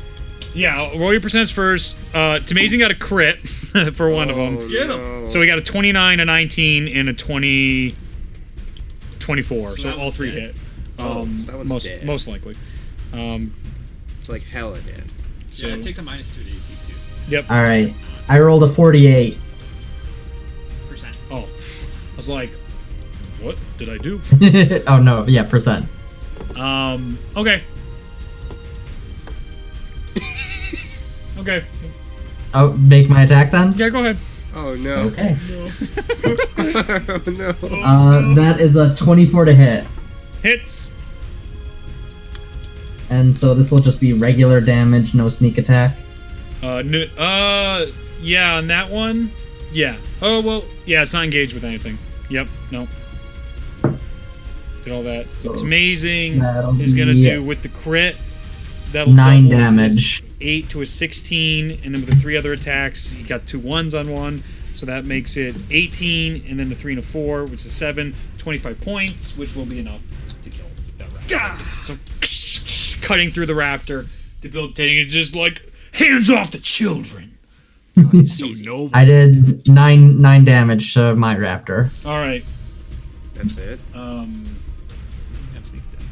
Yeah, roll your percentage first. Tamazing got a crit for one of them. Get him. So we got a 29, a 19, and a 20, 24. So that all one's 3 dead. hit. So that one's dead. Most likely. It's like hella dead. So, Yeah, it takes a -2 to AC too. Yep. All right. I rolled a 48. Percent. Oh, I was like, what did I do? Oh no, yeah, percent. Okay. Okay. Oh, make my attack then? Yeah, go ahead. Oh no. Okay. Oh no. That is a 24 to hit. Hits. And so this will just be regular damage, no sneak attack. Yeah, on that one. Yeah. Oh, well, yeah, it's not engaged with anything. Yep, no. Did all that. So it's amazing. That'll He's gonna be do with the crit. That'll 9 double his damage. 8 to a 16, and then with the 3 other attacks, he got 2 1s on one, so that makes it 18, and then the 3 and a 4, which is 7, 25 points, which will be enough to kill that raptor. So cutting through the raptor, debilitating it, just like hands off the children. So noble. I did 9 damage to my raptor. All right. That's it. Have sneak attack.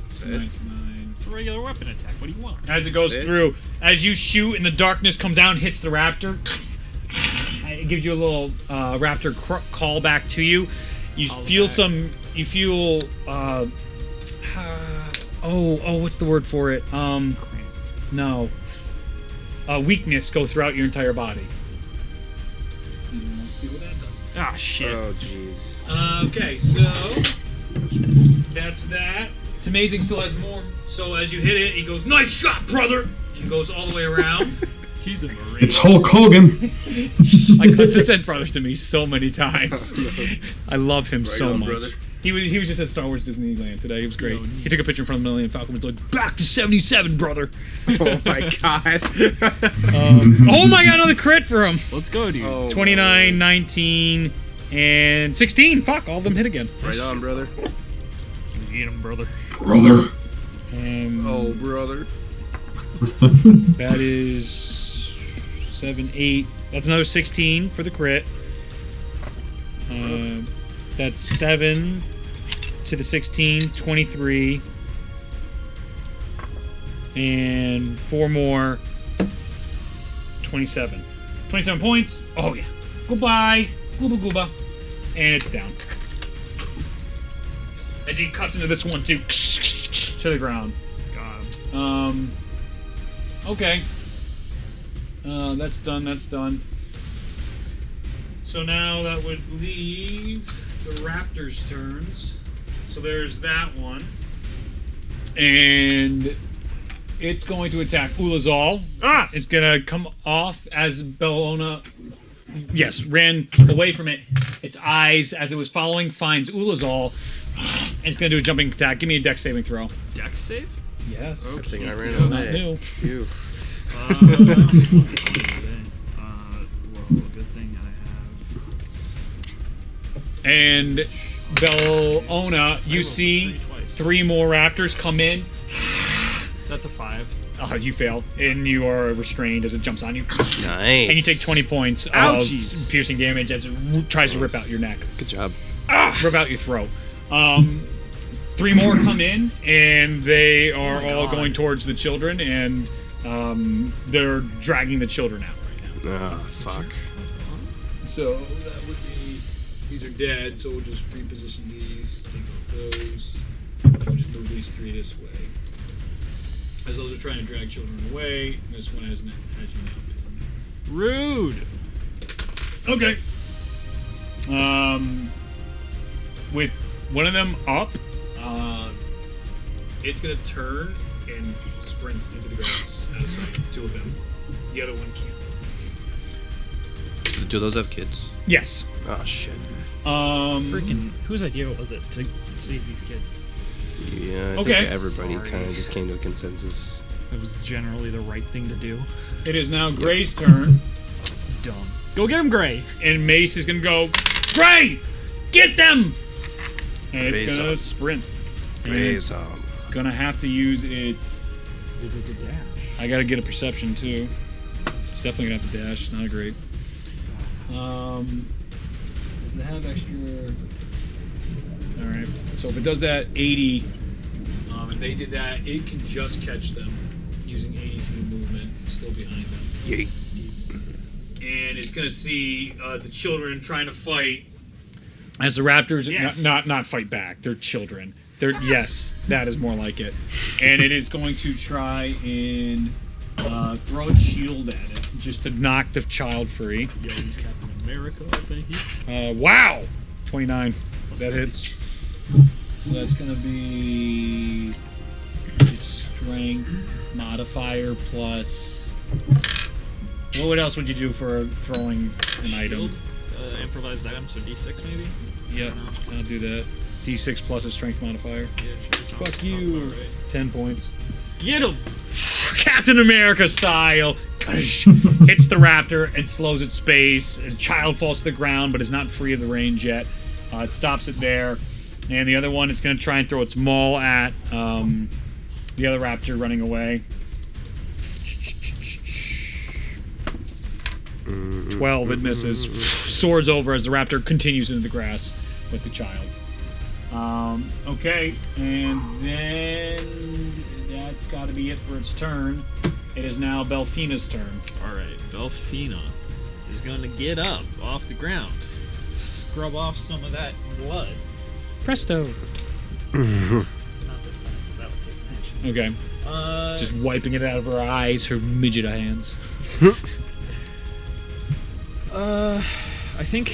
That's it. Nice, 9. It's a regular weapon attack. What do you want? As it goes That's it? through, as you shoot and the darkness comes out and hits the raptor, it gives you a little raptor call back to you. You feel some. You feel. What's the word for it? No. Weakness go throughout your entire body. And we'll see what that does. Ah, shit. Oh jeez. Okay, so that's that. It's amazing. Still has more. So as you hit it, he goes, "Nice shot, brother!" and goes all the way around. He's a marine. It's Hulk Hogan. I could said brother to me so many times. I love him so on, much. brother. He was just at Star Wars Disneyland today. He was great. He took a picture in front of the Millennium Falcon and was like, "Back to '77, brother." Oh my god. Oh my god, another crit for him. Let's go, dude. Oh, 29, 19, and 16. Fuck, all of them hit again. right on, brother. Get him, brother. Brother. Oh, brother. That is 7, 8. That's another 16 for the crit. That's 7 to the 16, 23. And 4 more, 27. 27 points. Oh, yeah. Goodbye. Gooba gooba. And it's down. As he cuts into this one, too, to the ground. Got him. Okay. That's done. So now that would leave the raptors' turns. So there's that one. And it's going to attack Ulazal. It's going to come off as Bellona, ran away from it. Its eyes, as it was following, finds Ulazal. And it's going to do a jumping attack. Give me a dex saving throw. Dex save? Yes. Good thing I ran This is not away. new. Phew. Well, good thing I have. And Bellona, you rolled see 3 twice. 3 more raptors come in. That's a 5. You fail, and you are restrained as it jumps on you. Nice. And you take 20 points of Ouchies. piercing damage as it tries to rip out your neck. Good job. Rip out your throat. 3 more come in, and they are all going towards the children, and they're dragging the children out right now. Oh, fuck. So that would be, these are dead, so we'll just reposition these, take out those, and we'll just move these 3 this way. As those are trying to drag children away, and this one has you now. Rude. Okay. With one of them up, it's gonna turn and sprint into the grass out of sight. 2 of them. The other one can't. Do those have kids? Yes. Oh, shit. Freaking, whose idea was it to save these kids? Yeah, I Okay. think everybody kind of just came to a consensus. It was generally the right thing to do. It is now Gray's turn, It's dumb. Go get him, Gray. and Mace is gonna go. Gray, get them! And it's Gray's gonna up. sprint. And Gray's it's gonna have to use its. I gotta get a perception too. It's definitely gonna have to dash. Not great. Does it have extra? All right. So if it does that 80, if they did that, it can just catch them using 80 feet of movement. It's still behind them. Yeet. And it's gonna see the children trying to fight as the raptors. Yes. Not fight back. They're children. Yes, that is more like it. And it is going to try and throw its shield at it just to knock the child free. Yo, he's Captain America, I think. Wow! 29. That hits. So that's going to be its strength modifier plus. What else would you do for throwing an item? Improvised item, so D6 maybe? Yeah, I'll do that. D6 plus a strength modifier. Yeah, sure. Fuck you. 10 points. Get him! Captain America style. Hits the raptor and slows its pace. The child falls to the ground, but is not free of the range yet. It stops it there. And the other one is going to try and throw its maul at the other raptor running away. 12, it misses. Swords over as the raptor continues into the grass with the child. Okay, and then that's got to be it for its turn. It is now Belfina's turn. Alright, Belfina is going to get up off the ground, scrub off some of that blood. Presto. Not this time, because that would take action. Okay. Just wiping it out of her eyes, her midget hands. I think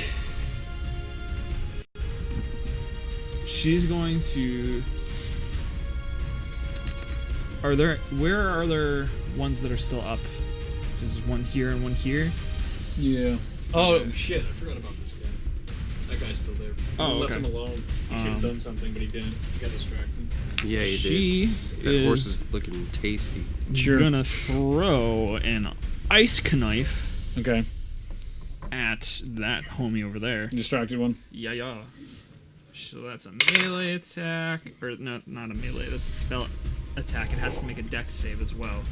she's going to. Where are there ones that are still up? There's one here and one here. Yeah. Oh shit! I forgot about this guy. That guy's still there. Oh, We left okay. him alone. He should have done something, but he didn't. He got distracted. Yeah, you She did. That horse is looking tasty. Sure. gonna throw an ice knife Okay. at that homie over there. Distracted one. Yeah. So that's a melee attack, or no, not a melee. That's a spell attack. It has to make a dex save as well.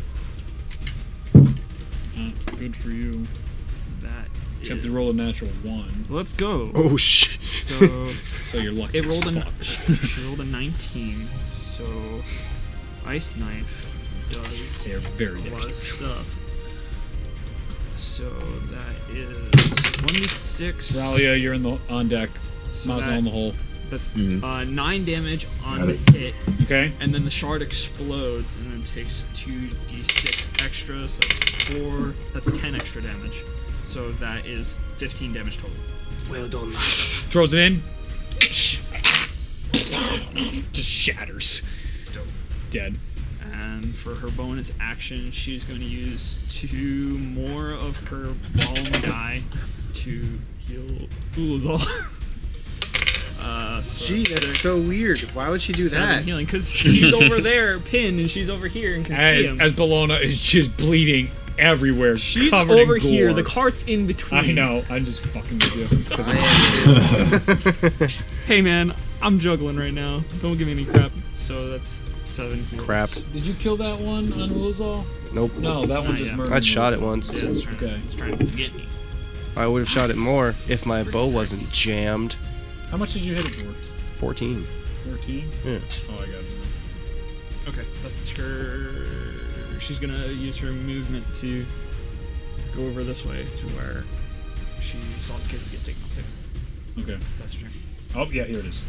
Good for you. That Except is... to roll a natural 1. Let's go. Oh shit! So So you're lucky. it rolled as a fuck. she rolled a 19. So ice knife does They're very a lot of dangerous. stuff. So that is 1d6. Ralia, you're on deck. So Mouse that- on the hole. That's 9 damage on Got the it. hit, Okay. and then the shard explodes and then takes 2d6 extra. So that's 4. That's 10 extra damage. So that is 15 damage total. Well done. Throws it in. Just shatters. Dope. Dead. And for her bonus action, she's going to use 2 more of her balm die to heal Ulazal. So Gee, that's 6, so weird. Why would she do 7 that? healing, because she's over there pinned and she's over here and can see him. As Bologna is just bleeding everywhere. She's covered over in here. gore. The cart's in between. I know. I'm just fucking with you. 'Cause I'm- Hey man, I'm juggling right now. Don't give me any crap. So that's 7 heals. Crap. Did you kill that one on Ulazal? Nope. No, that one Not just yet. murdered. I'd shot it Ulazal. once. Yeah, it's trying, Okay. it's trying to get me. I would have shot it more if my bow wasn't jammed. How much did you hit it for? 14. 14? Yeah. Oh, I got it. Okay, that's her. She's gonna use her movement to go over this way to where she saw the kids get taken off there. Okay. That's her turn. Oh, yeah, here it is.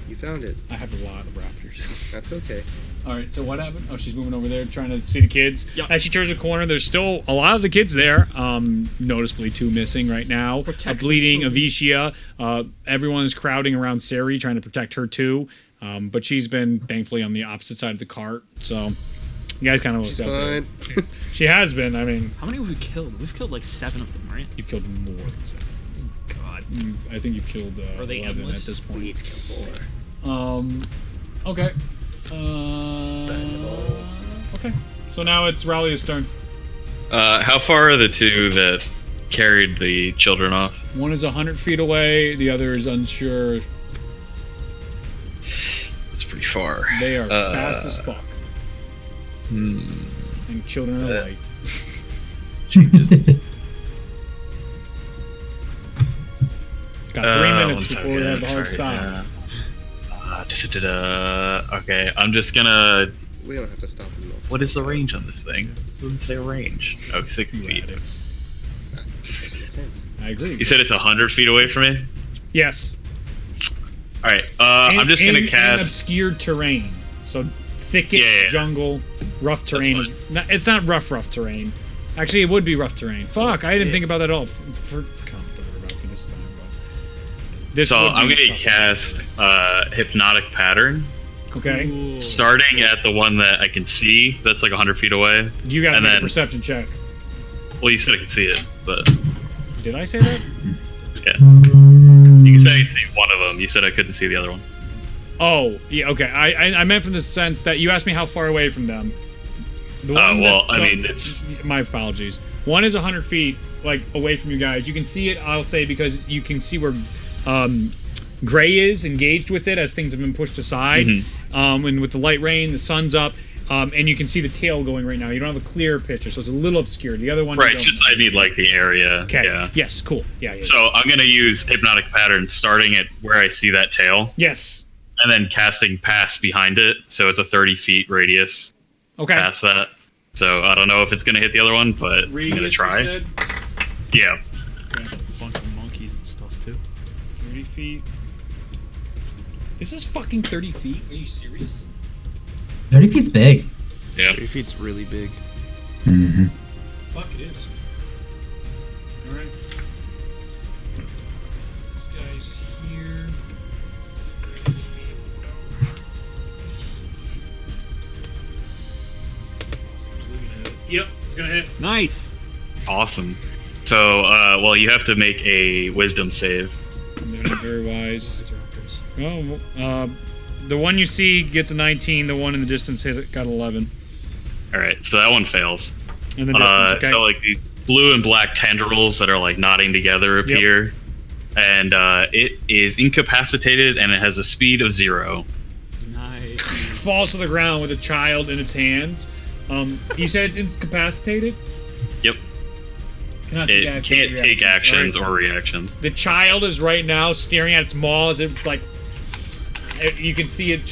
You found it. I have a lot of raptors. That's okay. All right, so what happened? Oh, she's moving over there trying to see the kids. Yeah. As she turns the corner, there's still a lot of the kids there. Noticeably 2 missing right now. Protect A bleeding the Avicia. Everyone is crowding around Sari trying to protect her too. But she's been thankfully on the opposite side of the cart. So you guys kind of looked She's up there. fine. She has been. I mean, How many have we killed? We've killed like 7 of them, right? you've killed more than 7. God. I think you've killed Are they 11 at endless? this We point. need to kill more. Okay. Okay. So now it's Rallia's turn. How far are the two that carried the children off? One is 100 feet away. The other is unsure. It's pretty far. They are fast as fuck. And children are light. Got 3 minutes before we have the hard stop. Okay, I'm just gonna. We don't have to stop him though. What is the range on this thing? It doesn't say a range. Oh, 60 feet. That doesn't make sense. I agree. You said it's 100 feet away from me? Yes. Alright, I'm just gonna in cast. obscured terrain. So thickets, Yeah. jungle, rough terrain. It's not rough terrain. Actually, it would be rough terrain. Fuck, I didn't think about that at all. Don't worry about it for this time. But this So would I'm be gonna tough. cast Hypnotic Pattern, Okay. Cool. starting at the one that I can see. That's like 100 feet away. You got to and make a then- perception check. Well, you said I could see it, but Did I say that? yeah. You said I could see one of them. You said I couldn't see the other one. Oh, yeah, okay. I meant from the sense that you asked me how far away from them. The Well, that- I mean, it's. My apologies. One is 100 feet, like, away from you guys. You can see it, I'll say, because you can see where Gray is engaged with it as things have been pushed aside. And with the light rain, the sun's up, and you can see the tail going right now. You don't have a clear picture, so it's a little obscured. The other one... you Right, don't. just I need like the area. Okay. Yeah. Yes, cool. Yeah. So I'm gonna use Hypnotic Pattern starting at where I see that tail, Yes. and then casting Pass behind it, so it's a 30 feet radius Okay. past that. So I don't know if it's gonna hit the other one, but I'm gonna Radius, you try. said? Yeah. A bunch of monkeys and stuff too. 30 feet. This is fucking 30 feet? Are you serious? 30 feet's big. Yeah. 3 feet's really big. Fuck, it is. Alright. This guy's here. Yep, it's gonna hit. Nice. Awesome. So, well, you have to make a Wisdom save. They're not very wise. Oh, the one you see gets a 19. The one in the distance got 11. All right, so that one fails. In the distance, okay. So like these blue and black tendrils that are like knotting together appear, and it is incapacitated and it has a speed of 0. Nice. Falls to the ground with a child in its hands. You said it's incapacitated? Yep. Cannot It take can't take actions Alright. or reactions. The child is right now staring at its maw as if it's like... You can see it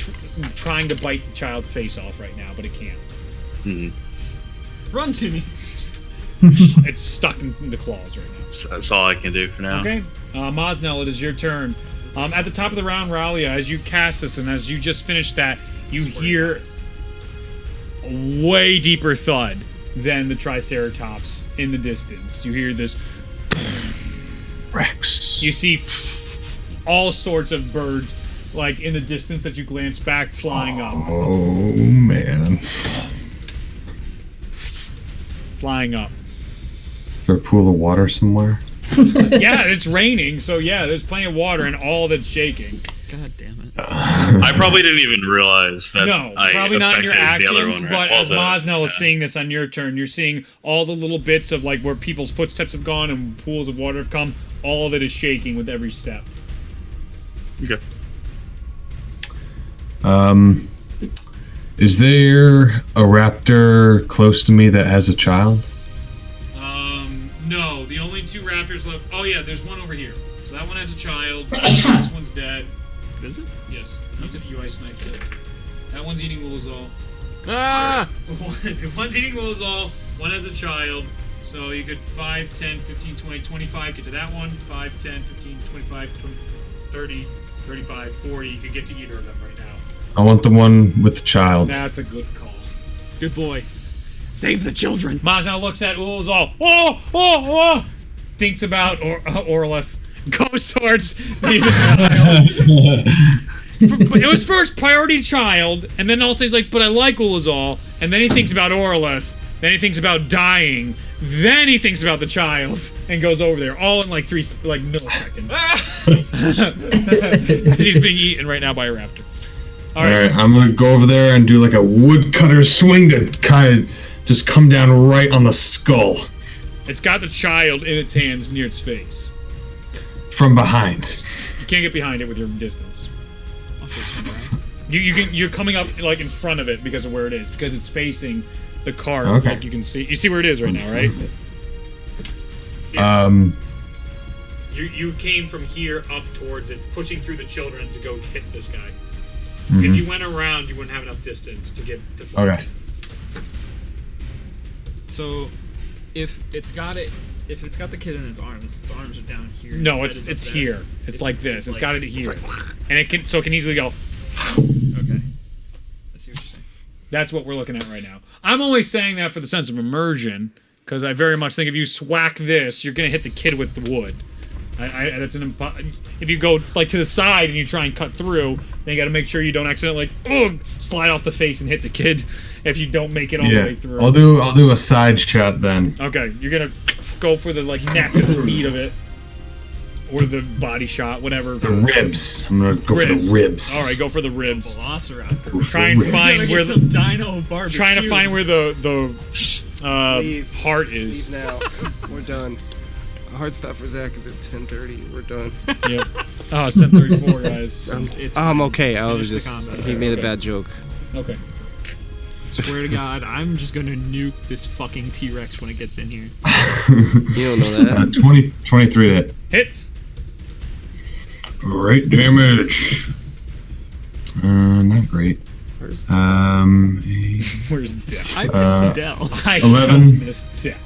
trying to bite the child's face off right now, but it can't. Run to me. It's stuck in the claws right now. So that's all I can do for now. Okay, Mosnell, it is your turn. At the top of the round, Rallia, as you cast this and as you just finished that, you hear a way deeper thud than the Triceratops in the distance. You hear this. Rex. You see all sorts of birds, like in the distance that you glance back, flying up. Oh, man. Flying up. Is there a pool of water somewhere? Yeah, it's raining, so yeah, there's plenty of water and all of it's shaking. God damn it. I probably didn't even realize that. No, I probably not in your affected the other actions, one, but right? as Well, Mosnell is seeing this on your turn, you're seeing all the little bits of like where people's footsteps have gone and pools of water have come. All of it is shaking with every step. Okay. Is there a raptor close to me that has a child? No, the only two raptors left. Oh yeah, there's one over here. So that one has a child. This one's dead. Is it? Yes, you ice sniped it. That one's eating Woolsall. Ah! One's eating Woolsall. One has a child. So you could 5, 10, 15, 20, 25 get to that one. 5, 10, 15, 25, 20, 30, 35, 40. You could get to either of them right now. I want the one with the child. That's a good call. Good boy. Save the children. Maz now looks at Woolsall. Oh! Thinks about Orleth. Goes towards the child. It was first priority child, and then also he's like, but I like Ulazal, and then he thinks about Orleth, then he thinks about dying, then he thinks about the child, and goes over there, all in like 3 milliseconds. As he's being eaten right now by a raptor. All right. Alright, I'm gonna go over there and do like a woodcutter swing to kind of just come down right on the skull. It's got the child in its hands near its face. From behind. You can't get behind it with your distance. You're coming up like in front of it because of where it is, because it's facing the car. Okay. Like you can see. You see where it is right now, right? You came from here up towards it's pushing through the children to go hit this guy. If you went around, you wouldn't have enough distance to get the flank. Okay. So, if it's got the kid in its arms are down here. No, its head it's is up there. here. It's like this. It's like- got it here, and it can easily go. Okay. I see what you're saying. That's what we're looking at right now. I'm only saying that for the sense of immersion, because I very much think if you swack this, you're gonna hit the kid with the wood. That's an if you go like to the side and you try and cut through, then you got to make sure you don't accidentally slide off the face and hit the kid if you don't make it all the way through. I'll do a side shot then. Okay, you're gonna go for the like neck or the meat of it, or the body shot, whatever. The ribs. I'm gonna go for the ribs. All right, go for the ribs. Velociraptor. Try and find where some dino barbecue. trying to find where the Leave. heart is. Leave now. We're done. Hard stop for Zach is at 10:30. We're done. Yep. Oh, it's 10:34, guys. It's I'm fine. okay. I Finish was the just combat. he made Okay. a bad joke. Okay. Swear to God, I'm just gonna nuke this fucking T-Rex when it gets in here. You don't know that. 23 to hit. Hits. Great damage. Not great. Where's Where's Dell? I miss Dell. I 11. don't miss Dell.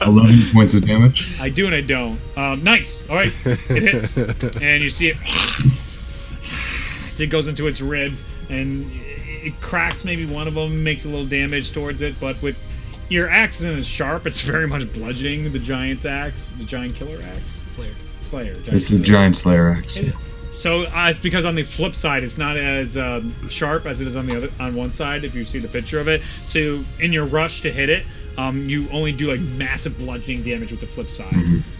11 points of damage. I do and I don't. Nice. All right. It hits. And you see it. So it goes into its ribs and it cracks maybe one of them, makes a little damage towards it. But with your axe isn't as sharp, it's very much bludgeoning the giant's axe, the giant killer axe. Slayer. It's the giant Slayer axe. So it's because on the flip side, it's not as sharp as it is on one side. If you see the picture of it, so in your rush to hit it, you only do like massive bludgeoning damage with the flip side.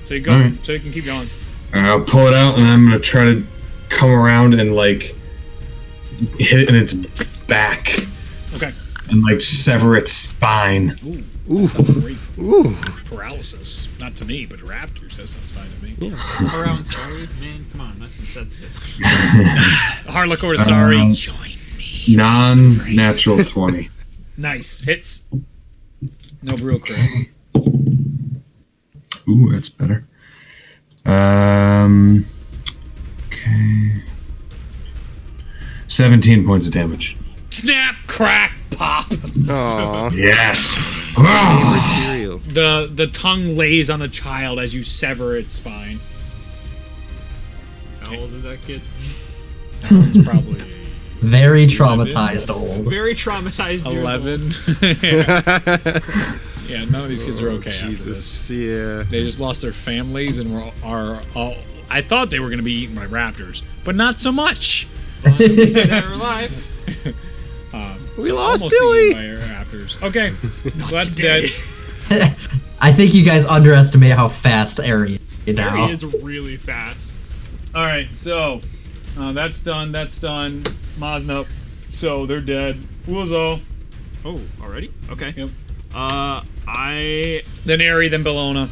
So you go, Alright. so you can keep going. I'll pull it out and I'm gonna try to come around and like hit it in its back Okay. and like sever its spine. Ooh. Great. Ooh. Paralysis. Not to me, but raptors. That sounds fine to me. Around sorry, man. Come on, that's insensitive. A hard look over to Sorry. Join me. Non-natural 20. Nice hits. No brew crit. Ooh, that's better. Okay. 17 points of damage. Snap, crack, pop. Aw. Yes. Ah! Cereal. The tongue lays on the child as you sever its spine. How old is that kid? That one's probably Very traumatized old. Very traumatized. 11. Yeah, none of these kids are okay after this. Jesus. Yeah. They just lost their families and are all. I thought they were going to be eaten by raptors, but not so much. They're alive. We lost Almost Billy. eaten by raptors. Okay, so that's today. dead. I think you guys underestimate how fast Ari is now. Harry is really fast. All right, so that's done. That's done. Maz, nope. So they're dead. Uzo. Oh, already? Okay. Yep. Then Ari, then Bellona.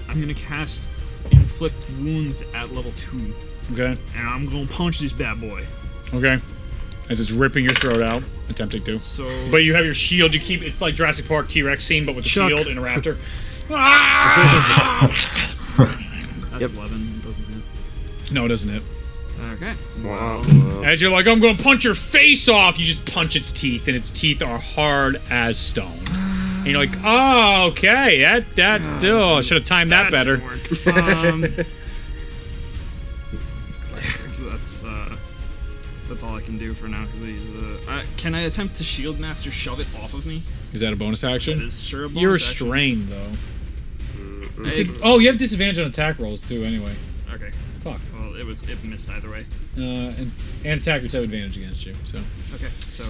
I'm gonna cast Inflict Wounds at level 2. Okay. And I'm gonna punch this bad boy. Okay. As it's ripping your throat out, attempting to. So But you have your shield. You keep. It's like Jurassic Park T-Rex scene, but with a Chuck. shield and a raptor. that's 11, doesn't it? No, it doesn't hit. Okay. Wow. As you're like, I'm going to punch your face off, you just punch its teeth, and its teeth are hard as stone. And you're like, oh, okay, I should have timed that better. That's all I can do for now because he's. Can I attempt to Shield Master shove it off of me? Is that a bonus action? That is sure a bonus You're action. restrained, though. Hey, Oh, you have disadvantage on attack rolls, too, anyway. okay. Fuck. Well, it missed either way. And attackers have advantage against you, so. Okay, so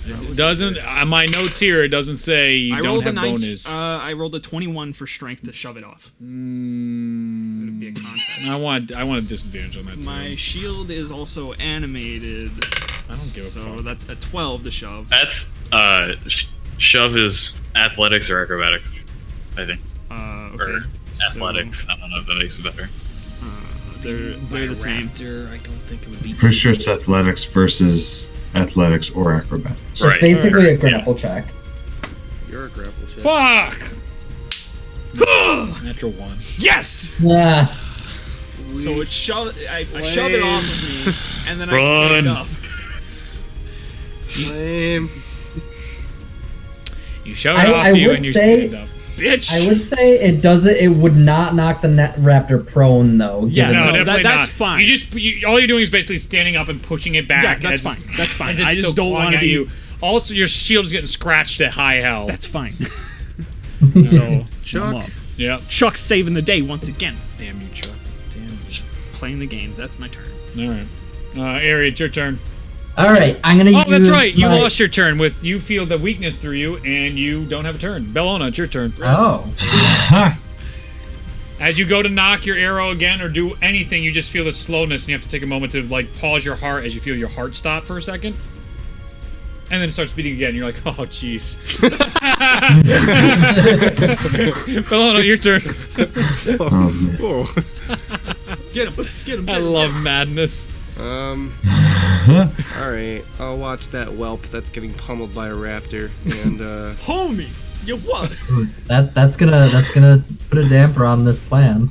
It doesn't, on my notes here, it doesn't say you I don't rolled have a 19. bonus. I rolled a 21 for strength to shove it off. It'd be a contest. I want a disadvantage on that too. My shield is also animated. I don't give a So fuck. that's a 12 to shove. That's shove is athletics or acrobatics, I think, Okay. or So, athletics. I don't know if that makes it better. they're the same. Raptor, I don't think it would be. Pretty sure it's athletics versus athletics or acrobatics. So it's Right. basically a grapple check. You're a grapple check. Fuck! Natural 1. Yes. Yeah. So it shoved. I shoved it off of me, and then I Run. stayed up. Lame. You shove it I off you would and you say- stand up. Bitch. I would say it would not knock the raptor prone though. Yeah, given No, no, the- definitely that's not. fine. All you're doing is basically standing up and pushing it back. Yeah, that's as- fine. That's fine. as it's I just still don't clawing want to at be. you. Also, your shield's getting scratched at high hell. That's fine. so. I'm up. Yeah. Chuck's saving the day once again. Damn you, Chuck. Damn you. Playing the game. That's my turn. All right. Ari, it's your turn. All right, I'm gonna use. Oh, that's right. You my- lost your turn with you feel the weakness through you, and you don't have a turn. Bellona, it's your turn. Oh. As you go to knock your arrow again or do anything, you just feel the slowness, and you have to take a moment to like pause your heart as you feel your heart stop for a second, and then it starts beating again. You're like, oh, jeez. Bellona, your turn. Whoa. Get him. Get him. I love madness. Alright, I'll watch that whelp that's getting pummeled by a raptor, and, Homie. You what? That's gonna put a damper on this plan.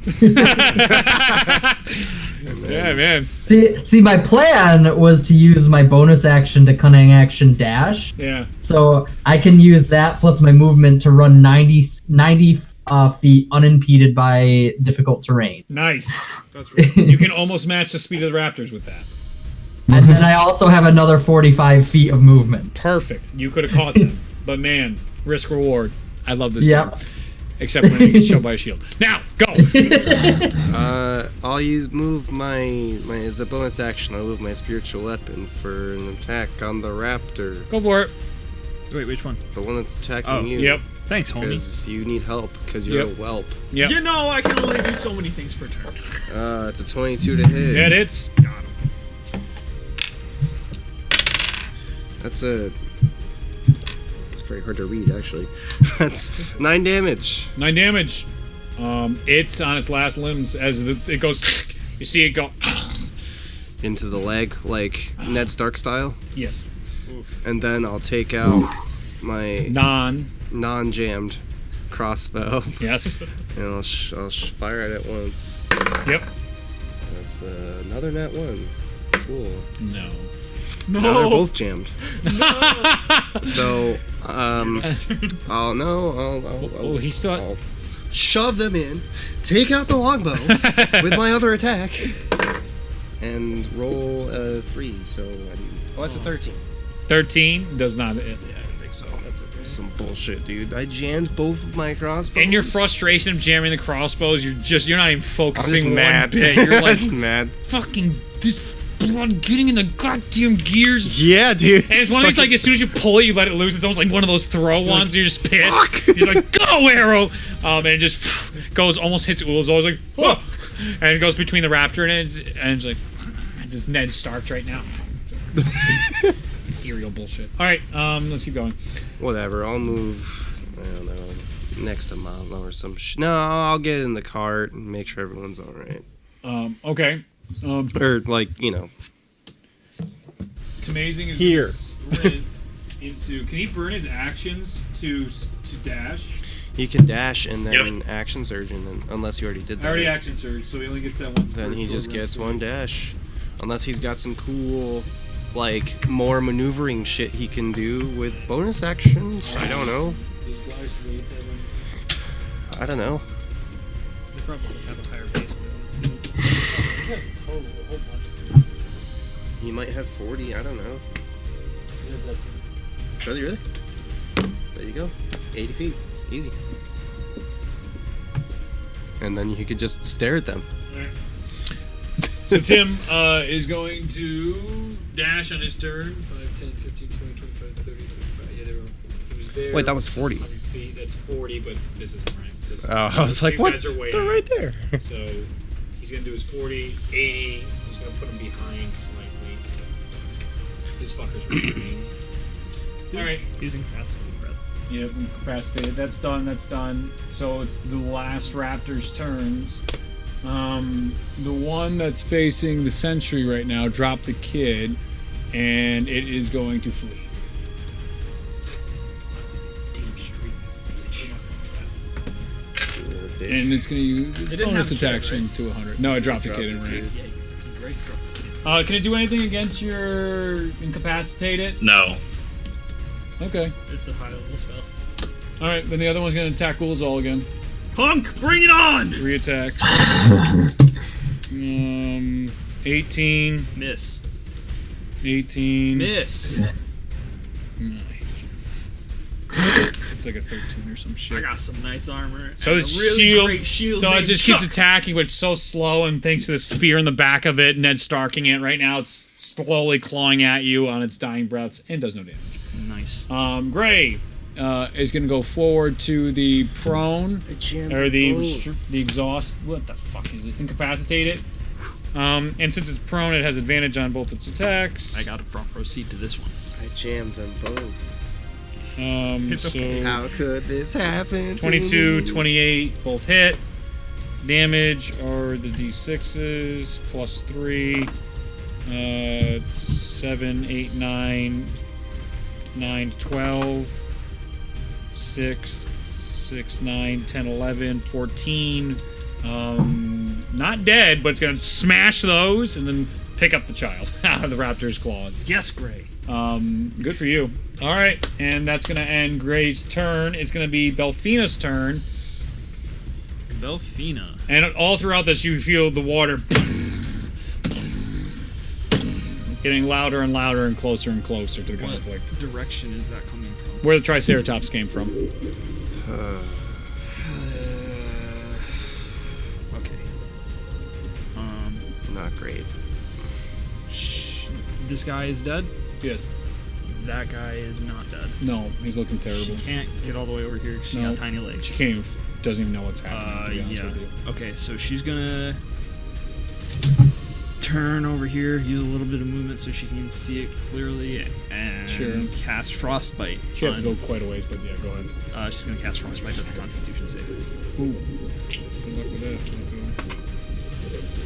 Yeah, man. See, my plan was to use my bonus action to cunning action dash. Yeah. So I can use that plus my movement to run 90 feet unimpeded by difficult terrain. Nice. That's right. You can almost match the speed of the Raptors with that. And then I also have another 45 feet of movement. Perfect. You could have caught them. But man, risk reward. I love this Yep. game. Except when you get shoved by a shield. Now, go! I'll move my as a bonus action, I'll move my spiritual weapon for an attack on the raptor. Go for it. Wait, which one? The one that's attacking Oh, you. Yep. Thanks, homie. Because you need help, because you're Yep. a whelp. Yep. You know I can only do so many things per turn. It's a 22 to hit. That hits. That's it's very hard to read, actually. That's 9 damage. 9 damage. It's on its last limbs as it goes. You see it go. Into the leg, like Ned Stark style. Yes. And then I'll take out my non-jammed crossbow. Yes. And I'll fire it at once. Yep. That's another nat 1. Cool. No. Now they're both jammed. So, I'll He's still. I'll shove them in, take out the longbow with my other attack, and roll a 3. So, that's a 13. 13 does not hit. Yeah, I didn't think so. That's some bullshit, dude. I jammed both of my crossbows. In your frustration of jamming the crossbows, you're not even I'm focusing just mad. one bit. You're like, just mad. fucking this blood getting in the goddamn gears. Yeah, dude. And it's one of these, like, as soon as you pull it, you let it loose. It's almost like one of those throw ones. You're just pissed. Fuck. You're like, go, arrow! And it just goes, almost hits Ull's. Always like, whoa! And it goes between the raptor and it's like, it's just Ned Stark right now. Ethereal bullshit. All right, let's keep going. Whatever. I'll move. I don't know. Next to Miles or some No, I'll get in the cart and make sure everyone's all right. Okay. Or like, It's amazing. Is Here. Sprint into. Can he burn his actions to dash? He can dash and then Yep. action surge, and then unless you already did that. I already action surge, so he only gets that one. Then he spiritual just gets rest. one dash. Unless he's got some cool, like, more maneuvering shit he can do with bonus actions. I don't know. I don't know. They probably have a higher base He might have 40. I don't know. Does he really? There you go. 80 feet. Easy. And then you could just stare at them. So Tim is going to dash on his turn. 5, 10, 15, 20, 25, 30, 35. Yeah, they were. He was there. Wait, that was 40. 100 feet. That's 40, but this isn't right. 'cause Oh, I was like, these what? guys are way They're out. right there. So he's gonna do his 40, 80. He's gonna put him behind slightly. This fucker's retreating. Alright. He's incapacitated, Brett. Yep, incapacitated. That's done, that's done. So it's the last raptor's turns. The one that's facing the sentry right now dropped the kid, and it is going to flee. Damn street. And it's going to use its didn't bonus have the kid, attack to 100. No, it dropped the kid in range. Yeah, you're right. Drop the kid. Can it do anything against your incapacitated? No. Okay. It's a high level spell. Alright, then the other one's going to attack Ghoulzal again. Punk, bring it on! 3 attacks. 18. Miss. 18. Miss. No, I hate you. It's like a 13 or some shit. I got some nice armor. So and it's a really great shield. So it named just keeps Chuck. attacking, but it's so slow, and thanks to the spear in the back of it, Ned Starking it right now, it's slowly clawing at you on its dying breaths and does no damage. Nice. Gray is going to go forward to the prone, or the exhaust. What the fuck is it? Incapacitated. And since it's prone, it has advantage on both its attacks. I got a front row seat to this one. I jammed them both. So How could this happen? 22, 28, both hit. Damage are the d6s plus 3. 7, 8, 9, 9, 12, 6, 6, 9, 10, 11, 14. Not dead, but it's going to smash those and then pick up the child out of the raptor's claws. Yes, Gray. Good for you. All right, and that's going to end Gray's turn. It's going to be Belfina's turn. Belfina. And all throughout this, you feel the water getting louder and louder and closer to the conflict. What direction is that coming from? Where the Triceratops came from. Okay. Not great. This guy is dead. Yes. That guy is not dead. No, he's looking terrible. She can't get all the way over here because she No. got tiny legs. She can't even, doesn't even know what's happening, to be honest Yeah. with you. Okay, so she's gonna turn over here, use a little bit of movement so she can see it clearly, and Sure. cast Frostbite. She has to go quite a ways, but yeah, go ahead. She's gonna cast Frostbite. That's a Constitution save. Ooh. Good luck with that. Okay.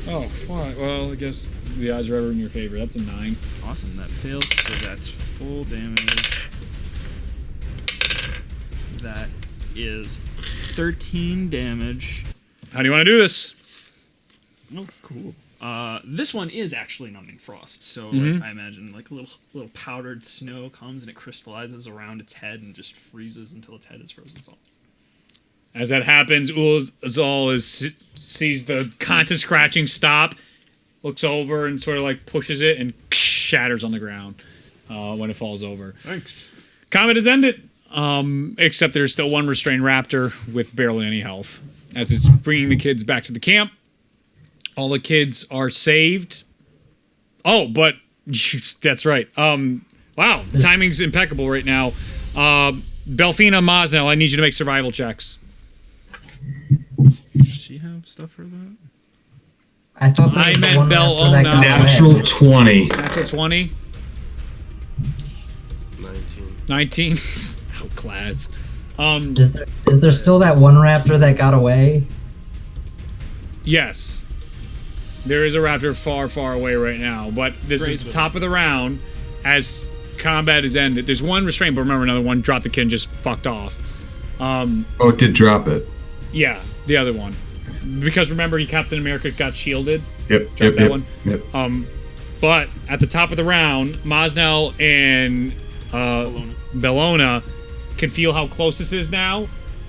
Oh, why? Well, I guess the odds are ever in your favor. That's a 9. Awesome, that fails, so that's full damage. That is 13 damage. How do you want to do this? Oh, cool. This one is actually numbing frost, so Mm-hmm. like, I imagine like a little powdered snow comes and it crystallizes around its head and just freezes until its head is frozen solid. As that happens, Ulzal sees the constant scratching stop, looks over and sort of like pushes it and shatters on the ground when it falls over. Thanks. Combat is ended, except there's still one restrained raptor with barely any health. As it's bringing the kids back to the camp, all the kids are saved. Oh, but that's right. Wow, the timing's impeccable right now. Belfina, Mosnell, I need you to make survival checks. Does she have stuff for that? I thought that I was the meant one Bell raptor that got away. Natural 20. Natural 20. 19. 19. Outclassed. Is there still that one raptor that got away? Yes. There is a raptor far, far away right now, but this is the top of the round. As combat is ended, there's one restraint, but remember another one dropped the kid and just fucked off. Oh, it did drop it. Yeah, the other one. Because remember, Captain America got shielded. Yep, Drop that one. Yep. But at the top of the round, Mosnell and Bellona can feel how close this is now,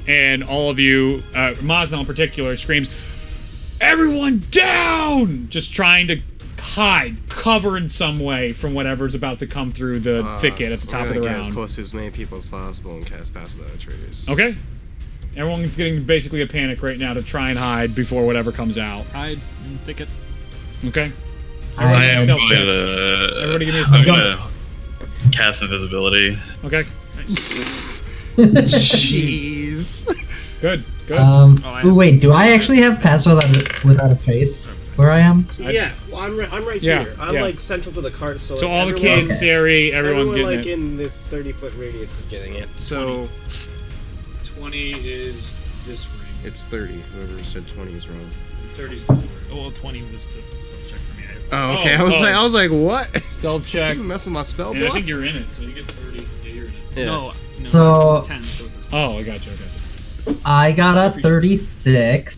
and all of you, Mosnell in particular, screams, "Everyone down!" Just trying to hide, cover in some way from whatever's about to come through the thicket at the top of the Get round. as close to as many people as possible and cast past the traitors. Okay. Everyone's getting basically a panic right now to try and hide before whatever comes out. Hide in thicket. Okay. I am Stealth I'm checks. gonna, Everybody give me a I'm stealth check. gonna cast invisibility. Okay. Jeez. Good. Good. Ooh, wait, do I actually have pass without a trace? where I am? Yeah, well, I'm right Yeah, here. I'm yeah. like central to the cart, so So like, all the everyone- kids, Sari, everyone's everyone getting like it. in this 30-foot radius is getting it. So 20 is this ring. it's 30. Whoever said 20 is wrong. 30 is the word. Well, 20 was the subject for me. Oh, okay. Oh, I was like, what? Stealth check. You messing my spell And I block? think you're in it, so you get 30. Yeah, you're in it. Yeah. No, So- 10, so it's a 20. Oh, I got you. I got a 36.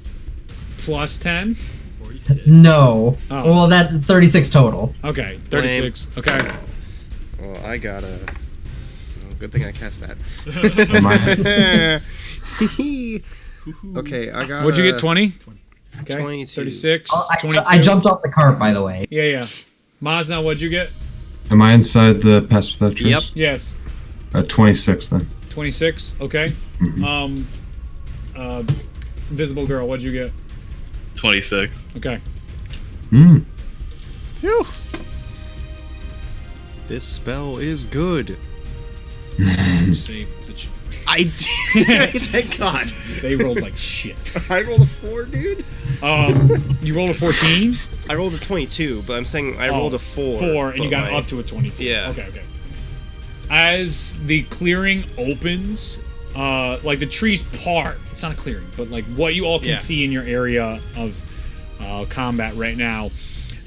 Plus 10? 46. No. Oh. Well, that 36 total. Okay, 36. Okay. Well, I got a. Oh, good thing I cast that. Okay, I got. What'd you get, 20? 20. Okay. 22. 36, Oh, 22. I jumped off the cart, by the way. Yeah, yeah. Maz, now what'd you get? Am I inside the Pass Without Trace? Yep. Yes. 26 then. 26, okay. Invisible Girl, what'd you get? 26. Okay. Hmm. Phew. This spell is good. Save the I did. Thank God. They rolled like shit. I rolled a 4, dude. You rolled a 14? I rolled a 22, but I'm saying I rolled a 4. 4, and you but got like- up to a 22. Yeah. Okay, okay. As the clearing opens, like the trees part. It's not a clearing, but like what you all can Yeah. see in your area of combat right now.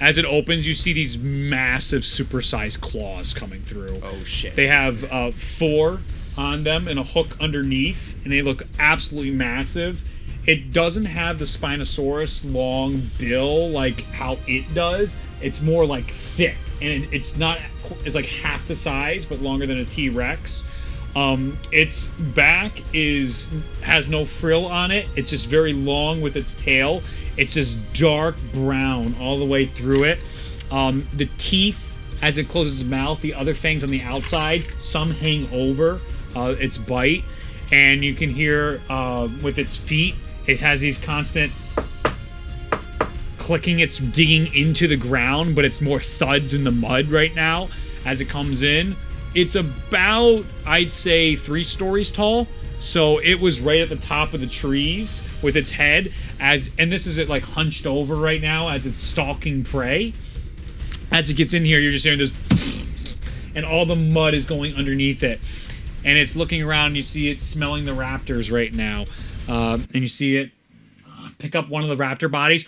As it opens, you see these massive, supersized claws coming through. Oh shit. They have 4 on them and a hook underneath, and they look absolutely massive. It doesn't have the Spinosaurus long bill like how it does. It's more like thick, and it's not. It's like half the size, but longer than a T-Rex. Its back has no frill on it. It's just very long with its tail. It's just dark brown all the way through it. The teeth, as it closes its mouth, the other fangs on the outside, some hang over its bite, and you can hear with its feet, it has these constant clicking. It's digging into the ground, but it's more thuds in the mud right now as it comes in. It's about, I'd say, 3 stories tall. So it was right at the top of the trees with its head, and this is it like hunched over right now as it's stalking prey. As it gets in here, you're just hearing this, and all the mud is going underneath it. And it's looking around, you see it smelling the raptors right now. And you see it pick up one of the raptor bodies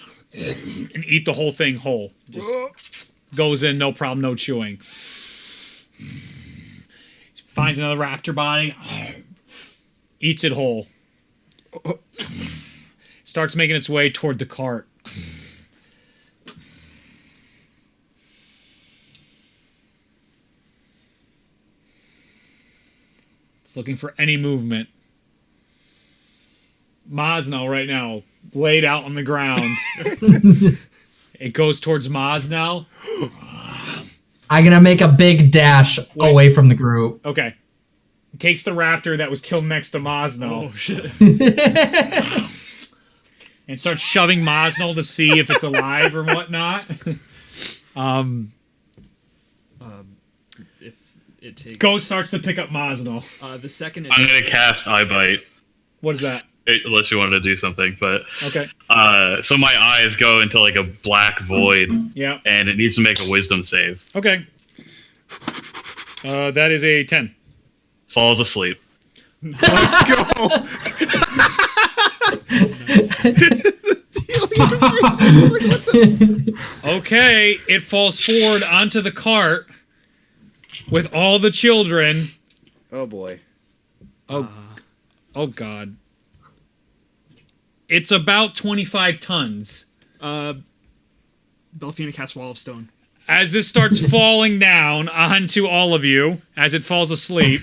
and eat the whole thing whole. Just goes in, no problem, no chewing. Finds another raptor body, eats it whole. Starts making its way toward the cart. It's looking for any movement. Mosno right now, laid out on the ground. It goes towards Maz now. I'm gonna make a big dash away from the group. Okay. It takes the raptor that was killed next to Mosno. Oh, shit. And starts shoving Mosno to see if it's alive or whatnot. If it takes... Ghost starts to pick up Mosno. The second it I'm does gonna cast Eye Bite, What is that? unless you wanted to do something. But Okay. so my eyes go into like a black void, Yeah. and it needs to make a Wisdom save. Okay. That is a 10. Falls asleep. Let's go. Okay, it falls forward onto the cart with all the children. Oh boy. Oh God. It's about 25 tons. Belfina casts Wall of Stone. As this starts falling down onto all of you, as it falls asleep,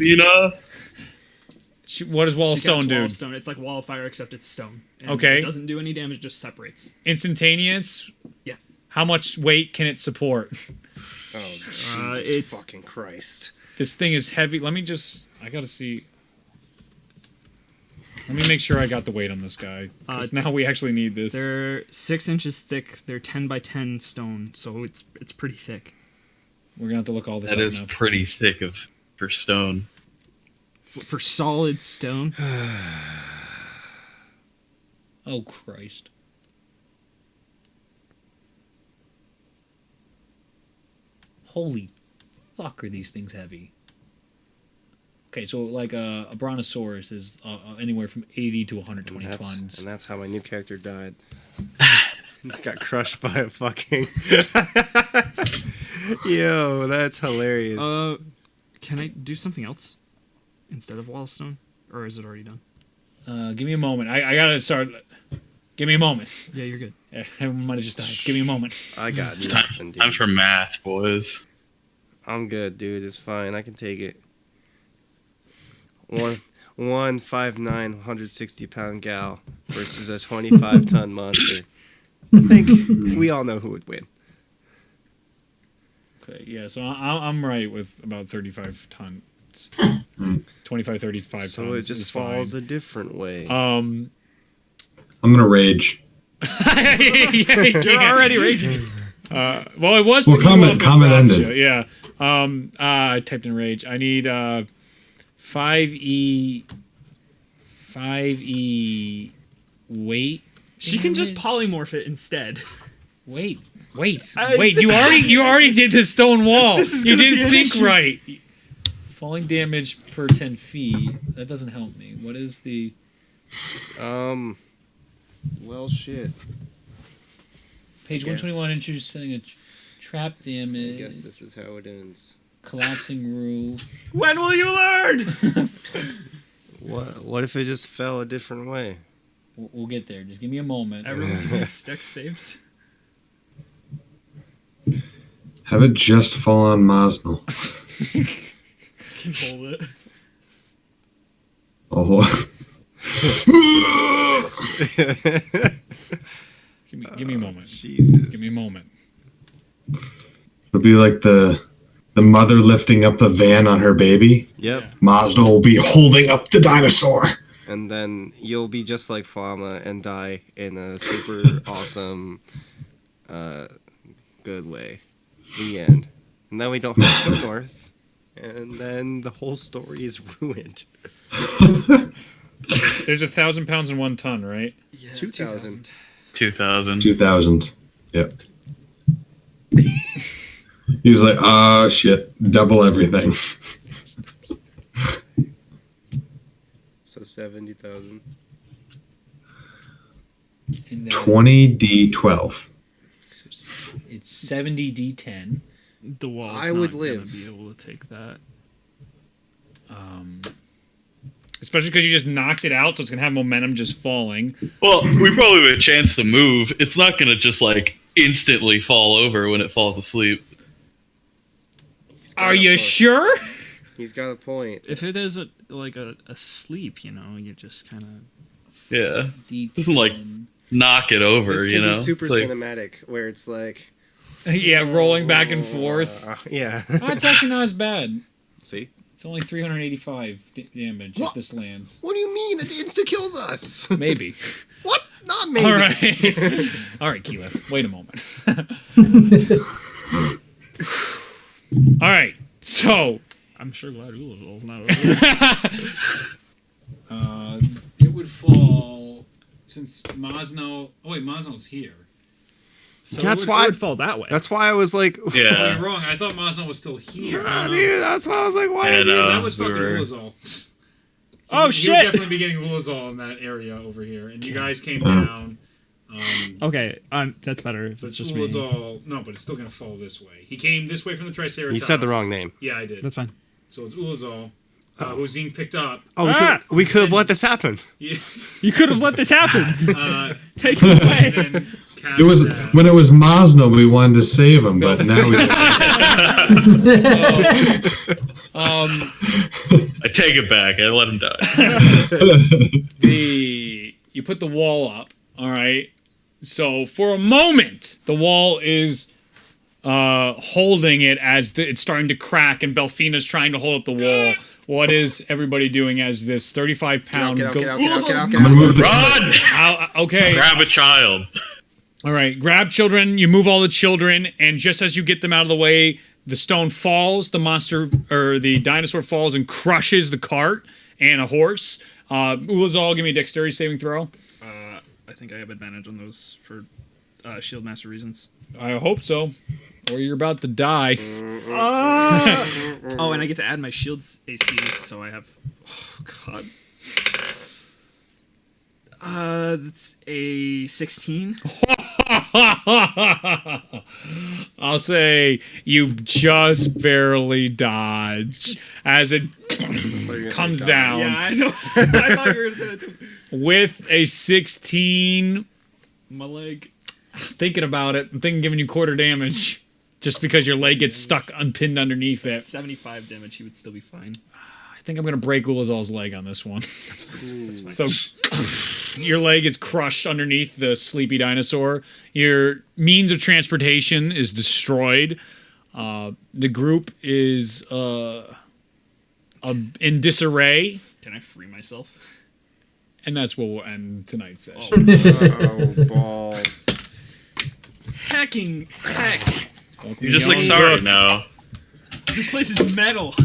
what does Wall of She Stone casts do? Wall of Stone. It's like Wall of Fire, except it's stone. And Okay. It doesn't do any damage, just separates. Instantaneous? Yeah. How much weight can it support? Oh Jesus it's- fucking Christ. This thing is heavy. I gotta see. Let me make sure I got the weight on this guy. Because now we actually need this. They're 6 inches thick. They're 10 by 10 stone, so it's pretty thick. We're gonna have to look all this That up is now. pretty thick for stone. For solid stone. Oh Christ. Holy fuck, are these things heavy? Okay, so like a brontosaurus is anywhere from 80 to 120 tons. And that's how my new character died. He's got crushed by a fucking. Yo, that's hilarious. Can I do something else instead of Wallstone, or is it already done? Give me a moment. I gotta start. Give me a moment. Yeah, you're good. I might have just died. Give me a moment. I got It's nothing, dude. time for math, boys. I'm good, dude. It's fine. I can take it. 159, 160-pound gal versus a 25-ton monster. I think we all know who would win. Okay, yeah, so I'm right with about 35 tons. 25, 35 tons. So it just is falls fine. a different way. I'm gonna rage. Yeah, You're already raging. well, it was. Well, pretty comment drop ended. shit, yeah. I typed in rage. I need 5e weight. She can just damage? polymorph it instead. Wait. this You already did the stone wall. This is You gonna be didn't an think issue. right. Falling damage per 10 feet. That doesn't help me. What is the? Well, shit. Page Yes. 121 introducing a trap I damage. guess this is how it ends. Collapsing roof. When will you learn? What if it just fell a different way? We'll get there. Just give me a moment. Everyone makes dex saves. Have it just fall on Mosnell. Can hold it. Oh. Give me a moment. Jesus. Give me a moment. It'll be like the mother lifting up the van on her baby. Yep. Yeah. Mazda will be holding up the dinosaur. And then you'll be just like Fama and die in a super awesome, good way. The end. And then we don't have to go north. And then the whole story is ruined. There's 1,000 pounds in 1 ton, right? Yeah, 2,000. 2000. 2000. Yep. He was like, oh shit, double everything. So 70,000. And then 20d12. it's 70 d10. The wall's I would not live. gonna be able to take that. Especially because you just knocked it out, so it's gonna have momentum just falling. Well, we probably have a chance to move. It's not going to just like instantly fall over when it falls asleep. He's got Are a you point. sure? He's got a point. If it is a sleep, you just kind of. Yeah. D10. Doesn't like knock it over, This you could know? be super It's like- cinematic, where it's like... Yeah, rolling back and forth. Yeah. Oh, it's actually not as bad. See? It's only 385 damage if What? this lands. What do you mean? It insta-kills us! Maybe. What? Not maybe. All right. All right, Keyleth. Wait a moment. All right. So, I'm sure glad Ulazul's not over. it would fall since Mosno. Oh wait, Mosno's here. So That's it would, why- it would fall that way. That's why I was like... Oh, Yeah. you're wrong. I thought Mosno was still here. Dude, that's why I was like, why? Yeah, is he- no. That was we fucking were- Ulazol. Oh, He would shit! definitely be getting Ulazol in that area over here, and you guys came down. Okay, that's better if But it's just me. Ulazol, no, but it's still gonna fall this way. He came this way from the Triceratops. You said the wrong name. Yeah, I did. That's fine. So it's Ulazol, who's being picked up. Oh, Ah! we could have let this happen. Yes. You could have let this happen. Uh, Take it away. and then cast It was that. when it was Mosno we wanted to save him, but now we I take it back. I let him die. You put the wall up, all right? So for a moment, the wall is holding it as it's starting to crack, and Belfina's trying to hold up the wall. What is everybody doing as this 35-pound Get out, get out, go- get out, get out, get I'm gonna out. move the Run! Okay. Grab a child. All right, grab children. You move all the children, and just as you get them out of the way, the stone falls. The monster or the dinosaur falls and crushes the cart and a horse. Ulazal, give me a dexterity saving throw. I think I have advantage on those for shield master reasons. I hope so. or you're about to die. Oh, and I get to add my shield's AC, so I have. Oh God. That's a 16. I'll say you just barely dodge as it comes down. Yeah, I know. I thought you were gonna say that too. With a 16. My leg. Thinking about it, I'm thinking giving you quarter damage. Just because your leg gets stuck unpinned underneath it. 75 damage, he would still be fine. I think I'm going to break Ulazal's leg on this one. That's fine. So your leg is crushed underneath the sleepy dinosaur. Your means of transportation is destroyed. The group is in disarray. Can I free myself? And that's what we'll end tonight's session. Oh, balls. Heck. You just look sorry now. This place is metal.